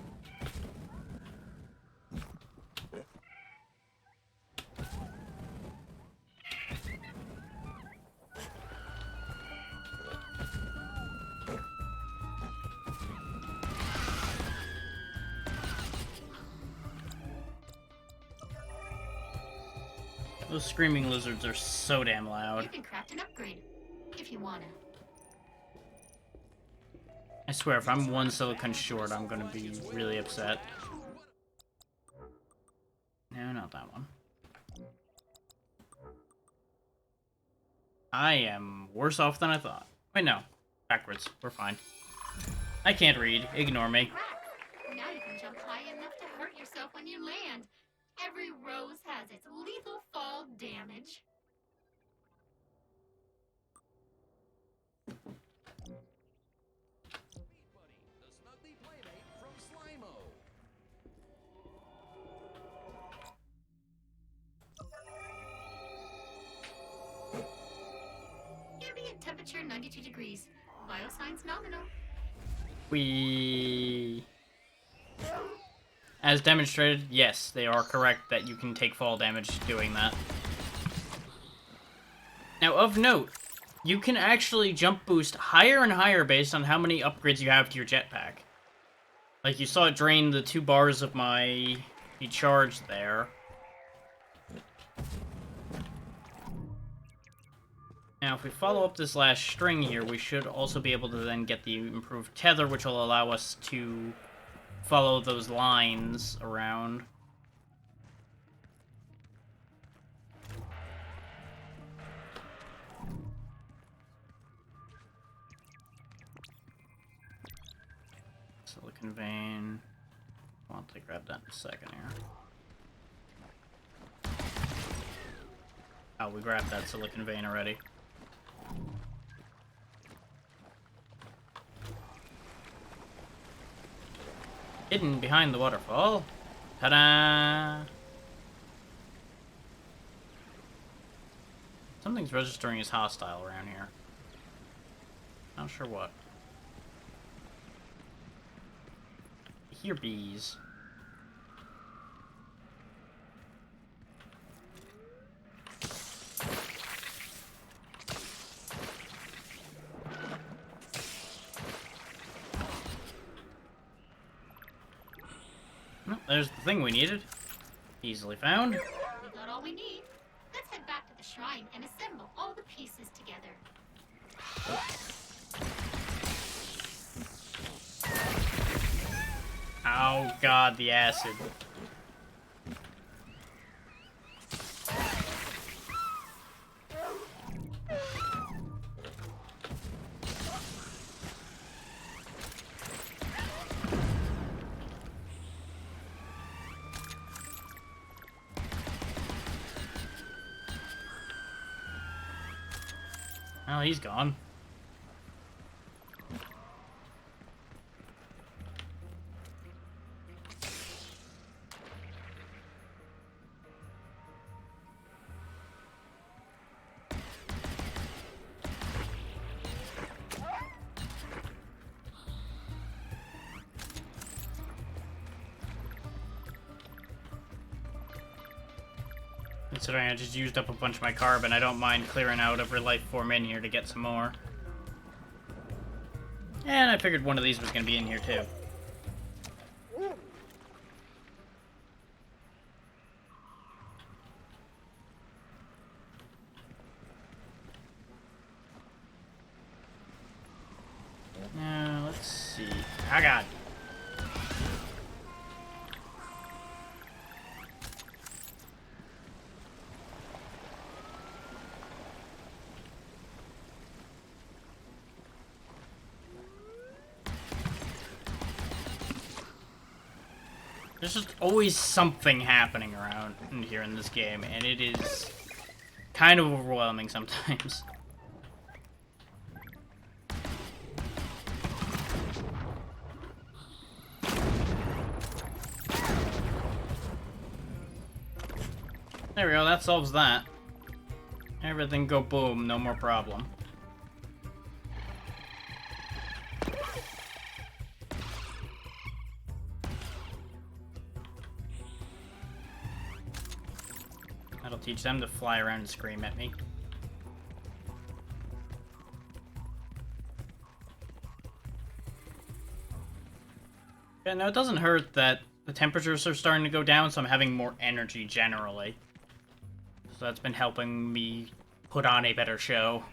Those screaming lizards are so damn loud. You can craft an upgrade, if you wanna. I swear, if I'm one silicon short, I'm gonna be really upset. No, not that one. I am worse off than I thought. Wait, no. Backwards. We're fine. I can't read. Ignore me. Crap. Now you can jump high enough to hurt yourself when you land. Every rose has its lethal fall damage. Ambient temperature 92 degrees. Biosigns nominal. As demonstrated, yes, they are correct that you can take fall damage doing that. Now, of note, you can actually jump boost higher and higher based on how many upgrades you have to your jetpack. Like, you saw it drain the 2 bars of my charge there. Now, if we follow up this last string here, we should also be able to then get the improved tether, which will allow us to follow those lines around. Silicon vein. I want to grab that in a second here. Oh, we grabbed that silicon vein already. Hidden behind the waterfall. Ta-da! Something's registering as hostile around here. Not sure what. I hear bees. There's the thing we needed. Easily found. We got all we need. Let's head back to the shrine and assemble all the pieces together. Oh god, the acid. Oh, he's gone. Considering I just used up a bunch of my carbon, I don't mind clearing out every life form in here to get some more. And I figured one of these was going to be in here too. Now, let's see. Oh god. There's just always something happening around in here in this game, and it is kind of overwhelming sometimes. There we go, that solves that. Everything go boom, no more problem. That'll teach them to fly around and scream at me. Yeah, no, it doesn't hurt that the temperatures are starting to go down, so I'm having more energy generally. So that's been helping me put on a better show.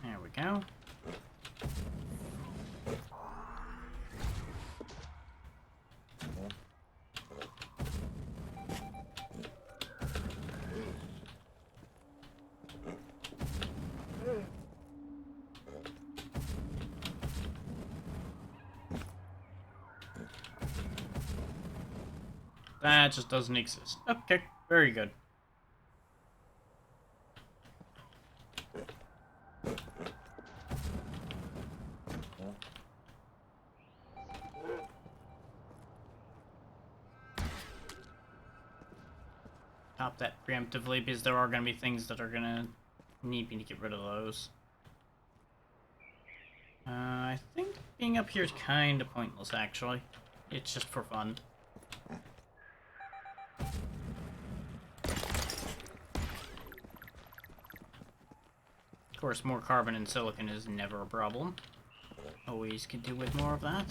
There we go. That just doesn't exist. Okay, very good. Top that preemptively because there are going to be things that are going to need me to get rid of those. I think being up here is kind of pointless, actually. It's just for fun. Of course, more carbon and silicon is never a problem. Always can do with more of that.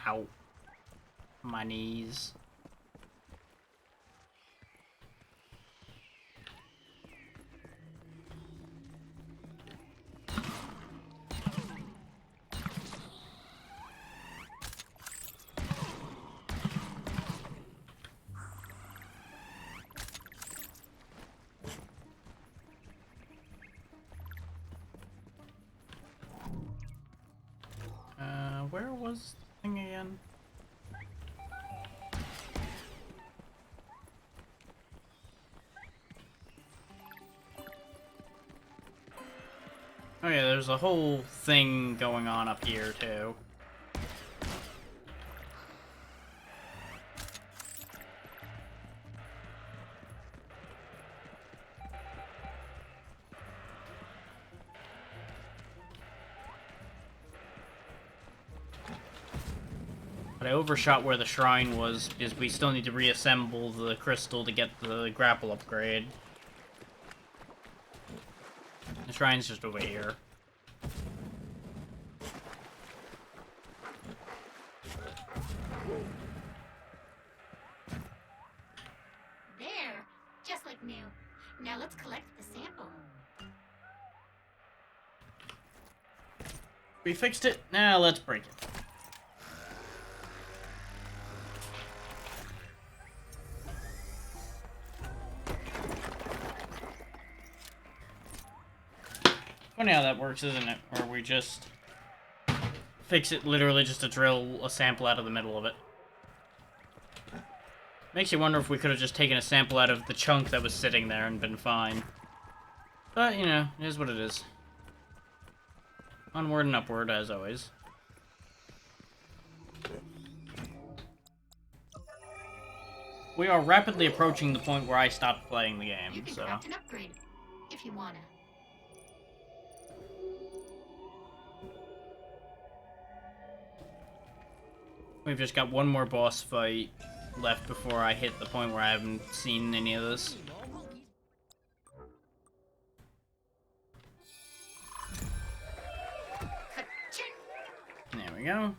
Ow. My knees. Where was the thing again? Oh yeah, there's a whole thing going on up here, too. But I overshot where the shrine was, because we still need to reassemble the crystal to get the grapple upgrade. The shrine's just over here. There, just like new. Now let's collect the sample. We fixed it, now let's break it. Funny how that works, isn't it? Where we just fix it literally just to drill a sample out of the middle of it. Makes you wonder if we could have just taken a sample out of the chunk that was sitting there and been fine. But, you know, it is what it is. Onward and upward, as always. We are rapidly approaching the point where I stopped playing the You game, can so... craft an upgrade, if you wanna. We've just got one more boss fight left before I hit the point where I haven't seen any of this. Ka-ching! There we go.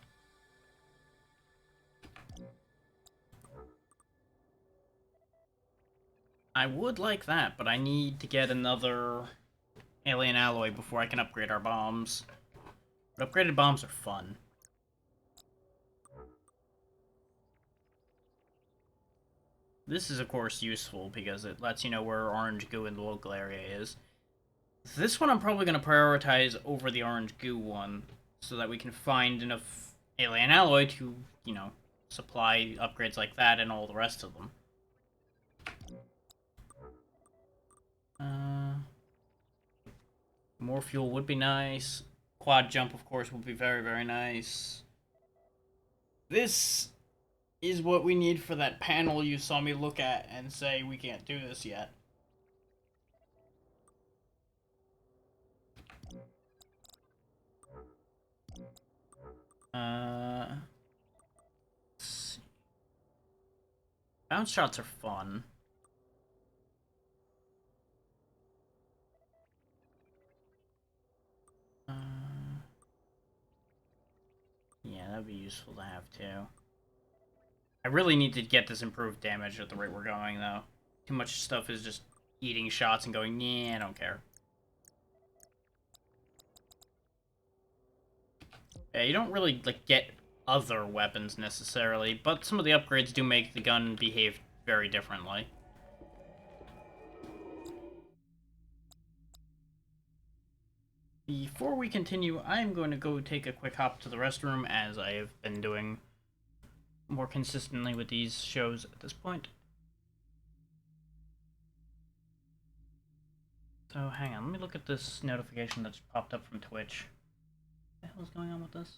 I would like that, but I need to get another alien alloy before I can upgrade our bombs. But upgraded bombs are fun. This is, of course, useful because it lets you know where orange goo in the local area is. This one I'm probably going to prioritize over the orange goo one, so that we can find enough alien alloy to, you know, supply upgrades like that and all the rest of them. More fuel would be nice. Quad jump, of course, would be very, very nice. This is what we need for that panel you saw me look at and say we can't do this yet. Let's see. Bounce shots are fun. Yeah, that'd be useful to have too. I really need to get this improved damage at the rate we're going, though. Too much stuff is just eating shots and going, yeah, I don't care. Yeah, you don't really, like, get other weapons necessarily, but some of the upgrades do make the gun behave very differently. Before we continue, I'm going to go take a quick hop to the restroom, as I have been doing more consistently with these shows at this point. So, hang on, let me look at this notification that's popped up from Twitch. What the hell is going on with this?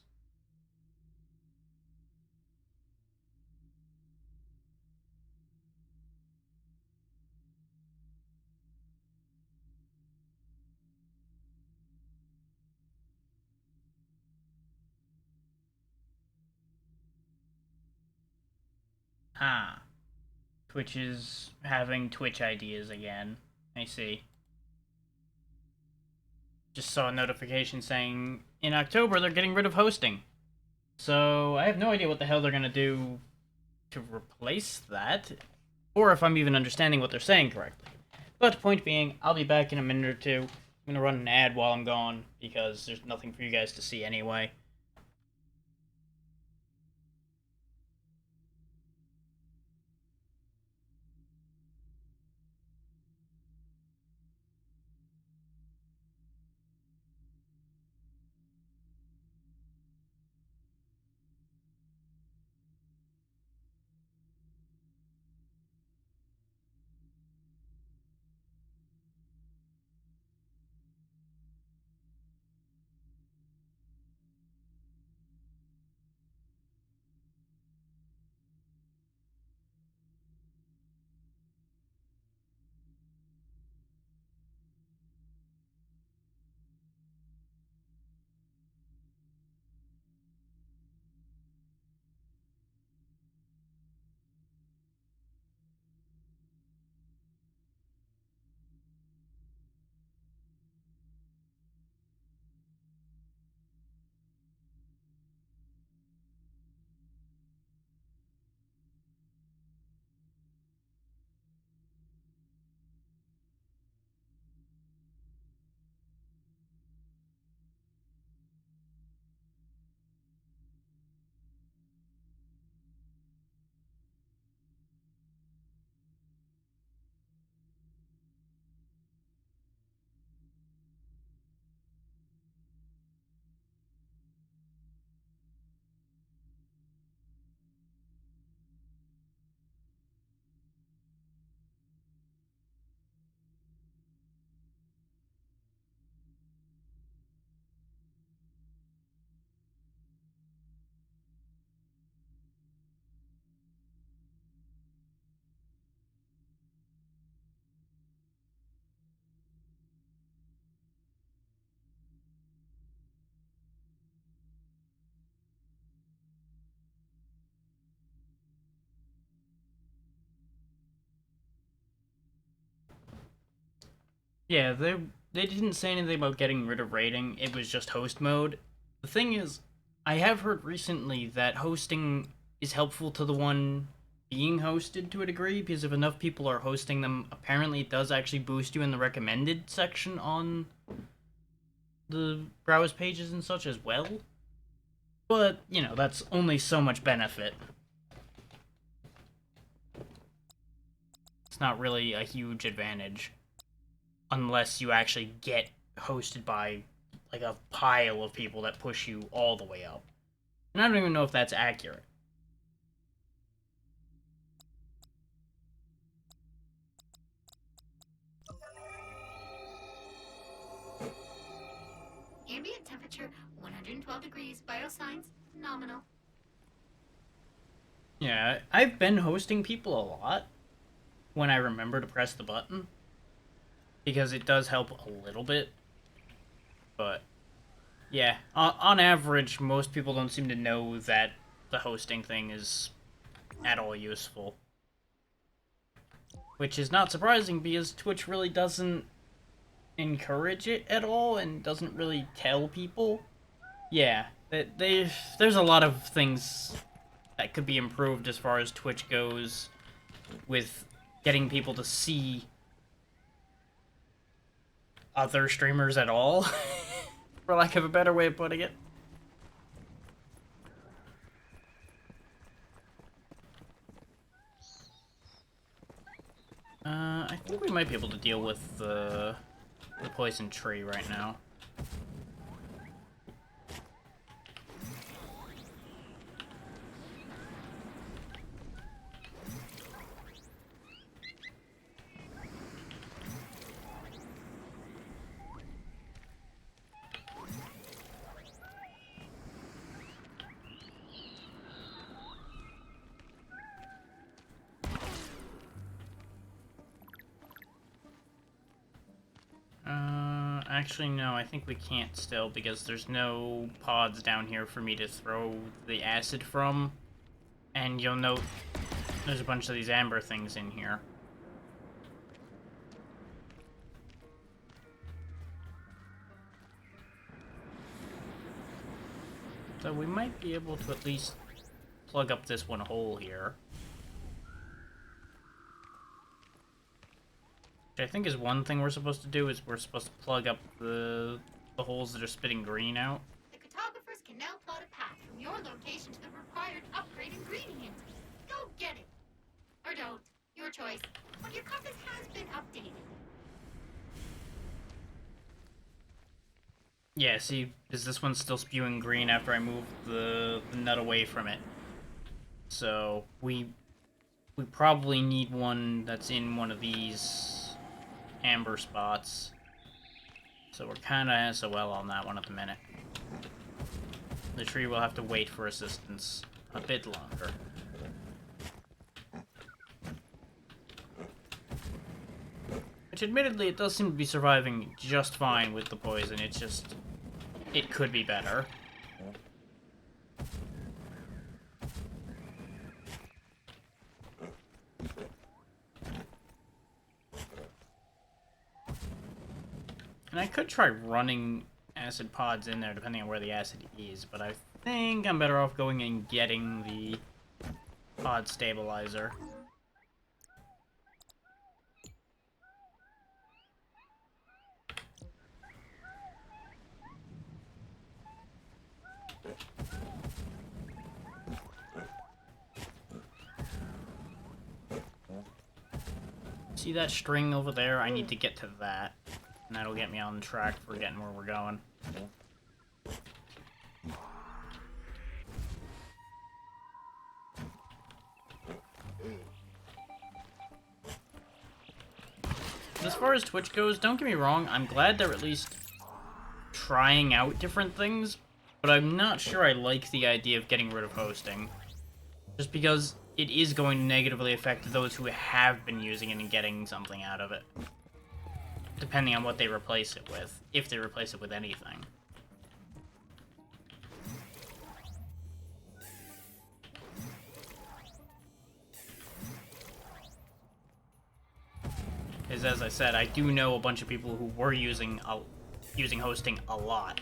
Ah. Twitch is having Twitch ideas again. I see. Just saw a notification saying, in October they're getting rid of hosting. So, I have no idea what the hell they're gonna do to replace that, or if I'm even understanding what they're saying correctly. But point being, I'll be back in a minute or two. I'm gonna run an ad while I'm gone, because there's nothing for you guys to see anyway. Yeah, they didn't say anything about getting rid of raiding. It was just host mode. The thing is, I have heard recently that hosting is helpful to the one being hosted to a degree, because if enough people are hosting them, apparently it does actually boost you in the recommended section on the browse pages and such as well. But, you know, that's only so much benefit. It's not really a huge advantage. Unless you actually get hosted by, like, a pile of people that push you all the way up. And I don't even know if that's accurate. Ambient temperature 112 degrees, biosigns nominal. Yeah, I've been hosting people a lot when I remember to press the button. Because it does help a little bit. But, yeah, on average, most people don't seem to know that the hosting thing is at all useful. Which is not surprising, because Twitch really doesn't encourage it at all, and doesn't really tell people. Yeah, there's a lot of things that could be improved as far as Twitch goes, with getting people to see other streamers at all, for lack of a better way of putting it. I think we might be able to deal with the poison tree right now. Actually, no, I think we can't still, because there's no pods down here for me to throw the acid from. And you'll note there's a bunch of these amber things in here. So we might be able to at least plug up this one hole here. Which I think is one thing we're supposed to do, is we're supposed to plug up the holes that are spitting green out. The cartographers can now plot a path from your location to the required upgrade ingredient. Go get it. Or don't. Your choice. But your compass has been updated. Yeah, see, is this one still spewing green after I move the nut away from it? So, we probably need one that's in one of these amber spots. So we're kind of SOL on that one at the minute. The tree will have to wait for assistance a bit longer. Which admittedly, it does seem to be surviving just fine with the poison. It's just, it could be better. And I could try running acid pods in there, depending on where the acid is, but I think I'm better off going and getting the pod stabilizer. See that string over there? I need to get to that. And that'll get me on track for getting where we're going. As far as Twitch goes, don't get me wrong, I'm glad they're at least trying out different things, but I'm not sure I like the idea of getting rid of hosting. Just because it is going to negatively affect those who have been using it and getting something out of it. Depending on what they replace it with, if they replace it with anything. is, as I said, I do know a bunch of people who were using hosting a lot.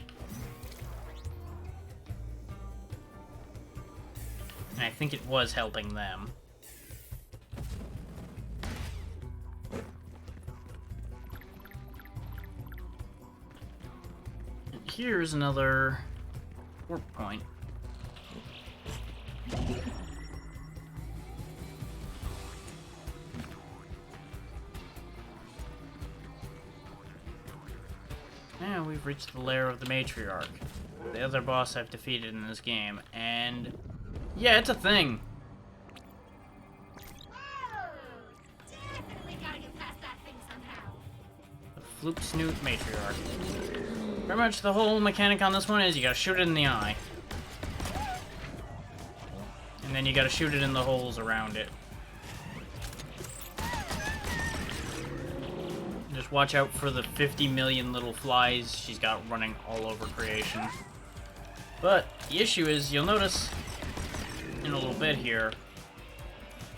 And I think it was helping them. And here's another warp point. Now we've reached the lair of the Matriarch, the other boss I've defeated in this game, and yeah, it's a thing. Definitely gotta get past that thing somehow. The Floop Snoot Matriarch. Pretty much the whole mechanic on this one is you gotta shoot it in the eye. And then you gotta shoot it in the holes around it. Just watch out for the 50 million little flies she's got running all over creation. But the issue is, you'll notice in a little bit here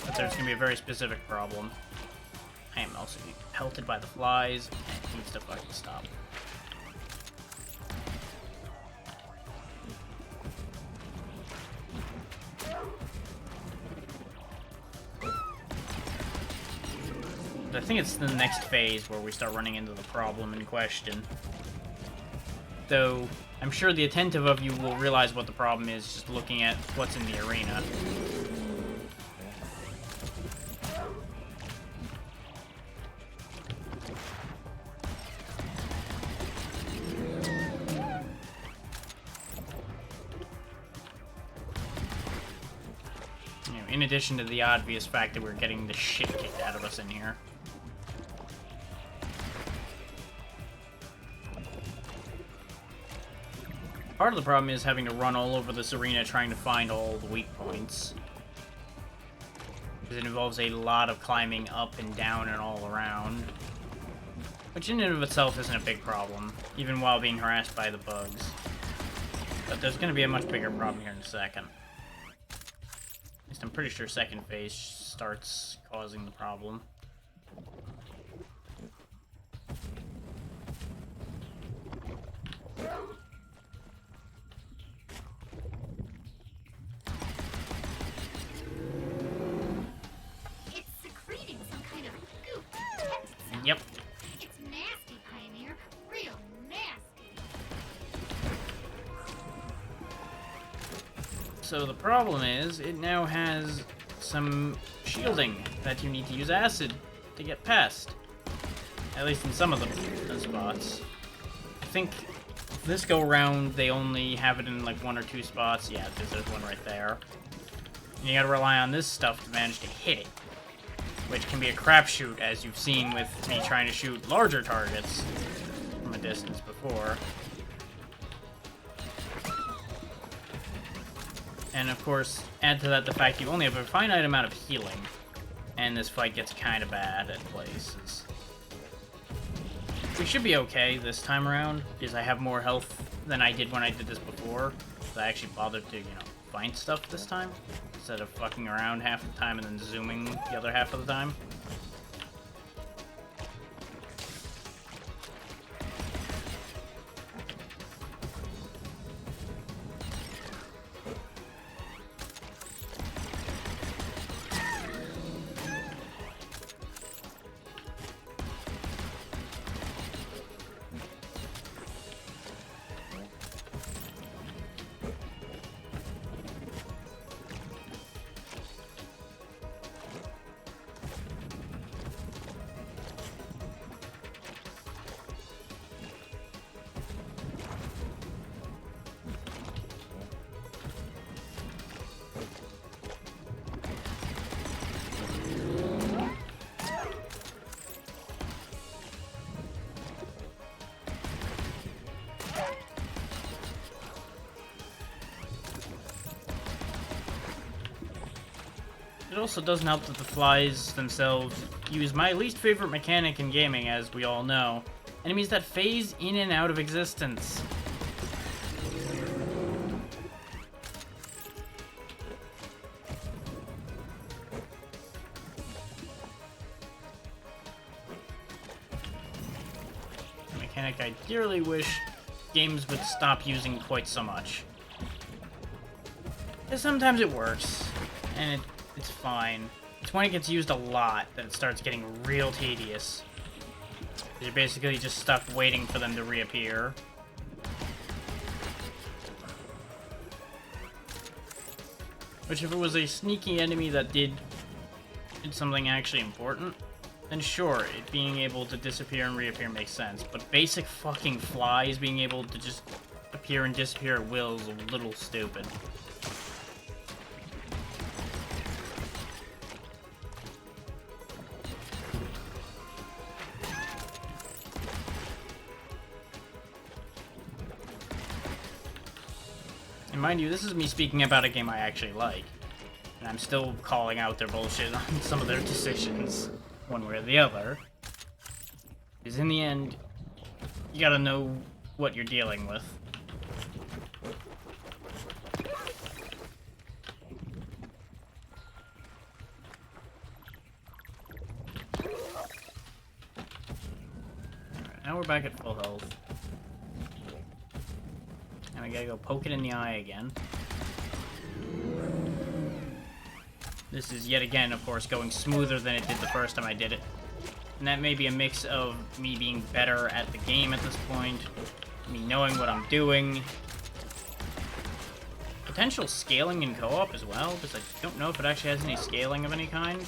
that there's gonna be a very specific problem. I am also being pelted by the flies, and it needs to fucking stop. I think it's the next phase where we start running into the problem in question. Though, I'm sure the attentive of you will realize what the problem is just looking at what's in the arena. You know, in addition to the obvious fact that we're getting the shit kicked out of us in here. Part of the problem is having to run all over this arena trying to find all the weak points. Because it involves a lot of climbing up and down and all around. Which in and of itself isn't a big problem, even while being harassed by the bugs. But there's going to be a much bigger problem here in a second. At least I'm pretty sure second phase starts causing the problem. Yep. It's nasty, Pioneer. Real nasty. So the problem is, it now has some shielding that you need to use acid to get past. At least in some of the spots. I think this go around they only have it in like 1 or 2 spots. Yeah, there's one right there. And you gotta rely on this stuff to manage to hit it. Which can be a crapshoot, as you've seen with me trying to shoot larger targets from a distance before. And of course, add to that the fact you only have a finite amount of healing, and this fight gets kind of bad at places. We should be okay this time around, because I have more health than I did when I did this before, so I actually bothered to, find stuff this time, instead of fucking around half the time and then zooming the other half of the time. It also doesn't help that the flies themselves use my least favorite mechanic in gaming, as we all know. Enemies that phase in and out of existence. mechanic I dearly wish games would stop using quite so much. Because sometimes it works, and it's fine. It's when it gets used a lot that it starts getting real tedious. You're basically just stuck waiting for them to reappear. Which, if it was a sneaky enemy that did something actually important, then sure, it being able to disappear and reappear makes sense. But basic fucking flies being able to just appear and disappear at will is a little stupid. And mind you, this is me speaking about a game I actually like. And I'm still calling out their bullshit on some of their decisions, one way or the other. Because in the end, you gotta know what you're dealing with. Alright, now we're back at full health. And I gotta go poke it in the eye again. This is yet again, of course, going smoother than it did the first time I did it. And that may be a mix of me being better at the game at this point, me knowing what I'm doing, potential scaling in co-op as well, because I don't know if it actually has any scaling of any kind.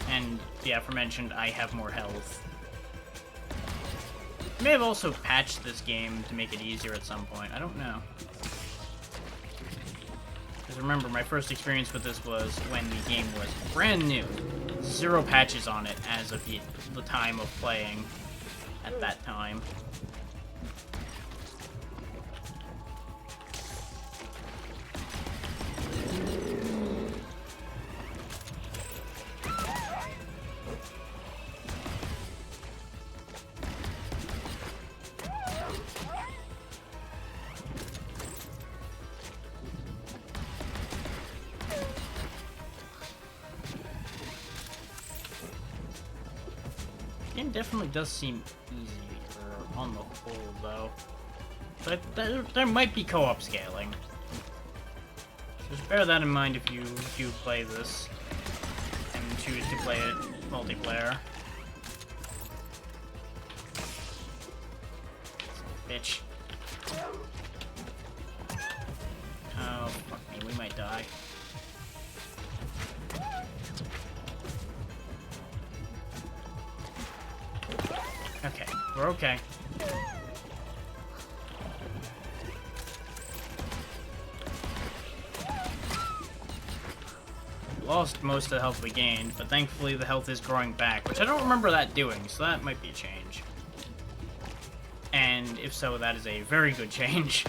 And the aforementioned, I have more health. I may have also patched this game to make it easier at some point. I don't know. Because remember, my first experience with this was when the game was brand new. 0 patches on it as of the time of playing at that time. It definitely does seem easier on the whole, though. But there might be co-op scaling. Just bear that in mind if you do play this and choose to play it multiplayer. Bitch. Oh, fuck me, we might die. Okay, we're okay. Lost most of the health we gained, but thankfully the health is growing back, which I don't remember that doing, so that might be a change. And if so, that is a very good change.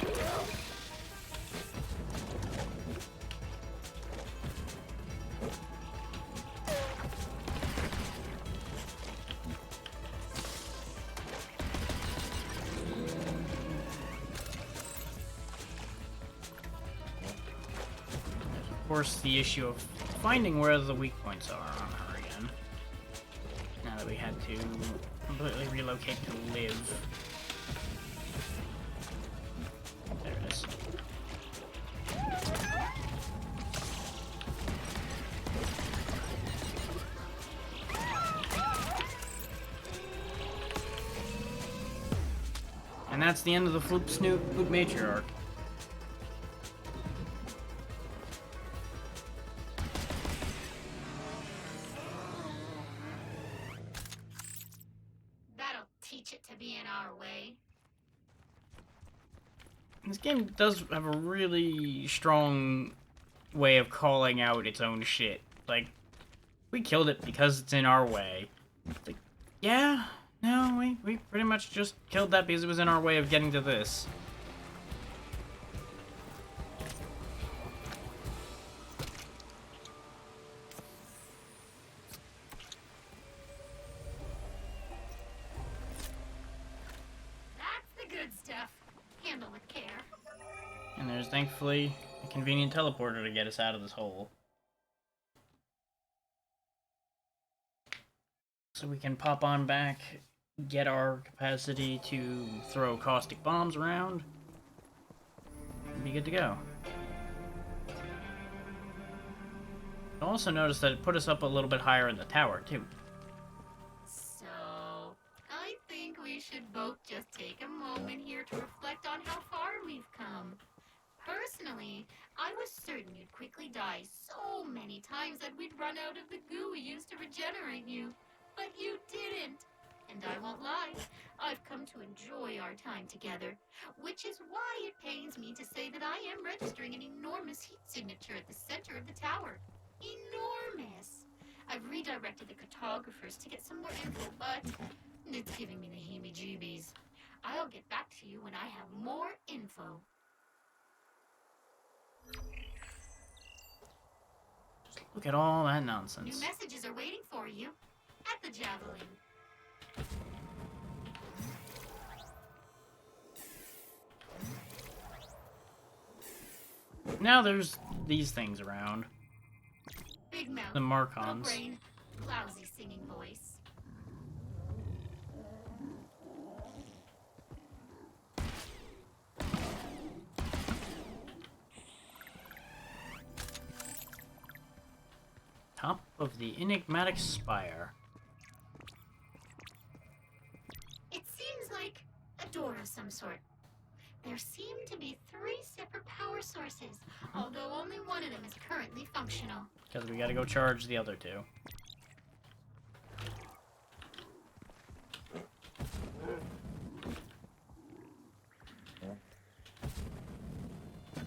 Of course, the issue of finding where the weak points are on her again. Now that we had to completely relocate to live. There it is. And that's the end of the Floop Snoop Boot Matriarch. This game does have a really strong way of calling out its own shit. Like, we killed it because it's in our way. It's like, yeah, no, we pretty much just killed that because it was in our way of getting to this. That's the good stuff. Handle with care. And there's thankfully a convenient teleporter to get us out of this hole. So we can pop on back, get our capacity to throw caustic bombs around, and be good to go. I also noticed that it put us up a little bit higher in the tower, too. So, I think we should both just take a moment here to reflect on how far we've come. Personally, I was certain you'd quickly die so many times that we'd run out of the goo we used to regenerate you. But you didn't. And I won't lie, I've come to enjoy our time together, which is why it pains me to say that I am registering an enormous heat signature at the center of the tower. Enormous! I've redirected the cartographers to get some more info, but it's giving me the heebie-jeebies. I'll get back to you when I have more info. Look at all that New nonsense. messages are waiting for you at the Javelin. Now there's these things around. Big mouth, The Marcons. little brain, lousy singing voice. Top of the enigmatic spire. It seems like a door of some sort. There seem to be 3 separate power sources, although only one of them is currently functional. Because we gotta go charge the other 2.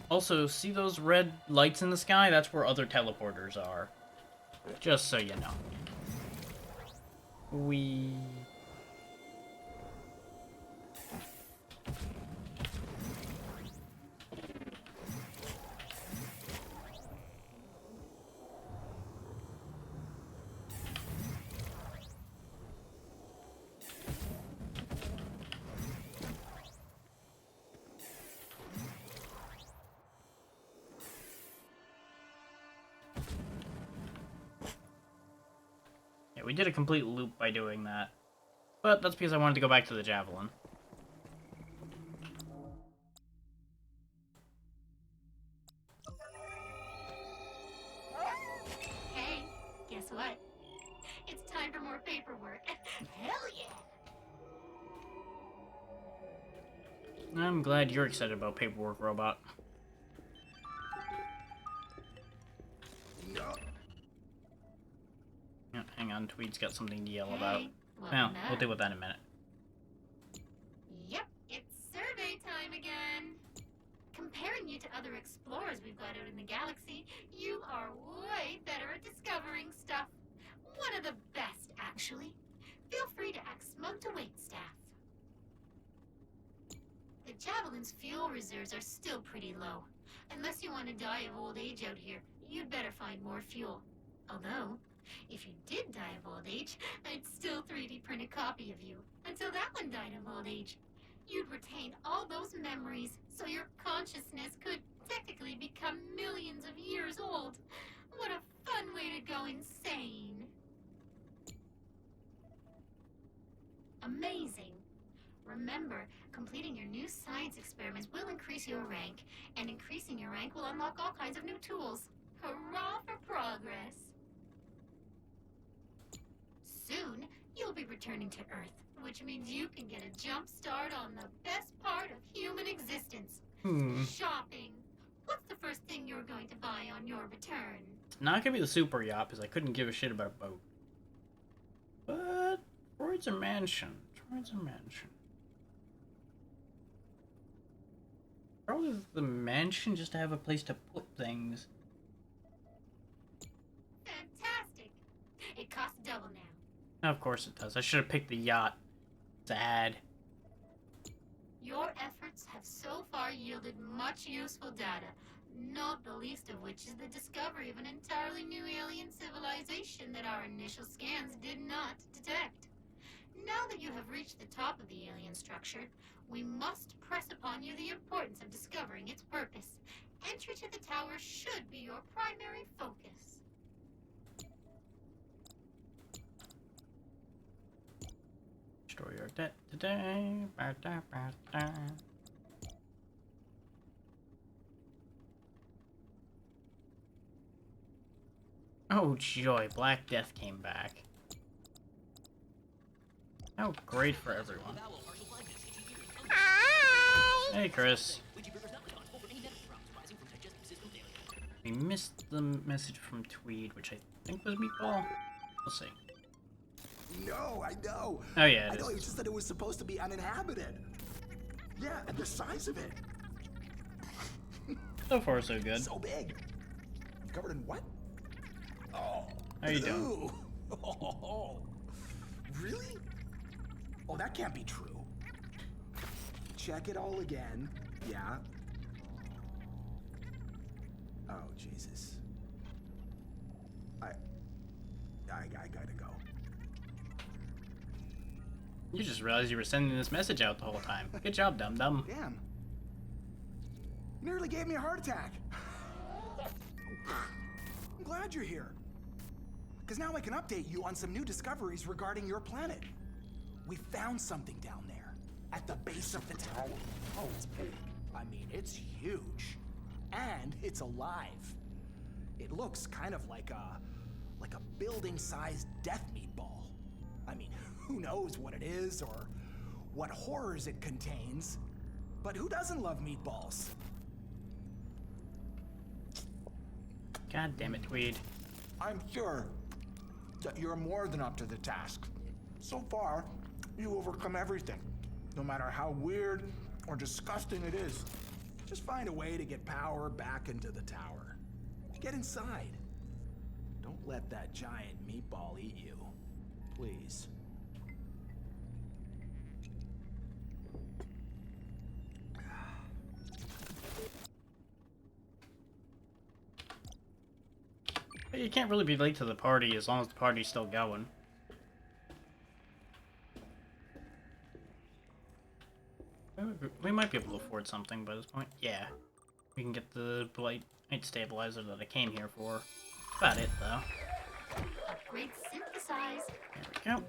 Also, see those red lights in the sky? That's where other teleporters are. Just so you know. Yeah, we did a complete loop by doing that. But that's because I wanted to go back to the Javelin. Hey, guess what? It's time for more paperwork. Hell yeah! I'm glad you're excited about Paperwork Robot. Yeah, hang on, Tweed's got something to yell about. Hey, Well, welcome we'll back. deal with that in a minute. Yep, it's survey time again. Comparing you to other explorers we've got out in the galaxy, you are way better at discovering stuff. One of the best, actually. Feel free to act smug to wait, staff. The Javelin's fuel reserves are still pretty low. Unless you want to die of old age out here, you'd better find more fuel. Although, if you did die of old age, I'd still 3D print a copy of you until that one died of old age. You'd retain all those memories, so your consciousness could technically become millions of years old. What a fun way to go insane. Amazing. Remember, completing your new science experiments will increase your rank, and increasing your rank will unlock all kinds of new tools. Hurrah for progress! Soon, you'll be returning to Earth, which means you can get a jump start on the best part of human existence. Shopping. What's the first thing you're going to buy on your return? Not gonna be the super yacht, because I couldn't give a shit about a boat. But Droid's a mansion. Droid's a mansion. Probably the mansion just to have a place to put things. Fantastic. It costs double now. Of course it does. I should have picked the yacht. Sad. Your efforts have so far yielded much useful data, not the least of which is the discovery of an entirely new alien civilization that our initial scans did not detect. Now that you have reached the top of the alien structure, we must press upon you the importance of discovering its purpose. Entry to the tower should be your primary focus. Destroy your debt today. Ba-da-ba-da. Oh joy, Black Death came back. How great for everyone. Hey Chris. We missed the message from Tweed, which I think was Meatball. We'll see. No, I know. Oh yeah, I it know, is. it's just that it was supposed to be uninhabited. Yeah, and the size of it. So far so good. So big. Covered in what? Oh. How you doing? Ew. Oh, really? Oh, that can't be true. Check it all again. Yeah. Oh, Jesus. I gotta go. You just realized you were sending this message out the whole time. Good job, dum-dum. Damn. You nearly gave me a heart attack. I'm glad you're here. Because now I can update you on some new discoveries regarding your planet. We found something down there, at the base of the tower. Oh, it's big. I mean, it's huge. And it's alive. It looks kind of like a building-sized death meatball. I mean, who knows what it is or what horrors it contains. But who doesn't love meatballs? God damn it, Tweed. I'm sure that you're more than up to the task. So far, you overcome everything, no matter how weird or disgusting it is. Just find a way to get power back into the tower. Get inside. Don't let that giant meatball eat you. Please. But you can't really be late to the party as long as the party's still going. We might be able to afford something by this point. Yeah. We can get the Blight stabilizer that I came here for. That's about it, though. Upgrade synthesized. There we go.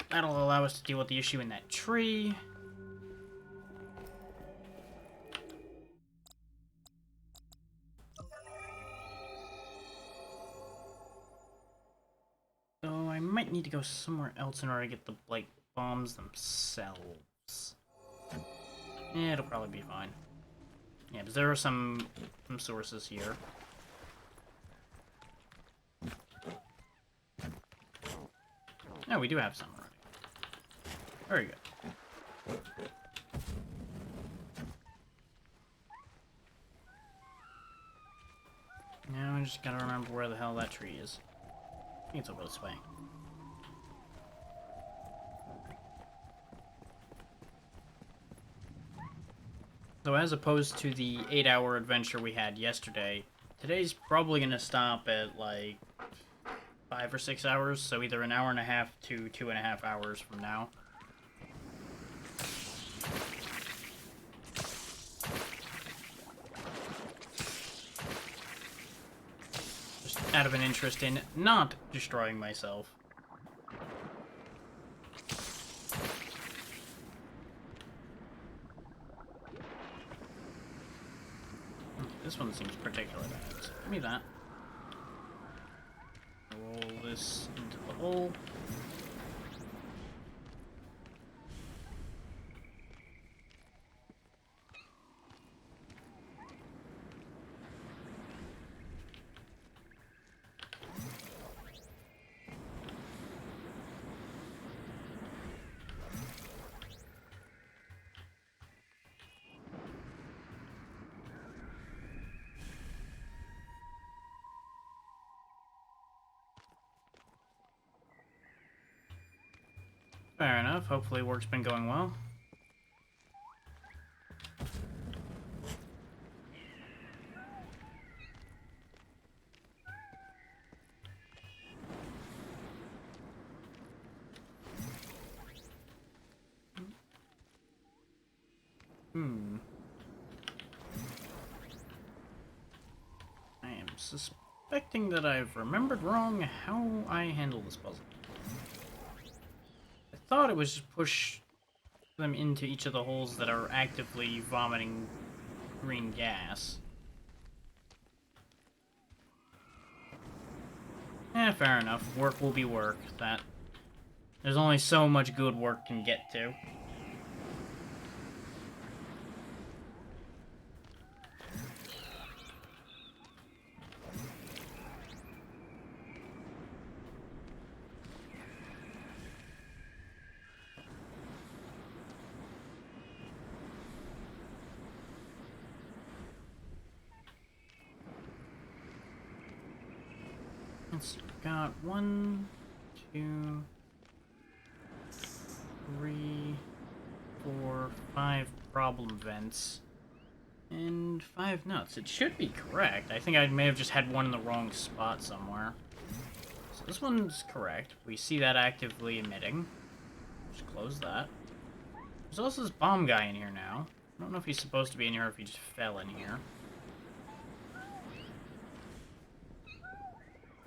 That'll allow us to deal with the issue in that tree. So I might need to go somewhere else in order to get the Blight bombs themselves. Yeah, it'll probably be fine. Yeah, because there are some sources here. No, we do have some already. Very good. Now I just gotta remember where the hell that tree is. I think it's over this way. So as opposed to the 8-hour adventure we had yesterday, today's probably gonna stop at like 5 or 6 hours, so either an hour and a half to 2.5 hours from now. Just out of an interest in not destroying myself. This one seems particularly bad. So give me that. Roll this into the hole. Fair enough. Hopefully work's been going well. I am suspecting that I've remembered wrong how I handle this puzzle. I thought it was just push them into each of the holes that are actively vomiting green gas. Fair enough. Work will be work. There's only so much good work can get to. Let's see, we've got 1, 2, 3, 4, 5 problem vents, and 5 nuts. It should be correct. I think I may have just had one in the wrong spot somewhere. So this one's correct. We see that actively emitting. Just close that. There's also this bomb guy in here now. I don't know if he's supposed to be in here or if he just fell in here.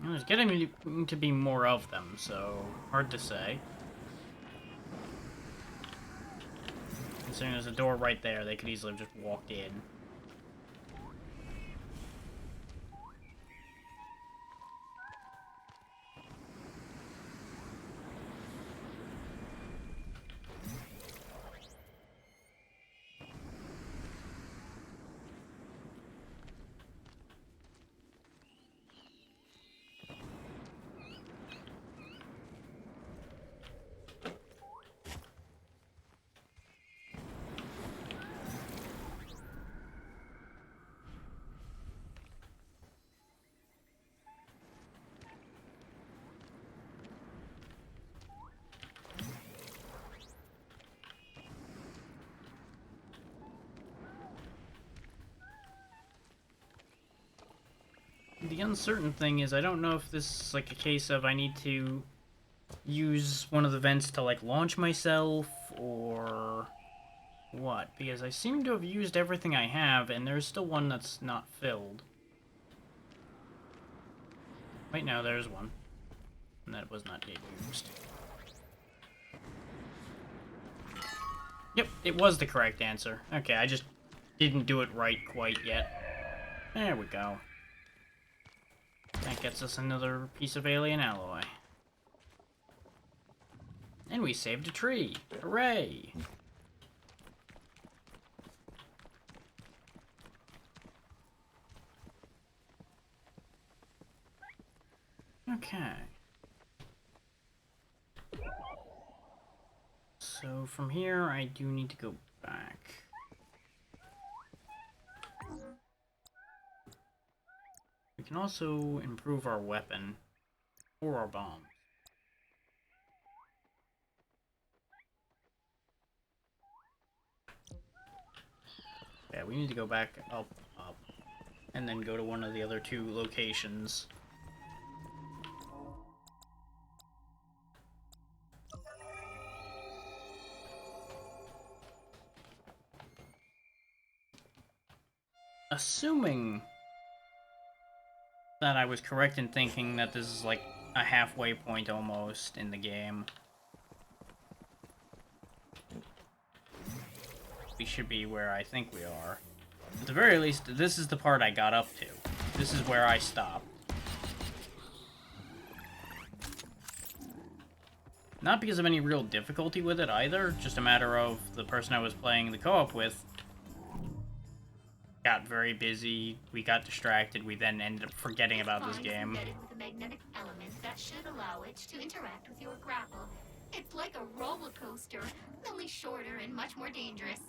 There's getting to be more of them, so hard to say. Considering there's a door right there, they could easily have just walked in. The uncertain thing is I don't know if this is like a case of I need to use one of the vents to like launch myself or what, because I seem to have used everything I have and there's still one that's not filled. Wait, no, there's one. And that was not yet used. Yep, it was the correct answer. Okay, I just didn't do it right quite yet. There we go. That gets us another piece of alien alloy. And we saved a tree. Hooray! Okay. So from here, I do need to go back. We can also improve our weapon or our bombs. Yeah, we need to go back up, and then go to one of the other 2 locations. Assuming that I was correct in thinking that this is like a halfway point almost in the game. We should be where I think we are. At the very least, this is the part I got up to. This is where I stopped. Not because of any real difficulty with it either, just a matter of the person I was playing the co-op with got very busy, we got distracted, we then ended up forgetting about this game. It's embedded with a magnetic element that should allow it to interact with your grapple. It's like a roller coaster, only shorter and much more dangerous.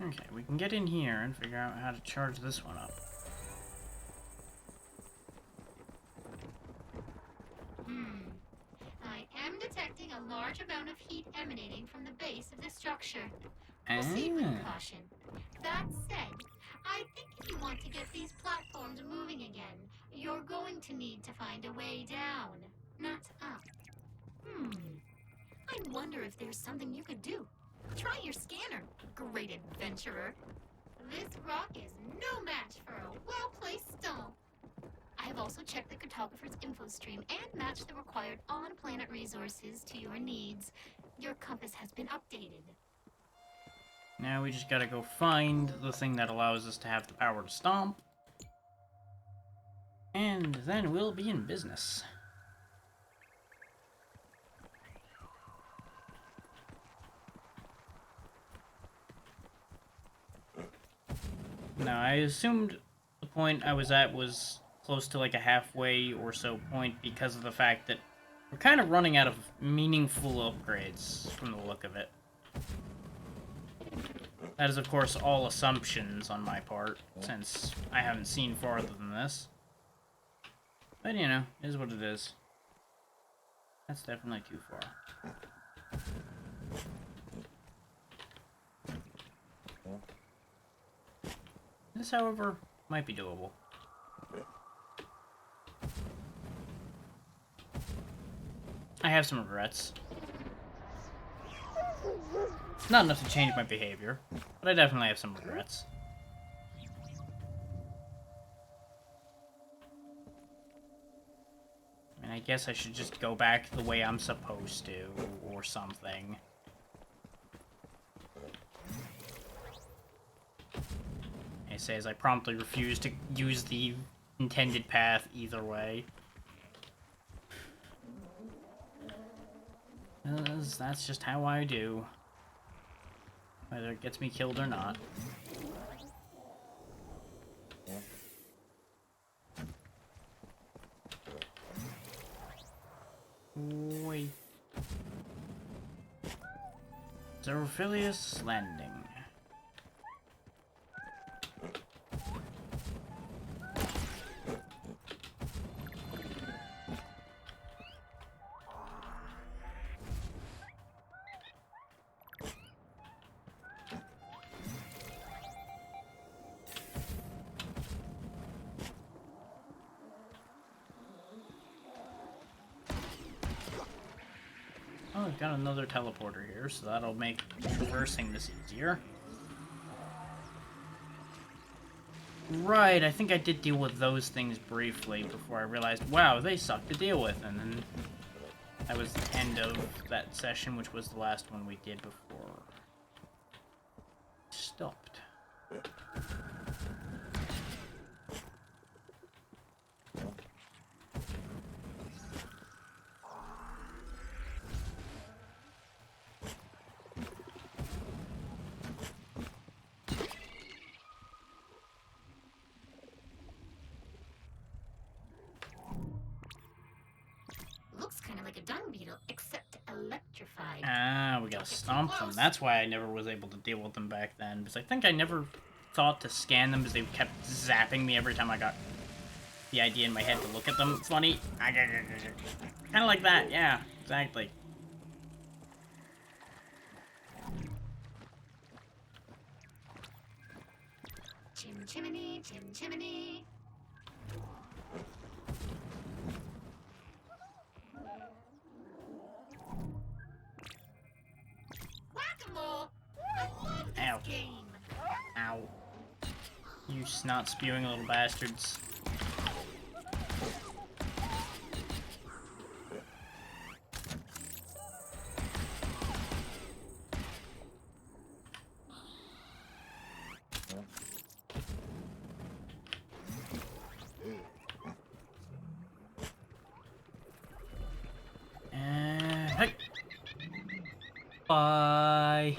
Okay, we can get in here and figure out how to charge this one up. I am detecting a large amount of heat emanating caution. That said, I think if you want to get these platforms moving again, you're going to need to find a way down, not up. I wonder if there's something you could do. Try your scanner, great adventurer. This rock is no match for a well-placed stone. I have also checked the cartographer's info stream and matched the required on-planet resources to your needs. Your compass has been updated. Now we just gotta go find the thing that allows us to have the power to stomp. And then we'll be in business. Now, I assumed the point I was at was close to like a halfway or so point because of the fact that we're kind of running out of meaningful upgrades from the look of it. That is, of course, all assumptions on my part, since I haven't seen farther than this. But, you know, it is what it is. That's definitely too far. This, however, might be doable. I have some regrets. Not enough to change my behavior, but I definitely have some regrets. And I guess I should just go back the way I'm supposed to, or something. I say as I promptly refuse to use the intended path either way. That's just how I do. Whether it gets me killed or not. Wait. Zorophilius Landing. Oh, we've got another teleporter here, so that'll make traversing this easier. Right, I think I did deal with those things briefly before I realized, wow, they suck to deal with, and then that was the end of that session, which was the last one we did before stopped. Looks kind of like a dung beetle, except electrified. Ah, we gotta stomp them. That's why I never was able to deal with them back then, because I think I never thought to scan them, because they kept zapping me every time I got the idea in my head to look at them. Funny. Kind of like that, yeah, exactly. Chim chimney, chim chimney. Whack-a-mole! I love this Ow. game. Ow. You snot-spewing little bastards. Hey. Bye.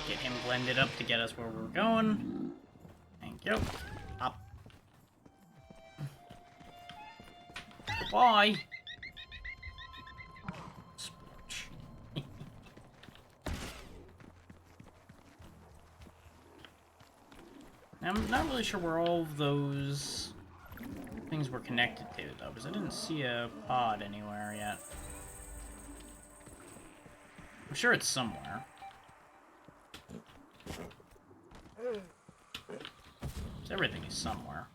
Get him blended up to get us where we're going. Thank you. Up. Bye. I'm not really sure where all of those things we're connected to, though, because I didn't see a pod anywhere yet. I'm sure it's somewhere. Everything is somewhere.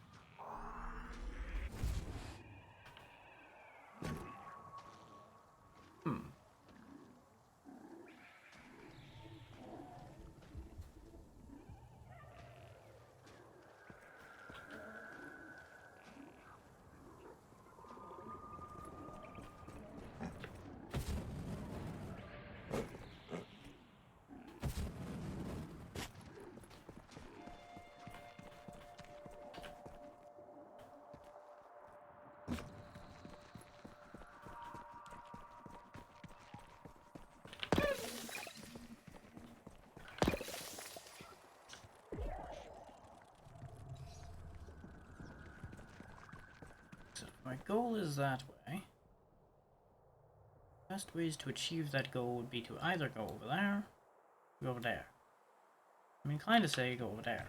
So my goal is that way. Best ways to achieve that goal would be to either go over there, or go over there. I'm inclined to say go over there.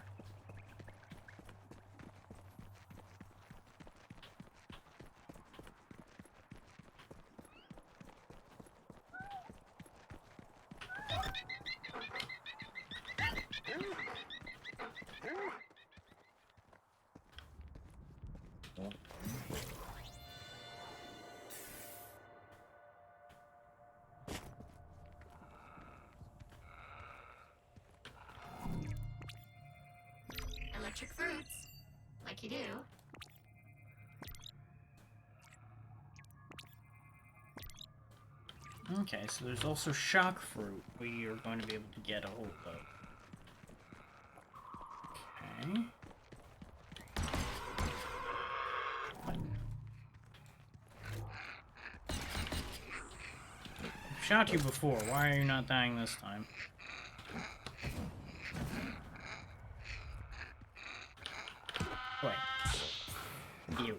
Electric fruits, like you do. Okay, so there's also shock fruit we are going to be able to get a hold of. Okay. I've shot you before, why are you not dying this time? Wait. You.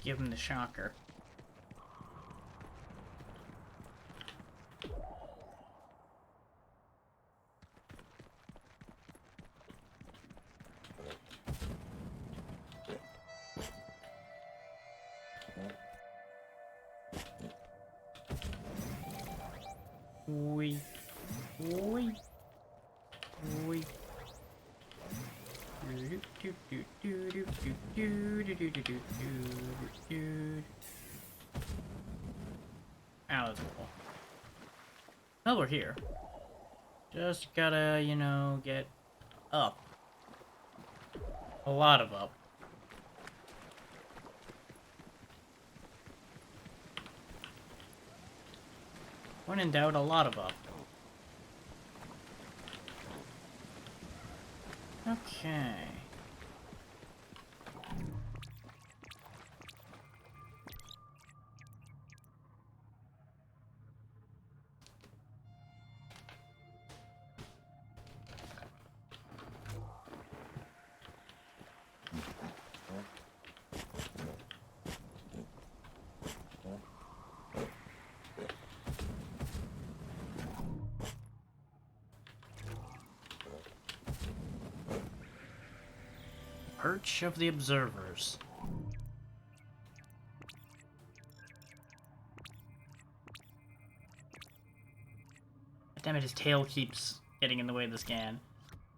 Give him the shocker. Oi. Oi. Oi. Ow, that's cool. Well, we're here. Just gotta, you know, get up. A lot of up. When in doubt, a lot of up. Okay. Perch of the Observers. Damn it, his tail keeps getting in the way of the scan.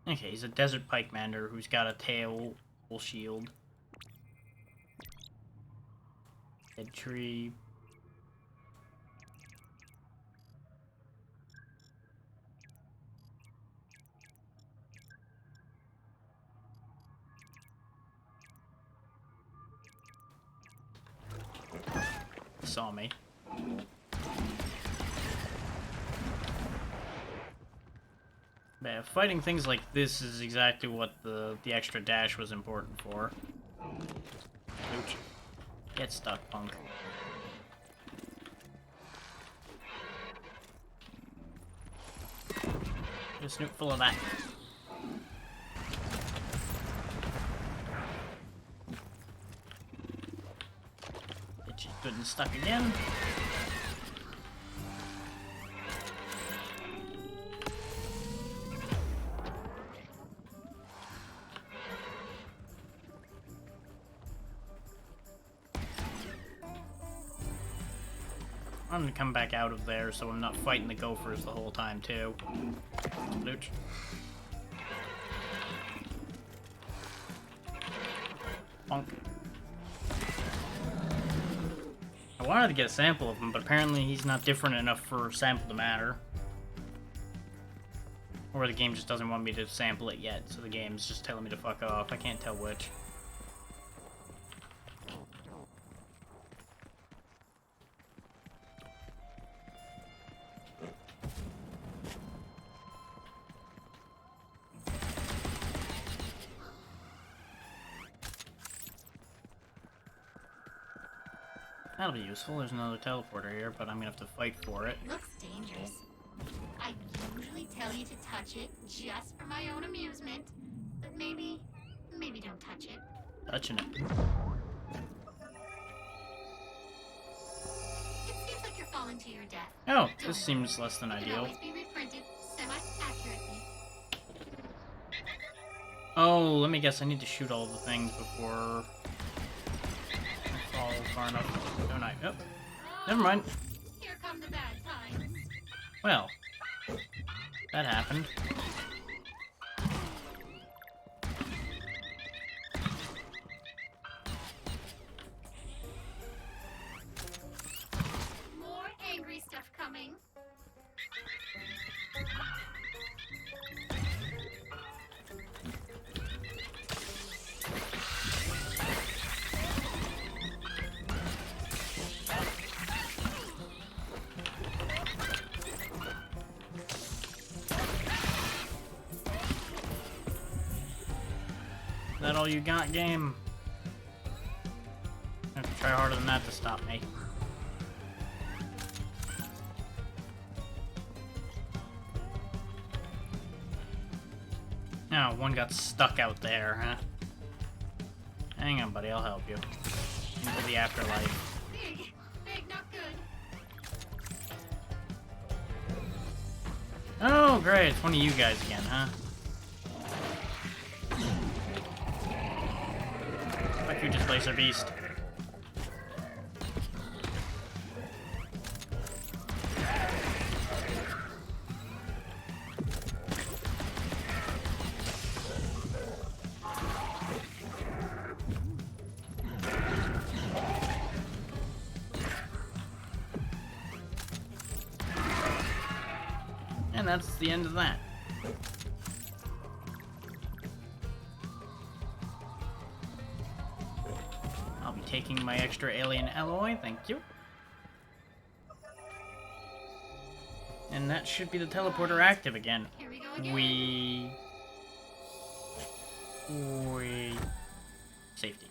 Okay, he's a desert pikemander who's got a tail shield. Dead tree. Saw me. Yeah, fighting things like this is exactly what the extra dash was important for. Ouch. Get stuck, punk. Get a snoot full of that. She's getting stuck again. I'm gonna come back out of there so I'm not fighting the gophers the whole time too. Loot. Bonk. I wanted to get a sample of him, but apparently he's not different enough for a sample to matter. Or the game just doesn't want me to sample it yet, so the game's just telling me to fuck off. I can't tell which. That'll be useful. There's another teleporter here, but I'm gonna have to fight for it. Looks dangerous. I usually tell you to touch it just for my own amusement, but maybe don't touch it. Touching it. It seems like you're falling to your death. Oh, this seems less than It can ideal. always be reprinted semi-accurately. Oh, let me guess. I need to shoot all the things before I fall far enough. Don't I? Oh, never mind. Here come the bad times. Well, that happened. More angry stuff coming. Is that all you got, game? I have to try harder than that to stop me. Now, one got stuck out there, huh? Hang on, buddy, I'll help you. Into the afterlife. Big, not good. Oh, great, it's one of you guys again, huh? Fuck you, Displacer Beast. And that's the end of that. I'll be taking my extra alien alloy, thank you. And that should be the teleporter active again. Here we go again. Safety.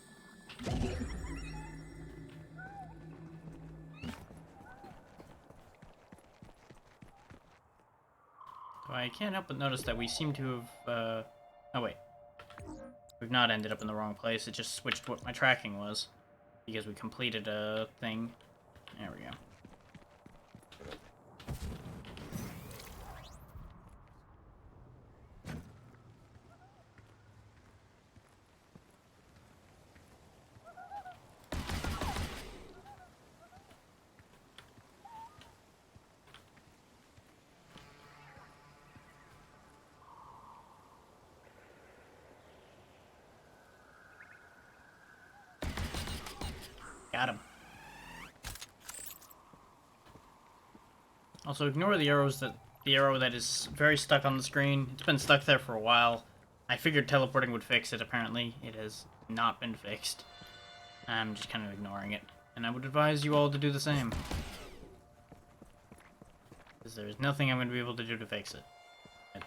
So I can't help but notice that we seem to have, oh wait. We've not ended up in the wrong place, it just switched what my tracking was. Because we completed a thing. There we go. Got him. Also, ignore the arrows the arrow that is very stuck on the screen. It's been stuck there for a while. I figured teleporting would fix it. Apparently, it has not been fixed. I'm just kind of ignoring it, and I would advise you all to do the same, because there is nothing I'm going to be able to do to fix it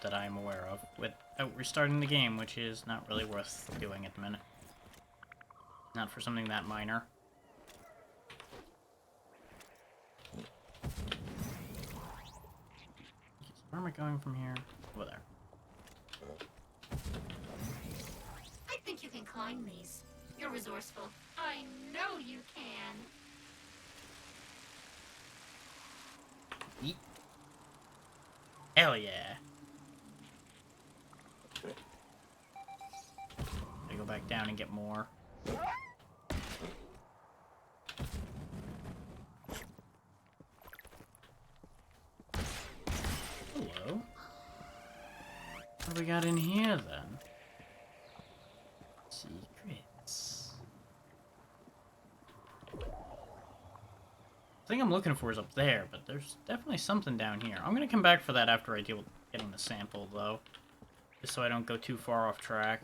that I am aware of without restarting the game, which is not really worth doing at the minute. Not for something that minor. Where am I going from here? Over there. I think you can climb these. You're resourceful. I know you can. Eat. Hell yeah. I go back down and get more. Hello. What do we got in here then? Secrets. The thing I'm looking for is up there, but there's definitely something down here. I'm gonna come back for that after I deal with getting the sample, though. Just so I don't go too far off track.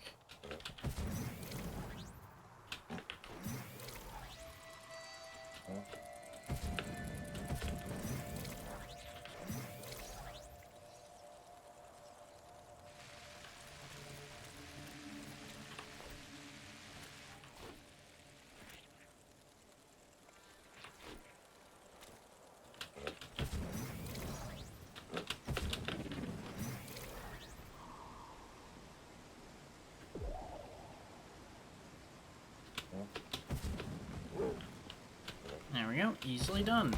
There we go, easily done.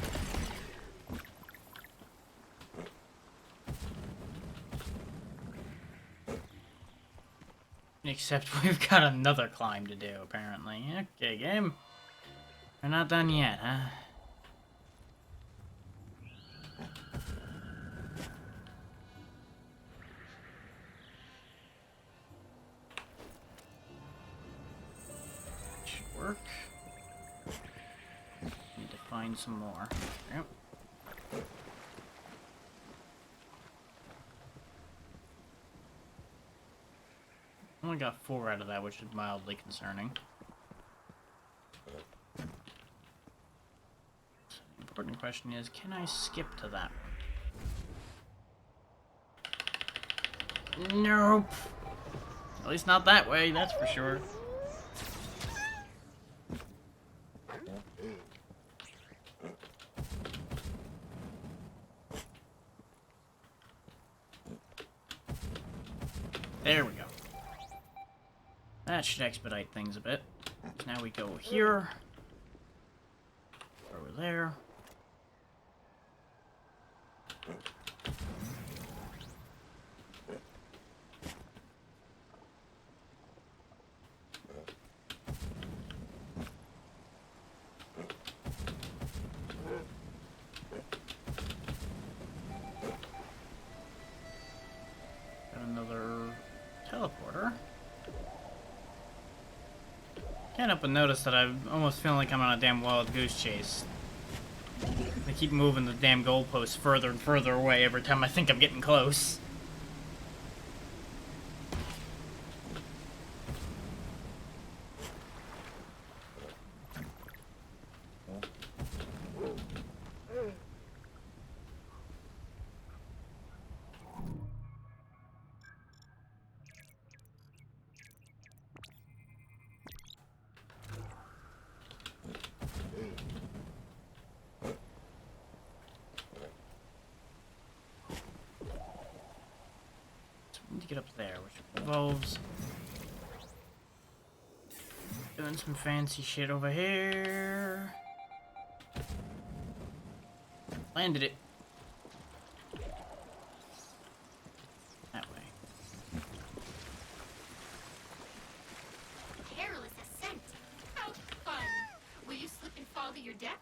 Except we've got another climb to do, apparently. Okay, game. We're not done yet, huh? Should work. Need to find some more. Yep. Only got 4 out of that, which is mildly concerning. The important question is, can I skip to that one? Nope. At least not that way, that's for sure. There we go. That should expedite things a bit. So now we go here. Over there. Got another teleporter. Can't help but notice that I almost feel like I'm on a damn wild goose chase. They keep moving the damn goalposts further and further away every time I think I'm getting close. To get up there, which involves doing some fancy shit over here. Landed it. That way. Perilous ascent. How fun. Will you slip and fall to your death?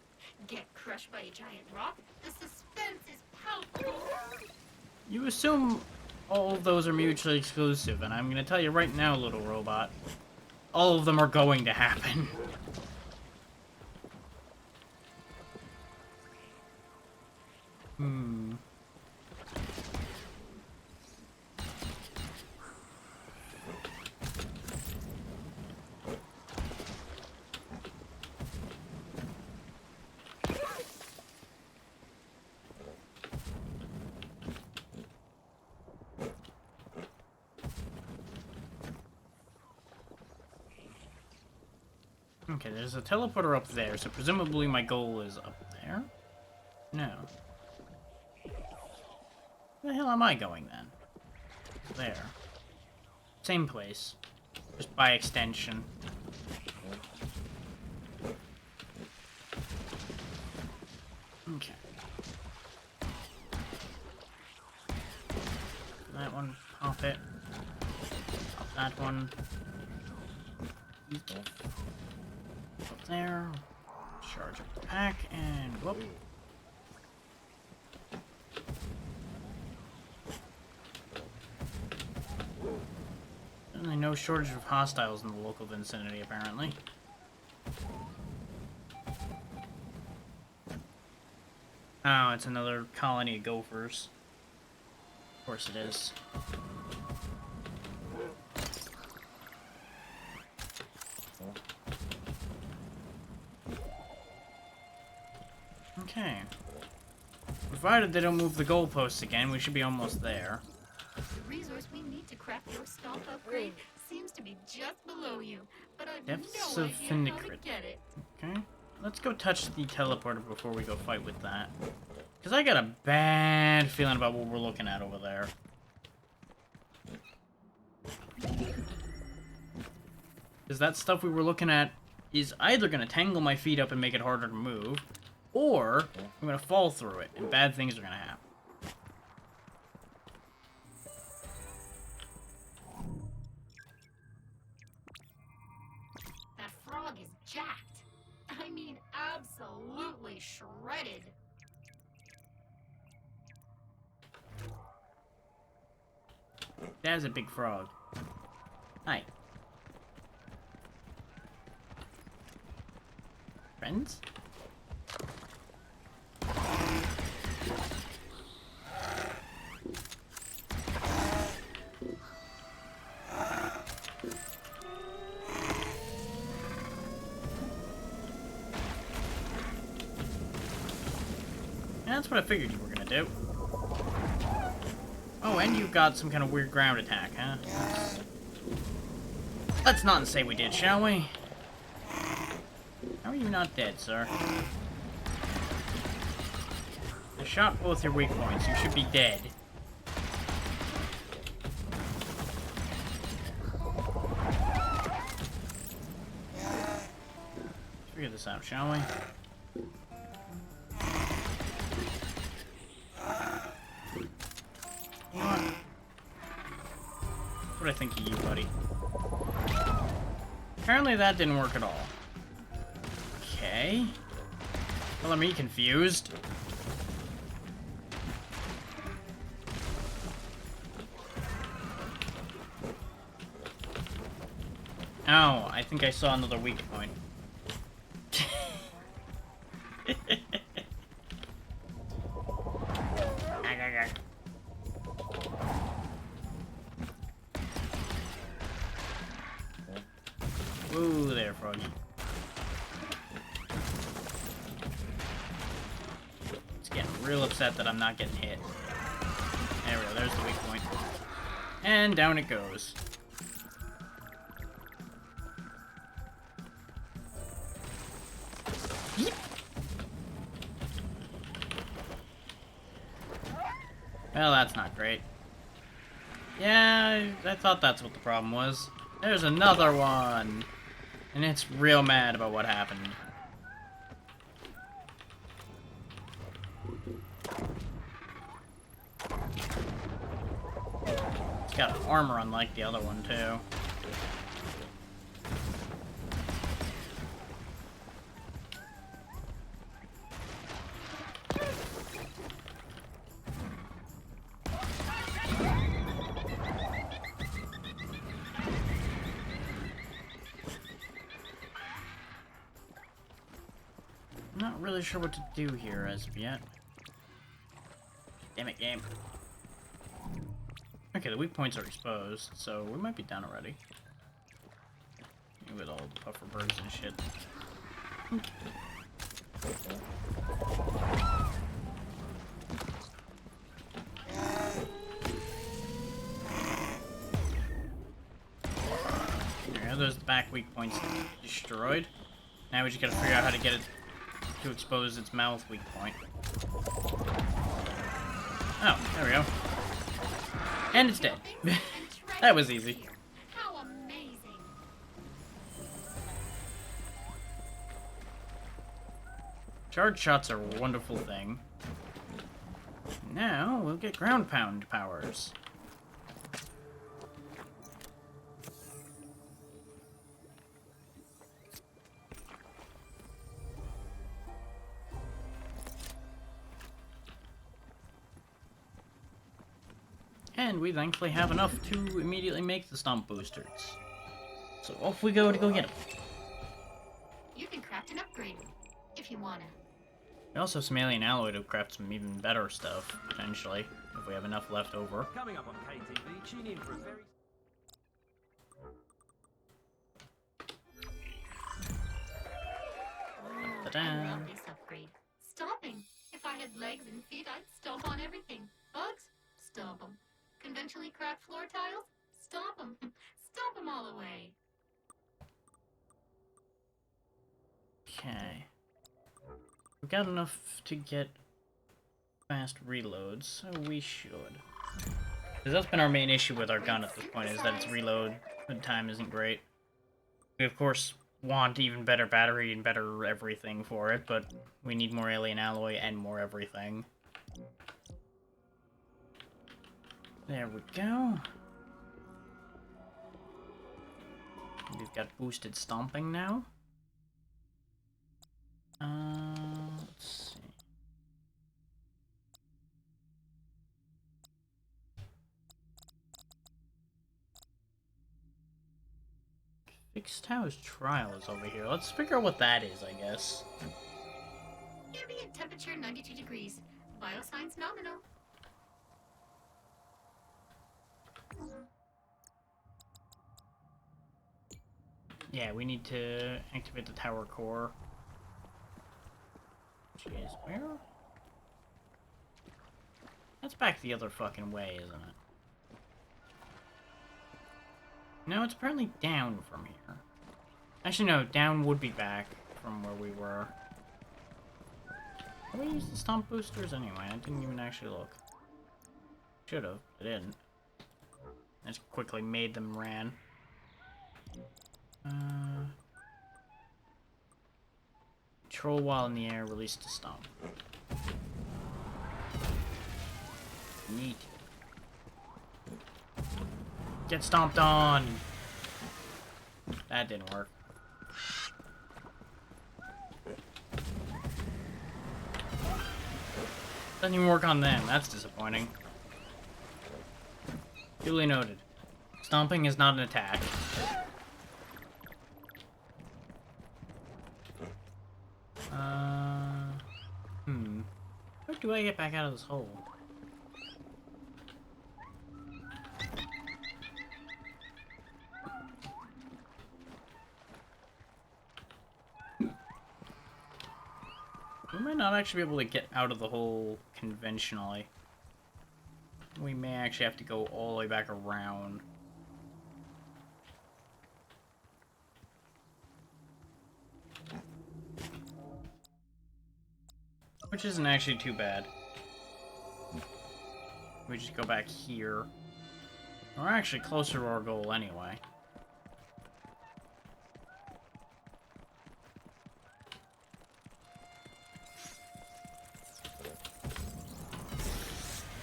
Get crushed by a giant rock? The suspense is palpable. You assume all of those are mutually exclusive, and I'm gonna tell you right now, little robot, all of them are going to happen. Okay, there's a teleporter up there, so presumably my goal is up there? No. Where the hell am I going then? There. Same place. Just by extension. Okay. pit. Pop that one. Up there. Charge up the pack and whoop. Certainly no shortage of hostiles in the local vicinity, apparently. Oh, it's another colony of gophers. Of course it is. Okay. Provided they don't move the goalposts again, we should be almost there. The resource we need to craft your stomp upgrade seems to be just below you, but I've Depths no of idea how to Finicrit. get it. Okay. Let's go touch the teleporter before we go fight with that. Because I got a bad feeling about what we're looking at over there. Because that stuff we were looking at is either going to tangle my feet up and make it harder to move, or I'm going to fall through it, and bad things are going to happen. That frog is jacked. I mean, absolutely shredded. That's a big frog. Hi. Friends? That's what I figured you were gonna do. Oh, and you got some kind of weird ground attack, huh? Let's not say we did, shall we? How are you not dead, sir? I shot both your weak points. You should be dead. Let's figure this out, shall we? What I think of you, buddy. Apparently that didn't work at all. Okay. Well, are me confused? Oh, I think I saw another weak point. Ooh, there, Froggy. It's getting real upset that I'm not getting hit. There we go, there's the weak point. And down it goes. Yeep. Well, that's not great. Yeah, I thought that's what the problem was. There's another one! And it's real mad about what happened. It's got armor unlike the other one, too. Not really sure what to do here as of yet. Damn it, game. Okay, the weak points are exposed, so we might be done already. With all the puffer birds and shit. There are those back weak points destroyed. Now we just gotta figure out how to get it to expose its mouth weak point. Oh, there we go. And it's dead. That was easy. How amazing! Charge shots are a wonderful thing. Now we'll get ground pound powers. And we thankfully have enough to immediately make the stomp boosters. So off we go to go get them. You can craft an upgrade if you wanna. We also have some alien alloy to craft some even better stuff, potentially, if we have enough left over. Coming up on KTV, tune in for a very... I love this upgrade. Stomping. If I had legs and feet, I'd stomp on everything. Bugs? Stomp them. Conventionally cracked floor tiles? Stomp them. Stomp them all away. Okay. We've got enough to get fast reloads, so we should. Because that's been our main issue with our gun at this point, is that its reload time isn't great. We, of course, want even better battery and better everything for it, but we need more alien alloy and more everything. There we go. We've got boosted stomping now. Let's see. Fixed House Trial is over here. Let's figure out what that is, I guess. Ambient temperature 92 degrees. Biosigns nominal. Yeah, we need to activate the tower core. Which is where? That's back the other fucking way, isn't it? No, it's apparently down from here. Actually, no, down would be back from where we were. Did we use the stomp boosters anyway? I didn't even actually look. Should've, I didn't. I just quickly made them ran. Control while in the air, release to stomp. Neat. Get stomped on! That didn't work. Doesn't even work on them, that's disappointing. Duly noted. Stomping is not an attack. How do I get back out of this hole? We might not actually be able to get out of the hole conventionally. We may actually have to go all the way back around. Which isn't actually too bad. We just go back here. We're actually closer to our goal anyway.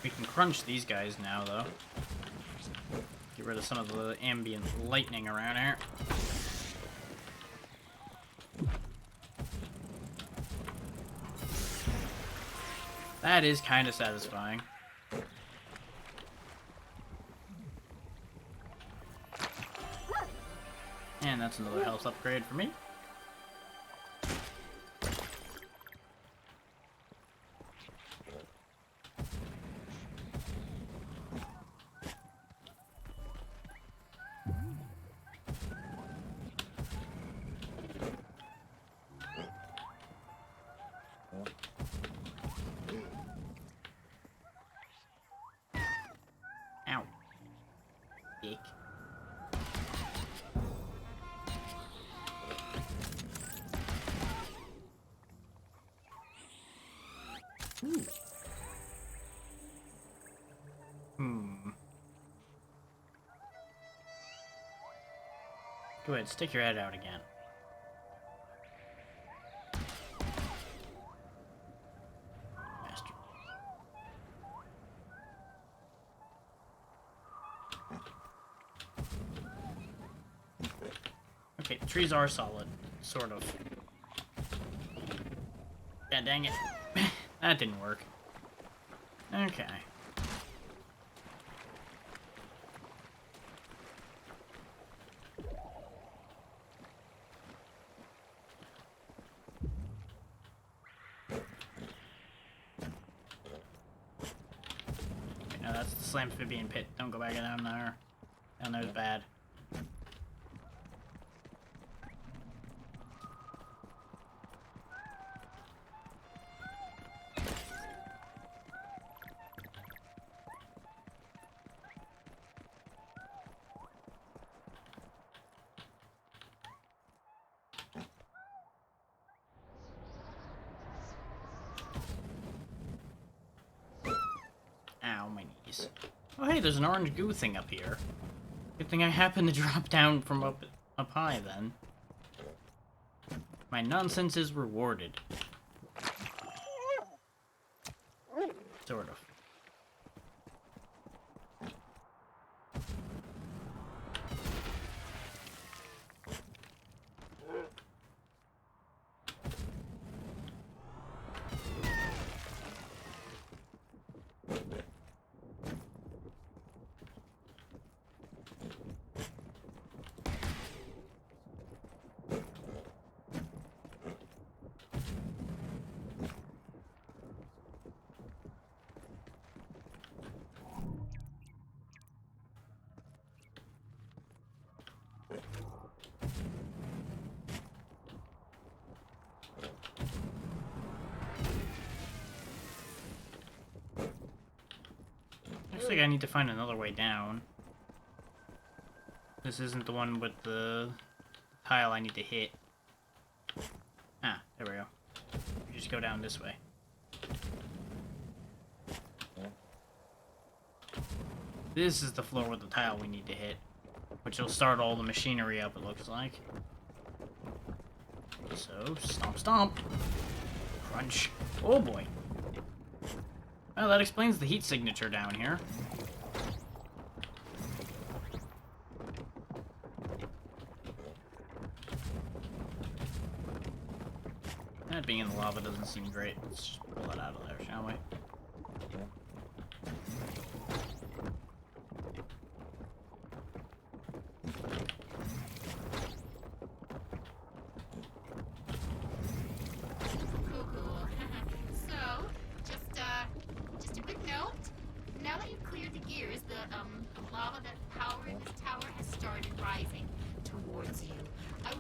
We can crunch these guys now, though. Get rid of some of the ambient lightning around here. That is kind of satisfying. And that's another health upgrade for me. Ow. Dick. Ooh. Go ahead, stick your head out again. Bastard. Okay, the trees are solid, sort of. Yeah, dang it. That didn't work. Okay. That's the amphibian pit. Don't go back down there. Down there's bad. Ow, my knees. Oh hey, there's an orange goo thing up here. Good thing I happened to drop down from up high then. My nonsense is rewarded. Sort of. Looks like I need to find another way down. This isn't the one with the tile I need to hit. Ah, there we go. We just go down this way. This is the floor with the tile we need to hit, which will start all the machinery up, it looks like. So, stomp stomp. Crunch. Oh boy. Well, that explains the heat signature down here. That being in the lava doesn't seem great. Let's just pull that out of there, shall we? Just a quick note. Now that you've cleared the gears, the lava that's powering this tower has started rising towards you. I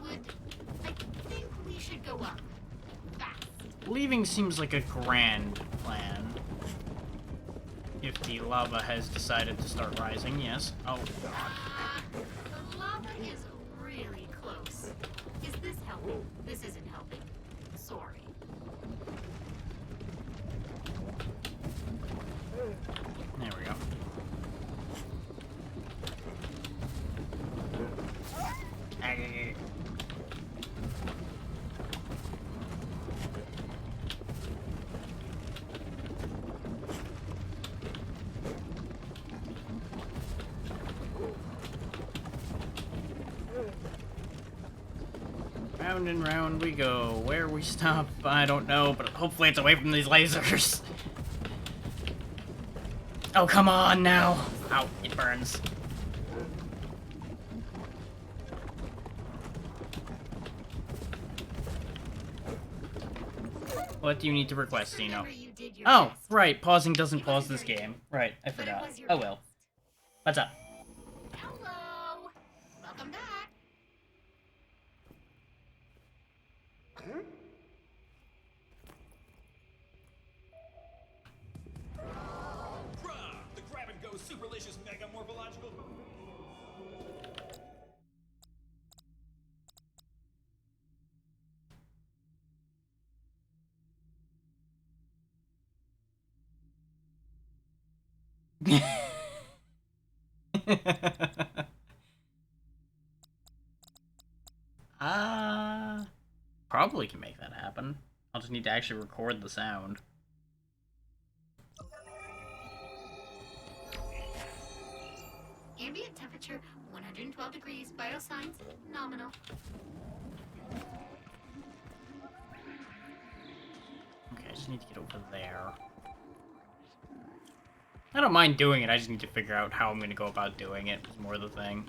think we should go up. Fast. Leaving seems like a grand plan. If the lava has decided to start rising, yes. Oh, God. The lava is really close. Is this helping? This isn't helping. Sorry. There we go. Round and round we go. Where we stop, I don't know, but hopefully it's away from these lasers. Oh, come on now. Ow, it burns. What do you need to request, Zeno? Oh, right, pausing doesn't pause this game. Right, I forgot. Oh well. What's up? Hello. Welcome back. The grab-and-go superlicious mega morphological... Probably can make that happen. I'll just need to actually record the sound. Ambient temperature 112 degrees. Vital signs nominal. Okay, I just need to get over there. I don't mind doing it, I just need to figure out how I'm going to go about doing it, is more the thing.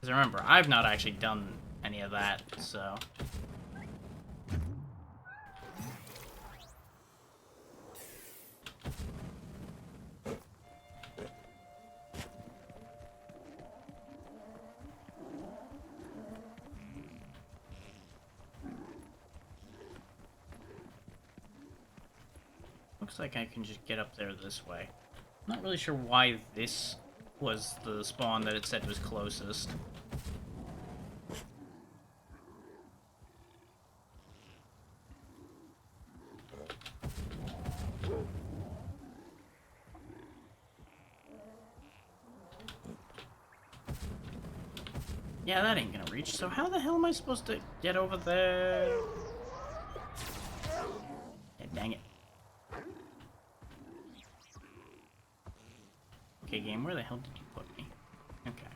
Because remember, I've not actually done any of that, so... Looks like I can just get up there this way. I'm not really sure why this was the spawn that it said was closest. Yeah, that ain't gonna reach, so how the hell am I supposed to get over there? Yeah, dang it. Okay, game, where the hell did you put me? Okay.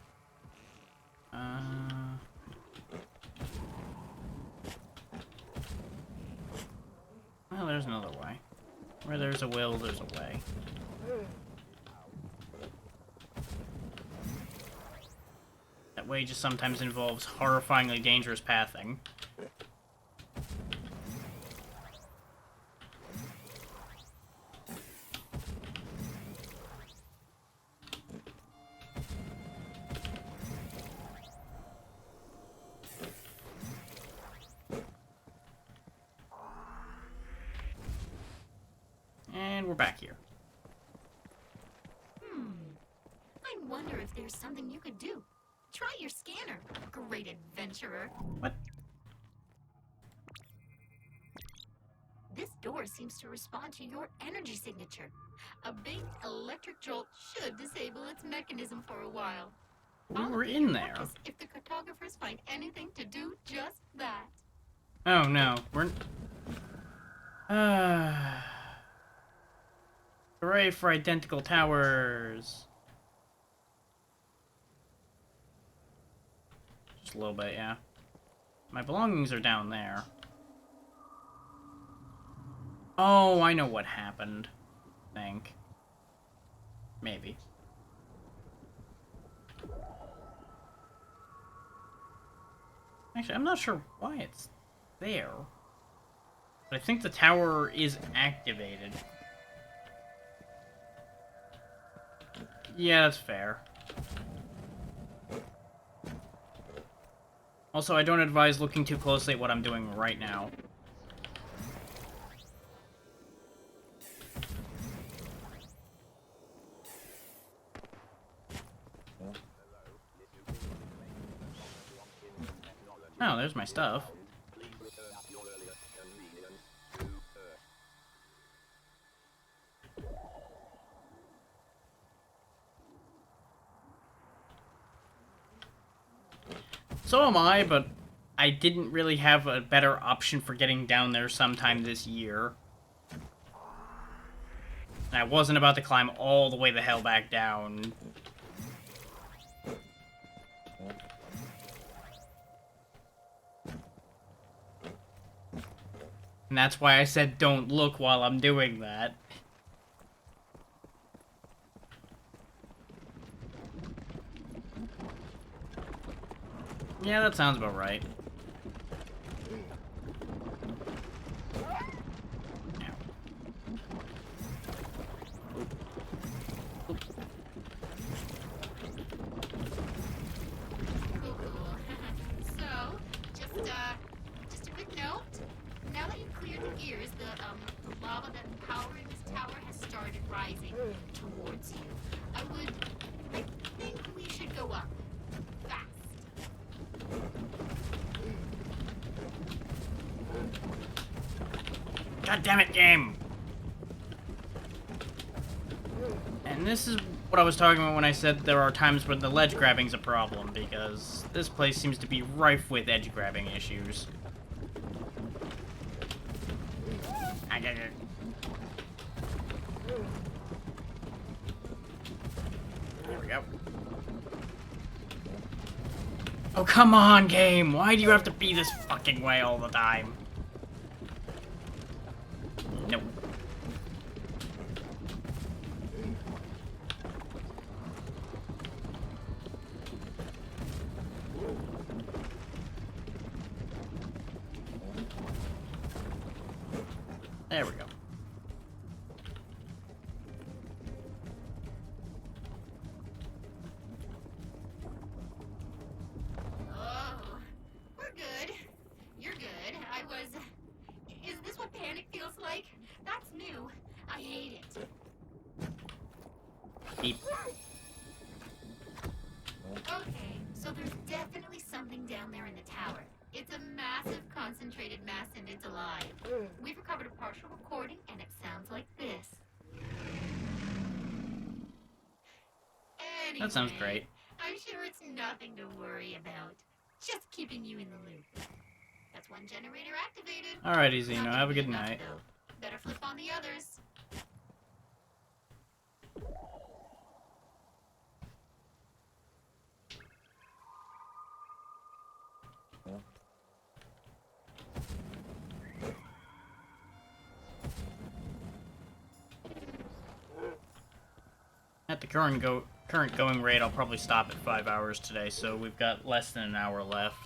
Well, there's another way. Where there's a will, there's a way. That way just sometimes involves horrifyingly dangerous pathing. And we're back here. I wonder if there's something you could do. Try your scanner, great adventurer. What? This door seems to respond to your energy signature. A big electric jolt should disable its mechanism for a while. We were in there. If the cartographers find anything to do just that. Oh no, we're... Hooray for identical towers! Just a little bit, yeah. My belongings are down there. Oh, I know what happened. I think. Maybe. Actually, I'm not sure why it's there. But I think the tower is activated. Yeah, that's fair. Also, I don't advise looking too closely at what I'm doing right now. Oh, there's my stuff. So am I, but I didn't really have a better option for getting down there sometime this year. And I wasn't about to climb all the way the hell back down. And that's why I said don't look while I'm doing that. Yeah, that sounds about right. So, just a quick note. Now that you've cleared the gears, the lava that's powering this tower has started rising towards you. I think we should go up. Fast. God damn it, game! And this is what I was talking about when I said there are times when the ledge grabbing's a problem, because this place seems to be rife with edge grabbing issues. There we go. Oh, come on, game! Why do you have to be this fucking way all the time? Nope. There we go. Oh, we're good. You're good. Is this what panic feels like? That's new. I hate it. Beep. Okay, so there's definitely something down there in the tower. It's a massive concentrated mass and it's alive. We've recovered a partial recording and it sounds like this. Anyway, That sounds great. I'm sure it's nothing to worry about. Just keeping you in the loop. That's one generator activated. Alrighty, Xeno. Nothing Have a good enough, night. though. Better flip on the others. At the current going rate, I'll probably stop at 5 hours today, so we've got less than an hour left.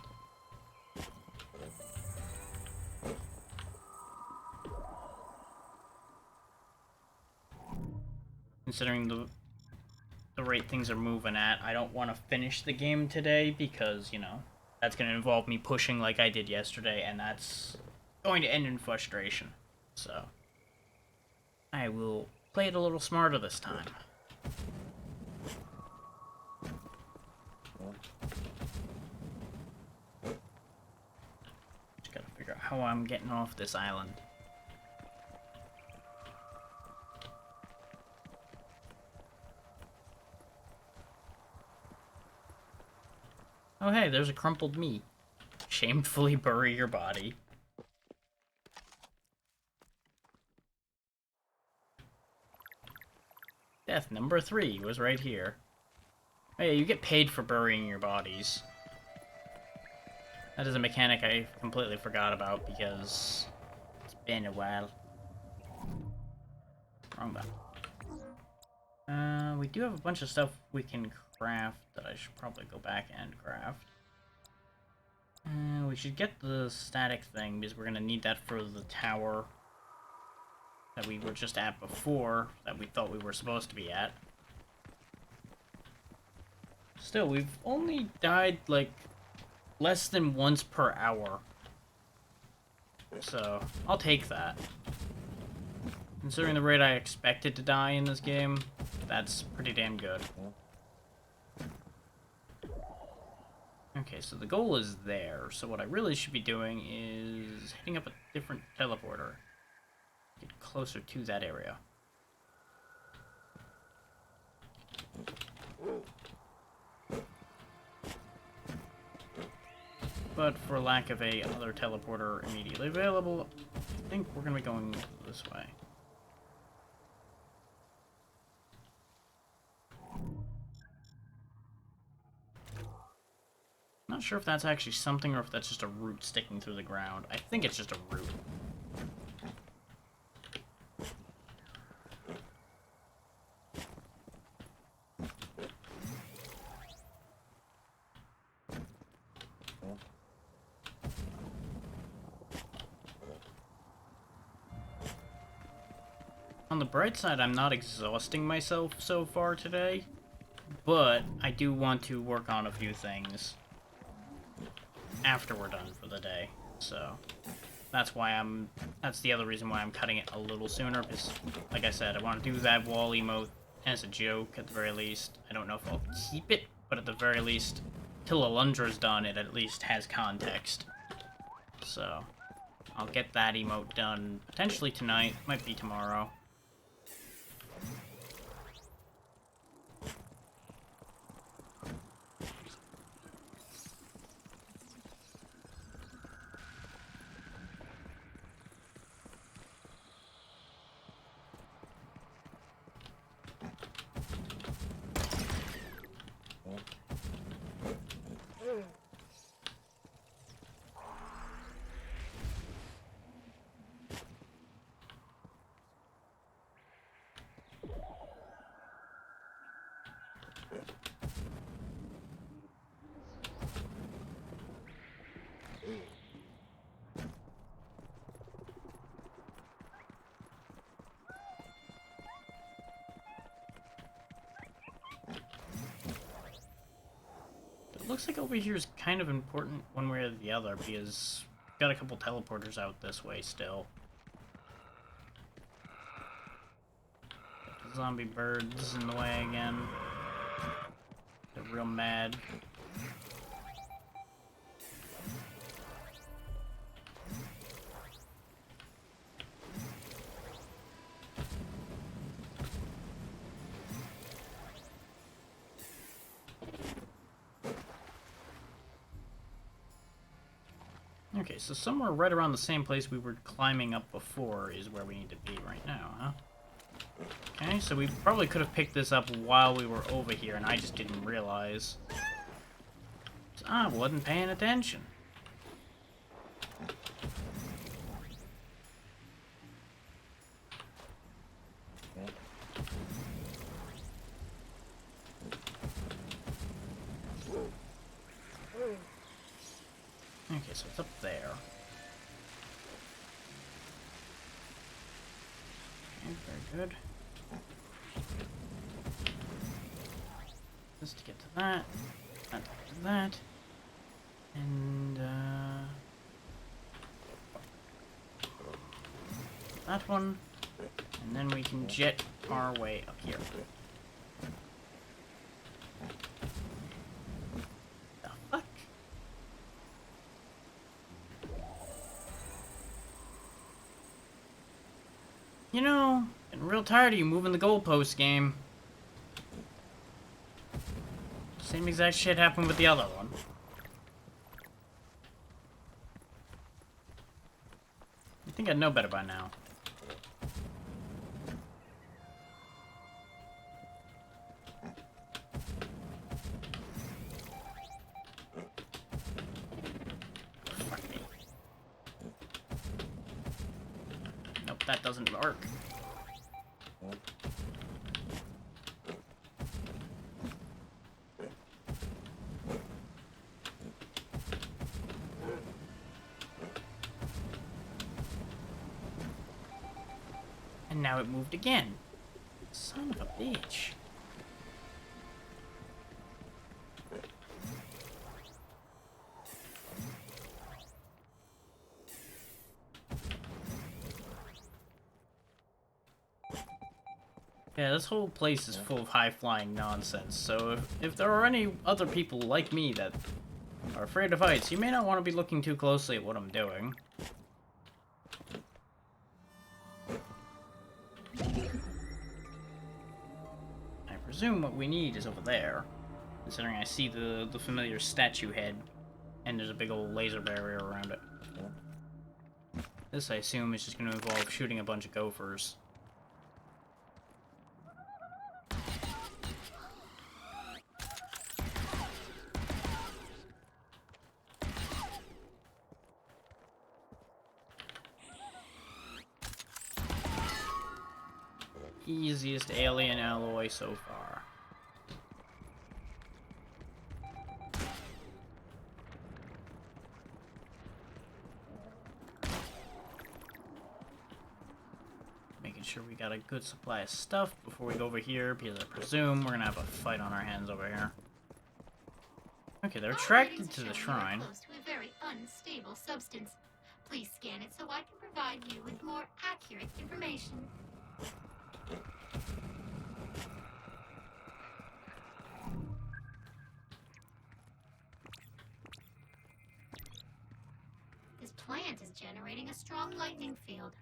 Considering the rate things are moving at, I don't want to finish the game today because, you know, that's going to involve me pushing like I did yesterday, and that's going to end in frustration. So, I will play it a little smarter this time. Just gotta figure out how I'm getting off this island. Oh hey, there's a crumpled me. Shamefully bury your body. Death number 3 was right here. Hey, you get paid for burying your bodies. That is a mechanic I completely forgot about because it's been a while. Wrong button. We do have a bunch of stuff we can craft that I should probably go back and craft. We should get the static thing because we're gonna need that for the tower that we were just at before, that we thought we were supposed to be at. Still, we've only died, like, less than once per hour. So, I'll take that. Considering the rate I expected to die in this game, that's pretty damn good. Okay, so the goal is there. So what I really should be doing is hitting up a different teleporter. Get closer to that area. But for lack of a other teleporter immediately available, I think we're gonna be going this way. Not sure if that's actually something or if that's just a root sticking through the ground. I think it's just a root. On the bright side, I'm not exhausting myself so far today, but I do want to work on a few things after we're done for the day, so that's the other reason why I'm cutting it a little sooner, because, like I said, I want to do that wall emote as a joke at the very least. I don't know if I'll keep it, but at the very least, till Alundra's done, it at least has context. So, I'll get that emote done potentially tonight, might be tomorrow. looks like over here is kind of important one way or the other because we've got a couple teleporters out this way still. Zombie birds in the way again. They're real mad. Okay, so somewhere right around the same place we were climbing up before is where we need to be right now, huh? Okay, so we probably could have picked this up while we were over here, and I just didn't realize. So I wasn't paying attention. Okay, so it's up there. Okay, very good. This to get to that to that, and that one, and then we can jet our way up here. The fuck? You know, I'm real tired of you moving the goalpost, game. Same exact shit happened with the other one. I think I'd know better by now. Fuck me. Nope, that doesn't work. And now it moved again. Son of a bitch. Yeah, this whole place is full of high-flying nonsense, so if there are any other people like me that are afraid of heights, you may not want to be looking too closely at what I'm doing. I presume what we need is over there, considering I see the familiar statue head, and there's a big old laser barrier around it. This, I assume, is just going to involve shooting a bunch of gophers. Easiest alien alloy so far. Making sure we got a good supply of stuff before we go over here, because I presume we're gonna have a fight on our hands over here. Okay, they're attracted to the shrine. Close to a very unstable substance. Please scan it so I can provide you with more accurate information. This plant is generating a strong lightning field.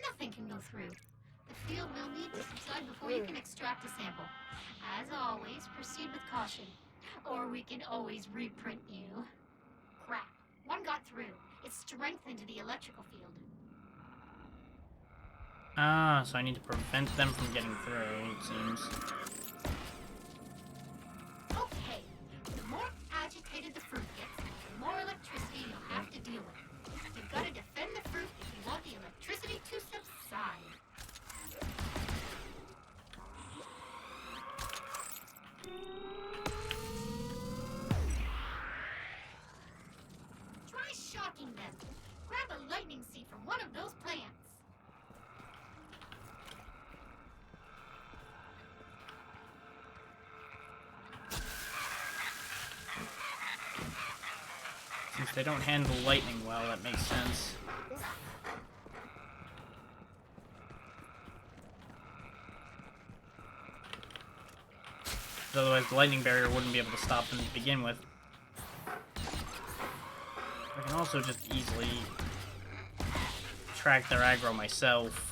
Nothing can go through. The field will need to subside before you can extract a sample. As always, proceed with caution. Or we can always reprint you. Crap. One got through. It strengthened the electrical field. Ah, so I need to prevent them from getting through, it seems. Okay. The more agitated the fruit gets, the more electricity you'll have to deal with. You've got to defend the fruit if you want the electricity to subside. Try shocking them. Grab a lightning seed from one of those plants. They don't handle lightning well, that makes sense. Otherwise the lightning barrier wouldn't be able to stop them to begin with. I can also just easily track their aggro myself.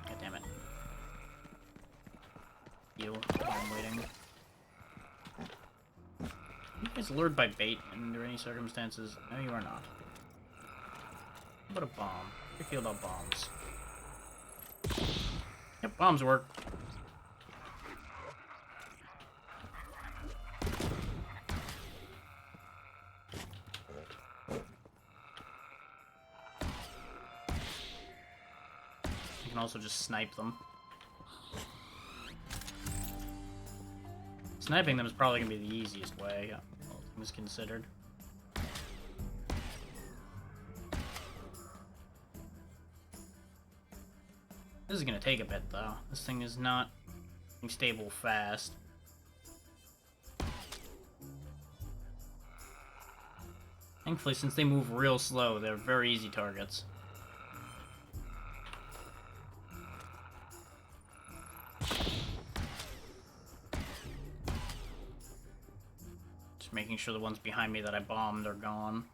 God damn it. You, I'm waiting. You guys lured by bait under any circumstances? No, you are not. What about a bomb? How do you feel about bombs? Yep, bombs work. You can also just snipe them. Sniping them is probably going to be the easiest way, all things considered. This is going to take a bit, though. This thing is not being stable fast. Thankfully, since they move real slow, they're very easy targets. Just making sure the ones behind me that I bombed are gone.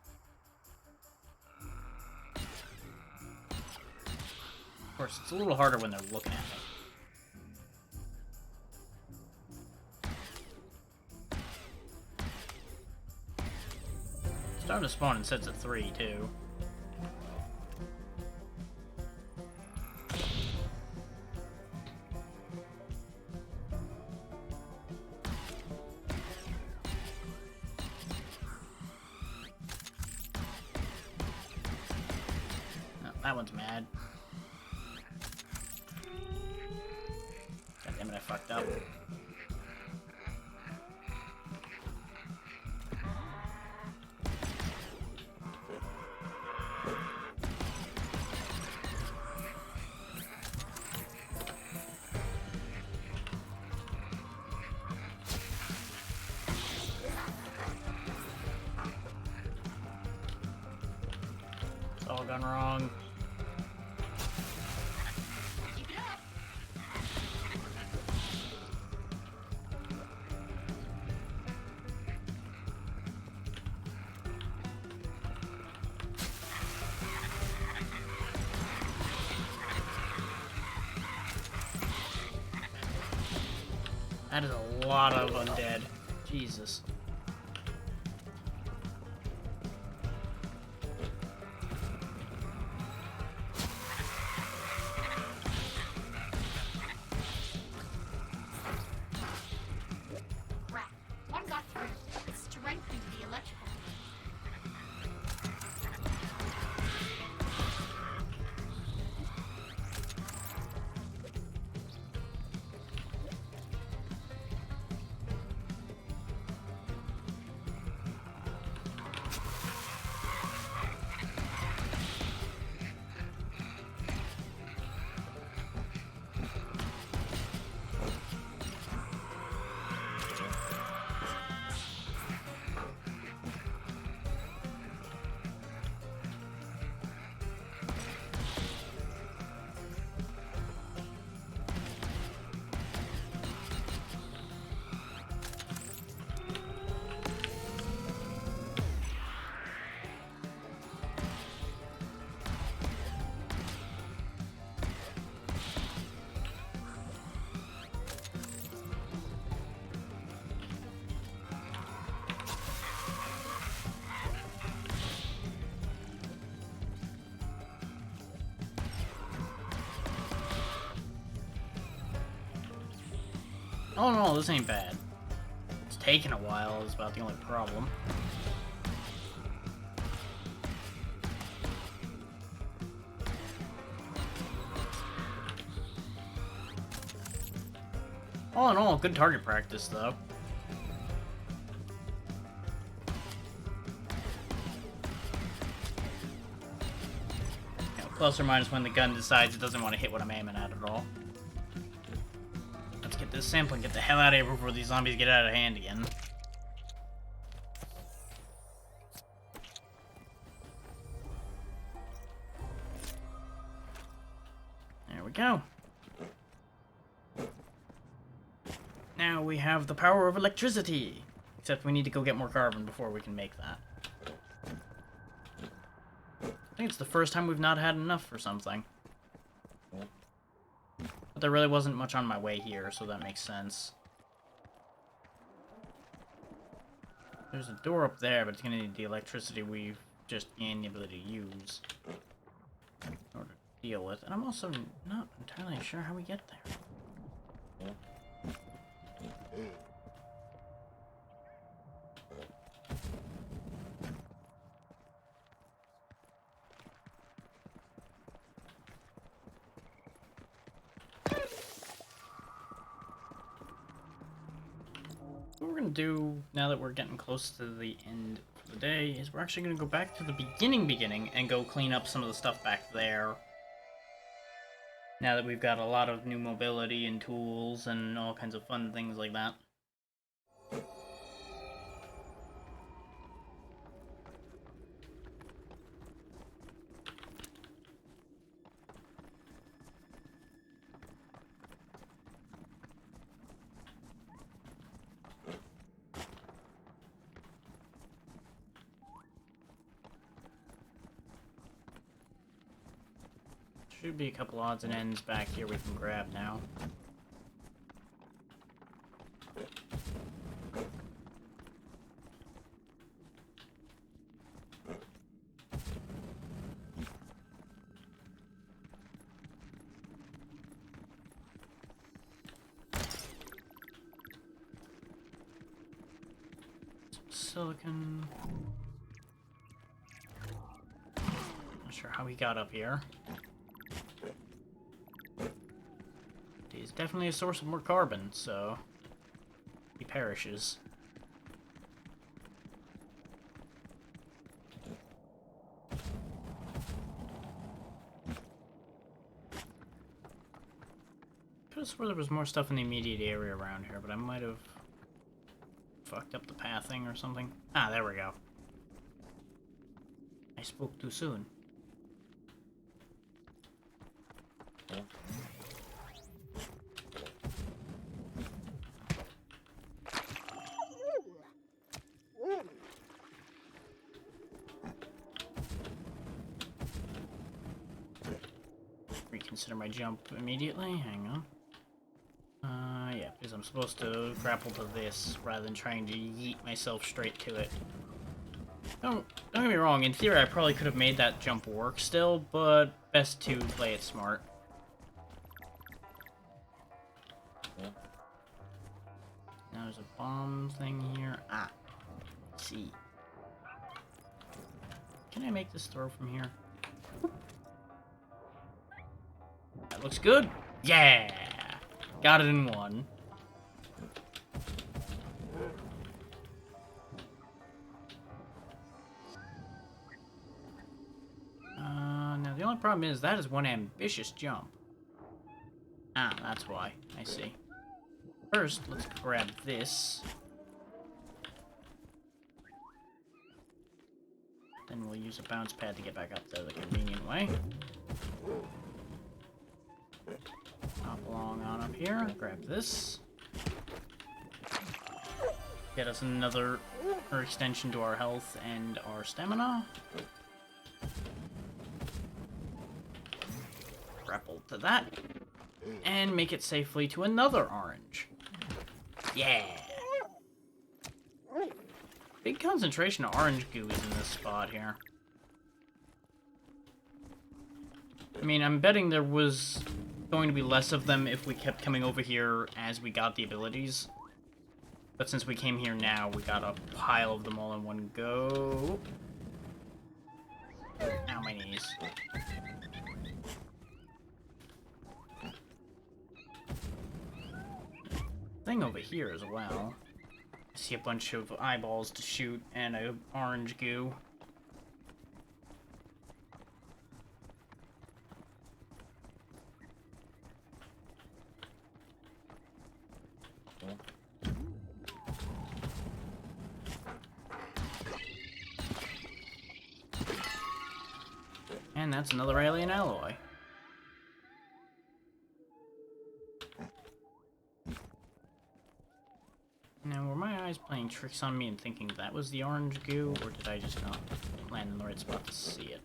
Of course, it's a little harder when they're looking at me. Starting to spawn in sets of 3, too. No, that one's mad. God damn it, I fucked up. It's all gone wrong. Keep it up. That is a lot of undead. Jesus. Crap. One got through. It strengthened the electrical. Oh no, this ain't bad. It's taking a while is about the only problem. All in all, good target practice though. plus or minus when the gun decides it doesn't want to hit what I'm aiming at all. Let's get this sample and get the hell out of here before these zombies get out of hand again. There we go. Now we have the power of electricity. Except we need to go get more carbon before we can make that. I think it's the first time we've not had enough for something. But there really wasn't much on my way here, so that makes sense. There's a door up there, but it's gonna need the electricity we've just been able to use in order to deal with. And I'm also not entirely sure how we get there. What we're gonna do now that we're getting close to the end of the day is we're actually gonna go back to the beginning and go clean up some of the stuff back there. Now that we've got a lot of new mobility and tools and all kinds of fun things like that. Should be a couple odds and ends back here we can grab now. Some silicon. Not sure how he got up here. He's definitely a source of more carbon, so he perishes. Could have swore there was more stuff in the immediate area around here, but I might have fucked up the pathing or something. Ah, there we go. I spoke too soon. Reconsider my jump immediately. Hang on. Yeah, because I'm supposed to grapple to this rather than trying to yeet myself straight to it. Don't get me wrong, in theory I probably could have made that jump work still, but best to play it smart. Now there's a bomb thing here. Ah, let's see. Can I make this throw from here? That looks good. Yeah! Got it in one. Now the only problem is that is one ambitious jump. Ah, that's why. I see. First, let's grab this. Then we'll use a bounce pad to get back up there the convenient way. Hop along on up here, grab this. Get us another extension to our health and our stamina. Grapple to that. And make it safely to another orange. Yeah! Big concentration of orange goo is in this spot here. I mean, I'm betting there was going to be less of them if we kept coming over here as we got the abilities. But since we came here now, we got a pile of them all in one go. Ow, my knees. Thing over here as well. I see a bunch of eyeballs to shoot and a orange goo. And that's another alien alloy. Now, were my eyes playing tricks on me and thinking that was the orange goo, or did I just not land in the right spot to see it?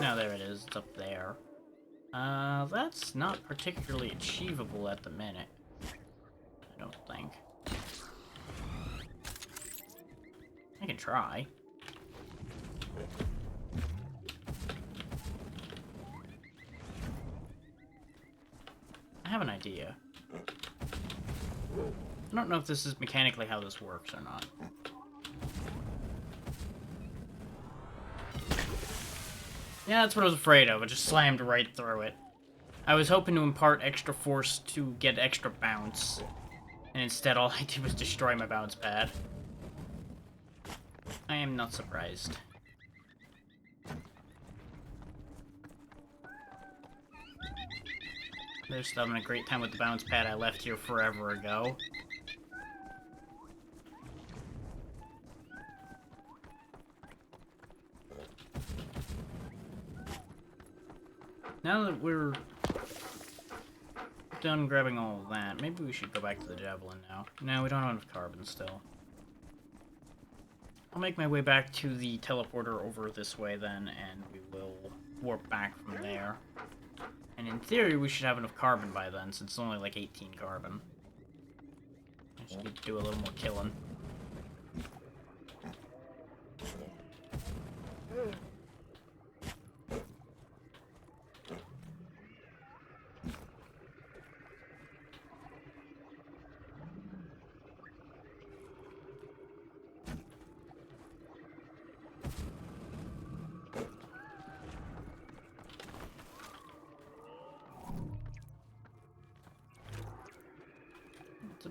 No, there it is. It's up there. That's not particularly achievable at the minute. I don't think. I can try. I have an idea. I don't know if this is mechanically how this works or not. Yeah, that's what I was afraid of. I just slammed right through it. I was hoping to impart extra force to get extra bounce. And instead all I did was destroy my bounce pad. I am not surprised. They're still having a great time with the bounce pad I left here forever ago. Now that we're done grabbing all of that, maybe we should go back to the javelin now. No, we don't have enough carbon still. I'll make my way back to the teleporter over this way then, and we will warp back from there. And in theory, we should have enough carbon by then, since it's only like 18 carbon. I just need to do a little more killing.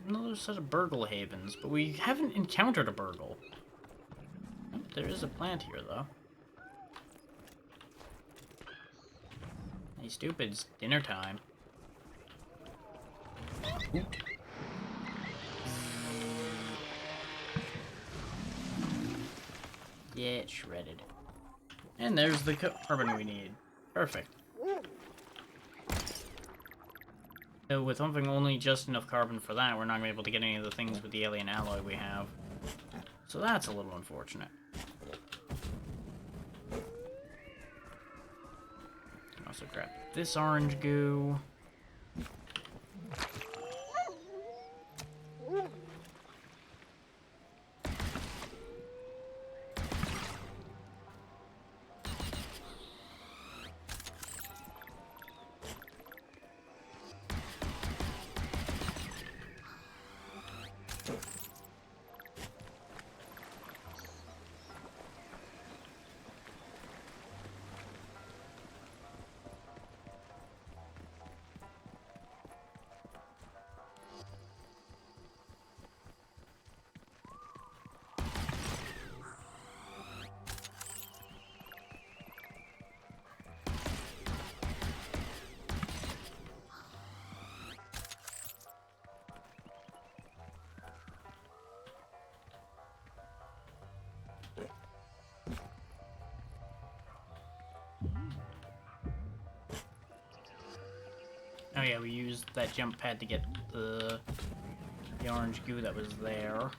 Another set of Burgle Havens, but we haven't encountered a Burgle. Oh, there is a plant here, though. Hey, stupids, dinner time. Ooh. Yeah, it's shredded. And there's the carbon we need. Perfect. So with having only just enough carbon for that, we're not going to be able to get any of the things with the alien alloy we have. So that's a little unfortunate. Also grab this orange goo. Oh yeah, we used that jump pad to get the orange goo that was there.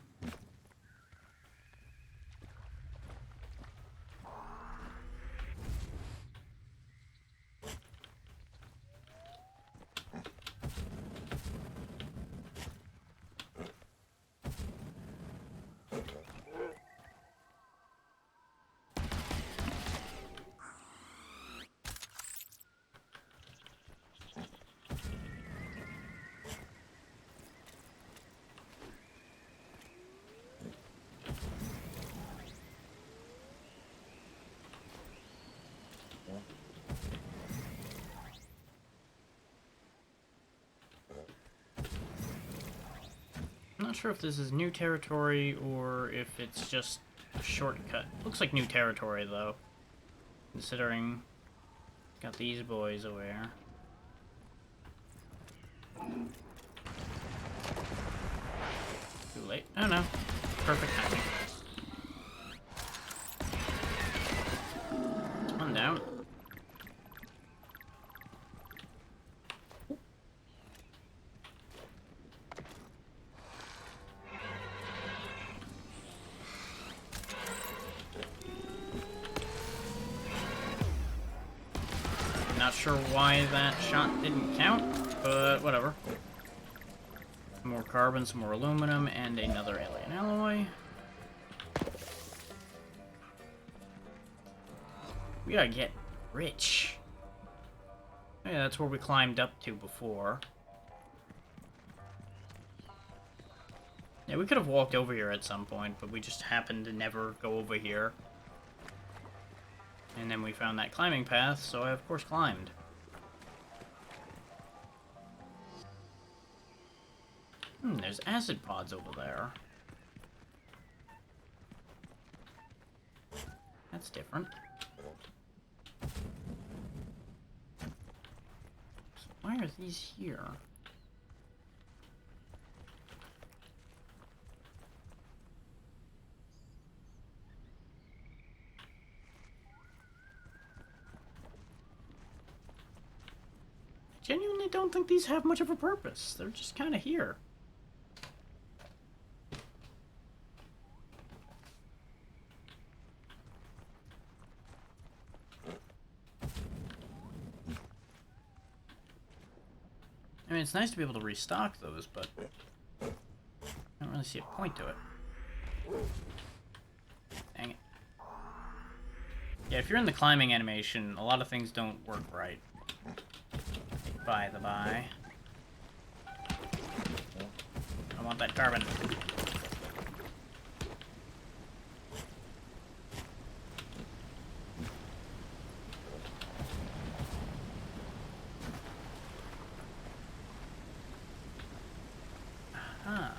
I'm not sure if this is new territory or if it's just a shortcut. Looks like new territory though, considering got these boys aware. Too late. Oh no. Perfect timing. One down. sure why that shot didn't count, but whatever. Some more carbon, some more aluminum, and another alien alloy. We gotta get rich. Yeah, that's where we climbed up to before. Yeah, we could have walked over here at some point, but we just happened to never go over here. And then we found that climbing path, so I of course climbed. There's acid pods over there. That's different. So why are these here? I genuinely don't think these have much of a purpose. They're just kind of here. I mean, it's nice to be able to restock those, but I don't really see a point to it. Dang it. Yeah, if you're in the climbing animation, a lot of things don't work right. By the by. I want that carbon. Aha.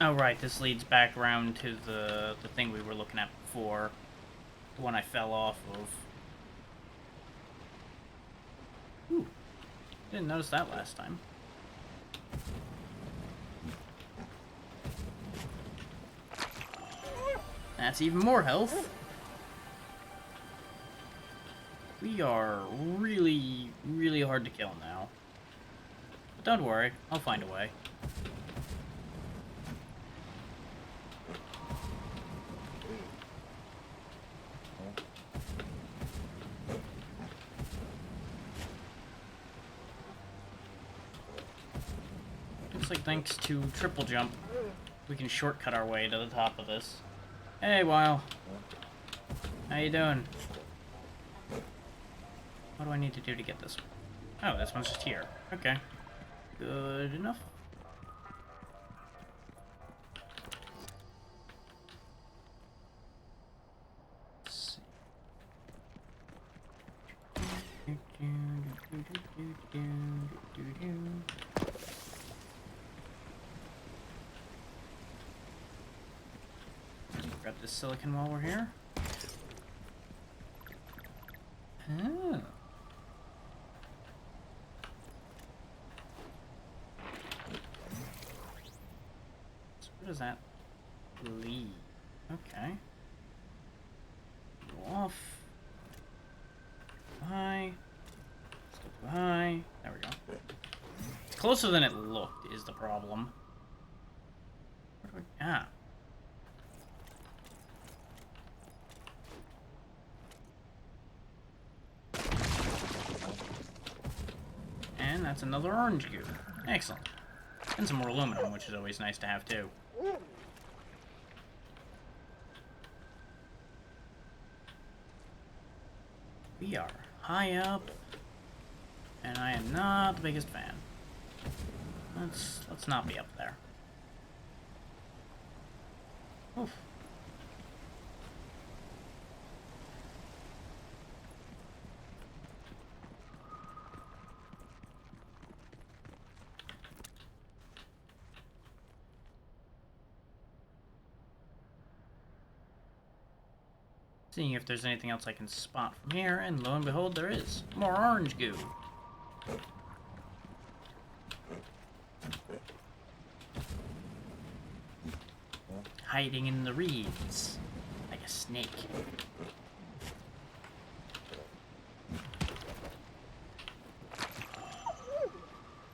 Oh right, this leads back around to the thing we were looking at before. The one I fell off of. Ooh. Didn't notice that last time. That's even more health. We are really, really hard to kill now. But don't worry, I'll find a way. Looks like thanks to triple jump, we can shortcut our way to the top of this. Hey, Weil. How you doing? What do I need to do to get this one? Oh, this one's just here. Okay. Good enough. Let's see. Grab this silicon while we're here. Oh. So where does that lead? Okay. Go off. High. Still too high. There we go. It's closer than it looked is the problem. Where do we... Ah. And that's another orange goo. Excellent. And some more aluminum, which is always nice to have too. We are high up, and I am not the biggest fan. Let's not be up there. Oof. Seeing if there's anything else I can spot from here, and lo and behold, there is. More orange goo. Hiding in the reeds, like a snake.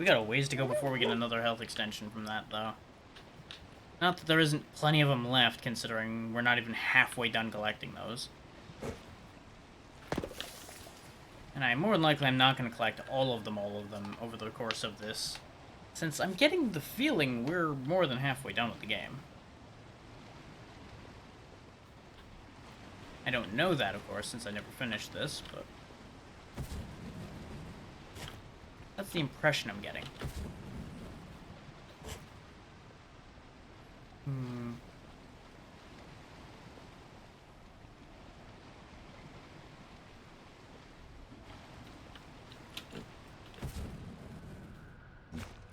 We got a ways to go before we get another health extension from that, though. Not that there isn't plenty of them left, considering we're not even halfway done collecting those. And more than likely I'm not going to collect all of them over the course of this, since I'm getting the feeling we're more than halfway done with the game. I don't know that, of course, since I never finished this, but that's the impression I'm getting.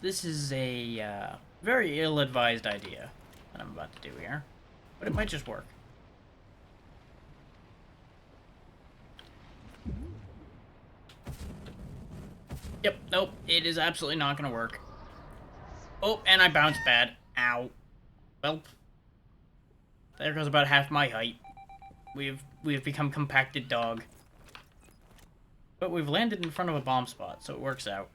This is a very ill-advised idea that I'm about to do here, but it might just work. Yep, nope, it is absolutely not gonna work. Oh, and I bounced bad. Ow. Well, there goes about half my height. We've become compacted dog. But we've landed in front of a bomb spot, so it works out.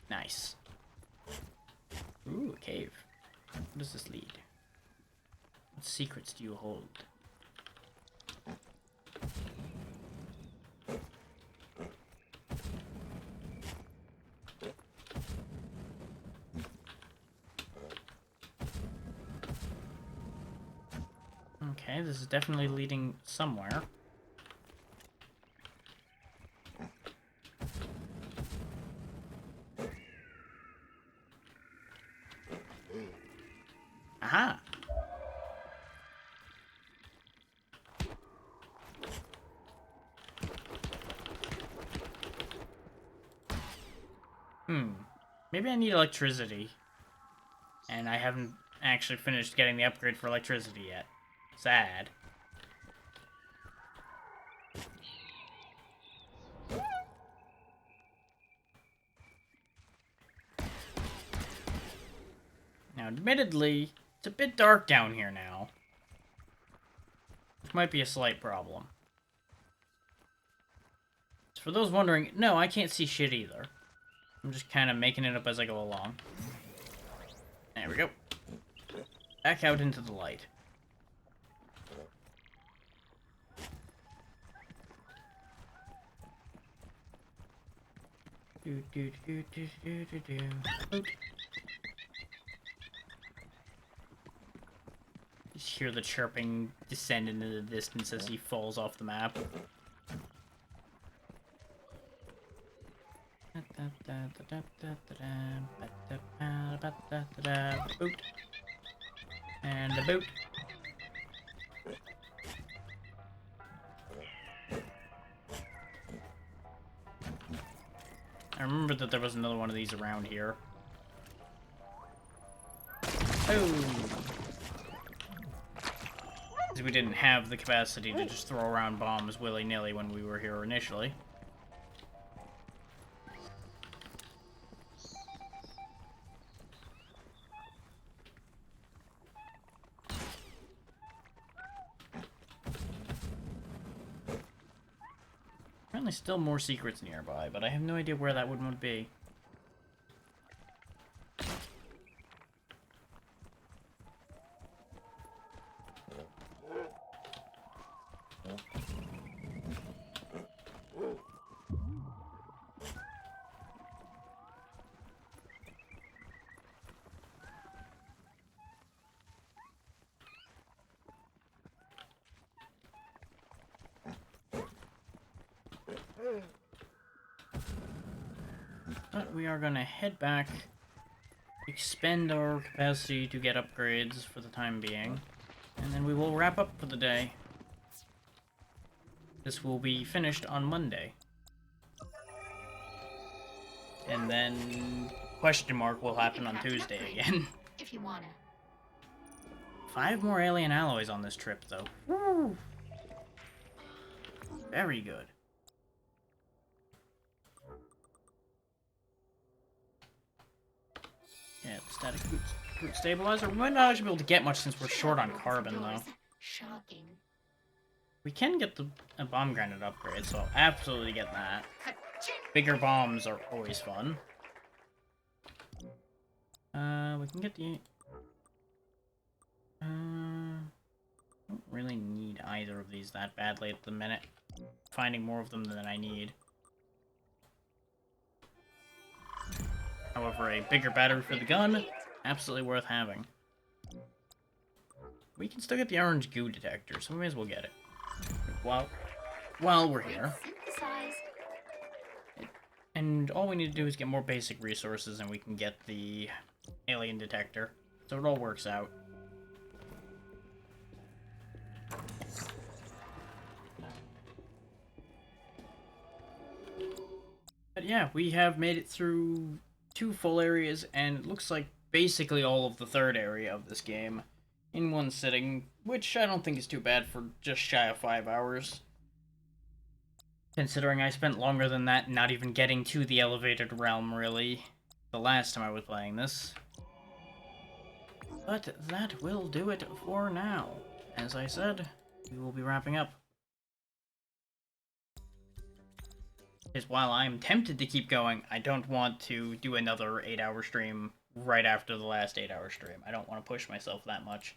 Nice. Ooh, a cave. Where does this lead? What secrets do you hold? Okay, this is definitely leading somewhere. Aha! Maybe I need electricity. And I haven't actually finished getting the upgrade for electricity yet. Sad. Now, admittedly, it's a bit dark down here now. Which might be a slight problem. For those wondering, no, I can't see shit either. I'm just kind of making it up as I go along. There we go. Back out into the light. Oop. Just hear the chirping descend into the distance as he falls off the map. Boot. And a boot. I remember that there was another one of these around here. Oh! Because we didn't have the capacity to just throw around bombs willy-nilly when we were here initially. Apparently still more secrets nearby, but I have no idea where that one would be. But we are gonna head back, expend our capacity to get upgrades for the time being, and then we will wrap up for the day. This will be finished on Monday. And then question mark will happen on Tuesday again. If you wanna. 5 more alien alloys on this trip, though. Woo! Very good. Yeah, static root stabilizer. We might not actually be able to get much since we're short on carbon, though. Shocking. We can get a bomb granite upgrade, so I'll absolutely get that. Ka-ching! Bigger bombs are always fun. We can get the... don't really need either of these that badly at the minute. Finding more of them than I need. However, a bigger battery for the gun, absolutely worth having. We can still get the orange goo detector, so we may as well get it. While we're here. Synthesize. And all we need to do is get more basic resources and we can get the alien detector. So it all works out. But yeah, we have made it through 2 full areas, and it looks like basically all of the 3rd area of this game in one sitting, which I don't think is too bad for just shy of 5 hours. Considering I spent longer than that not even getting to the elevated realm, really, the last time I was playing this. But that will do it for now. As I said, we will be wrapping up. Because while I'm tempted to keep going, I don't want to do another 8-hour stream right after the last 8-hour stream. I don't want to push myself that much.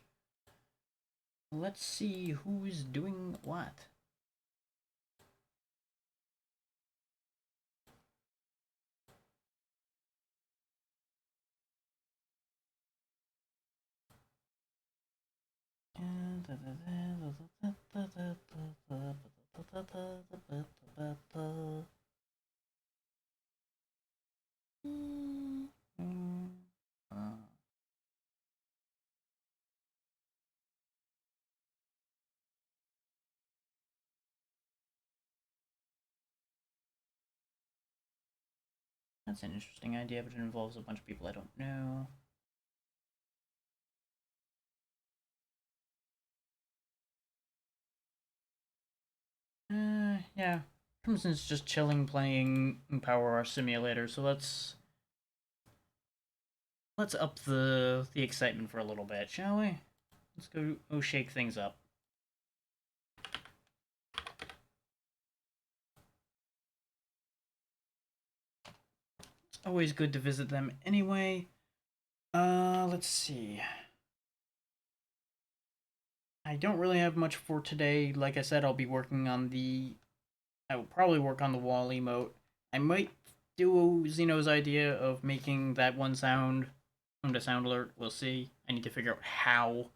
Let's see who's doing what. That's an interesting idea, but it involves a bunch of people I don't know. Yeah. Crimson's just chilling playing Power Rush Simulator, so let's up the excitement for a little bit, shall we? Let's go shake things up. It's always good to visit them anyway. Let's see. I don't really have much for today. Like I said, I'll be working on I will probably work on the wall emote. I might do Xeno's idea of making that one sound into sound alert. We'll see. I need to figure out how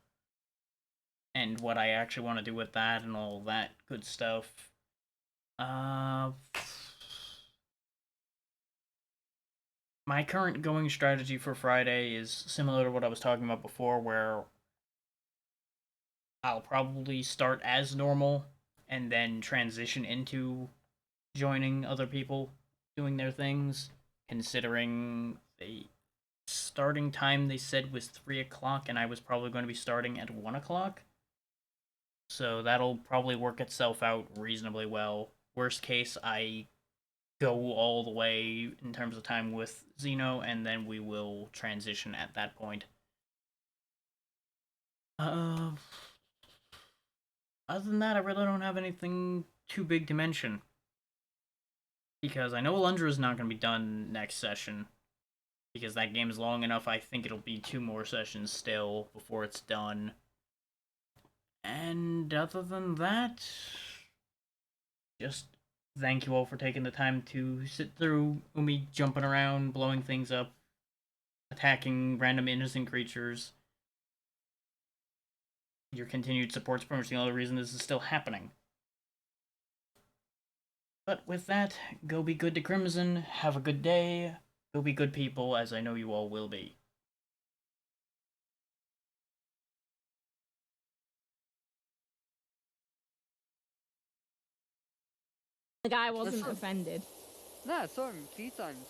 and what I actually want to do with that and all that good stuff. My current going strategy for Friday is similar to what I was talking about before, where I'll probably start as normal and then transition into joining other people doing their things, considering the starting time they said was 3 o'clock and I was probably going to be starting at 1 o'clock. So that'll probably work itself out reasonably well. Worst case, I go all the way in terms of time with Xeno, and then we will transition at that point. Other than that, I really don't have anything too big to mention. Because I know Alundra is not going to be done next session. Because that game is long enough, I think it'll be 2 more sessions still before it's done. And other than that, just thank you all for taking the time to sit through me jumping around, blowing things up, attacking random innocent creatures. Your continued support's pretty much the only reason this is still happening. But with that, go be good to Crimson, have a good day, go be good people, as I know you all will be. The guy wasn't offended. No, I saw him a few times.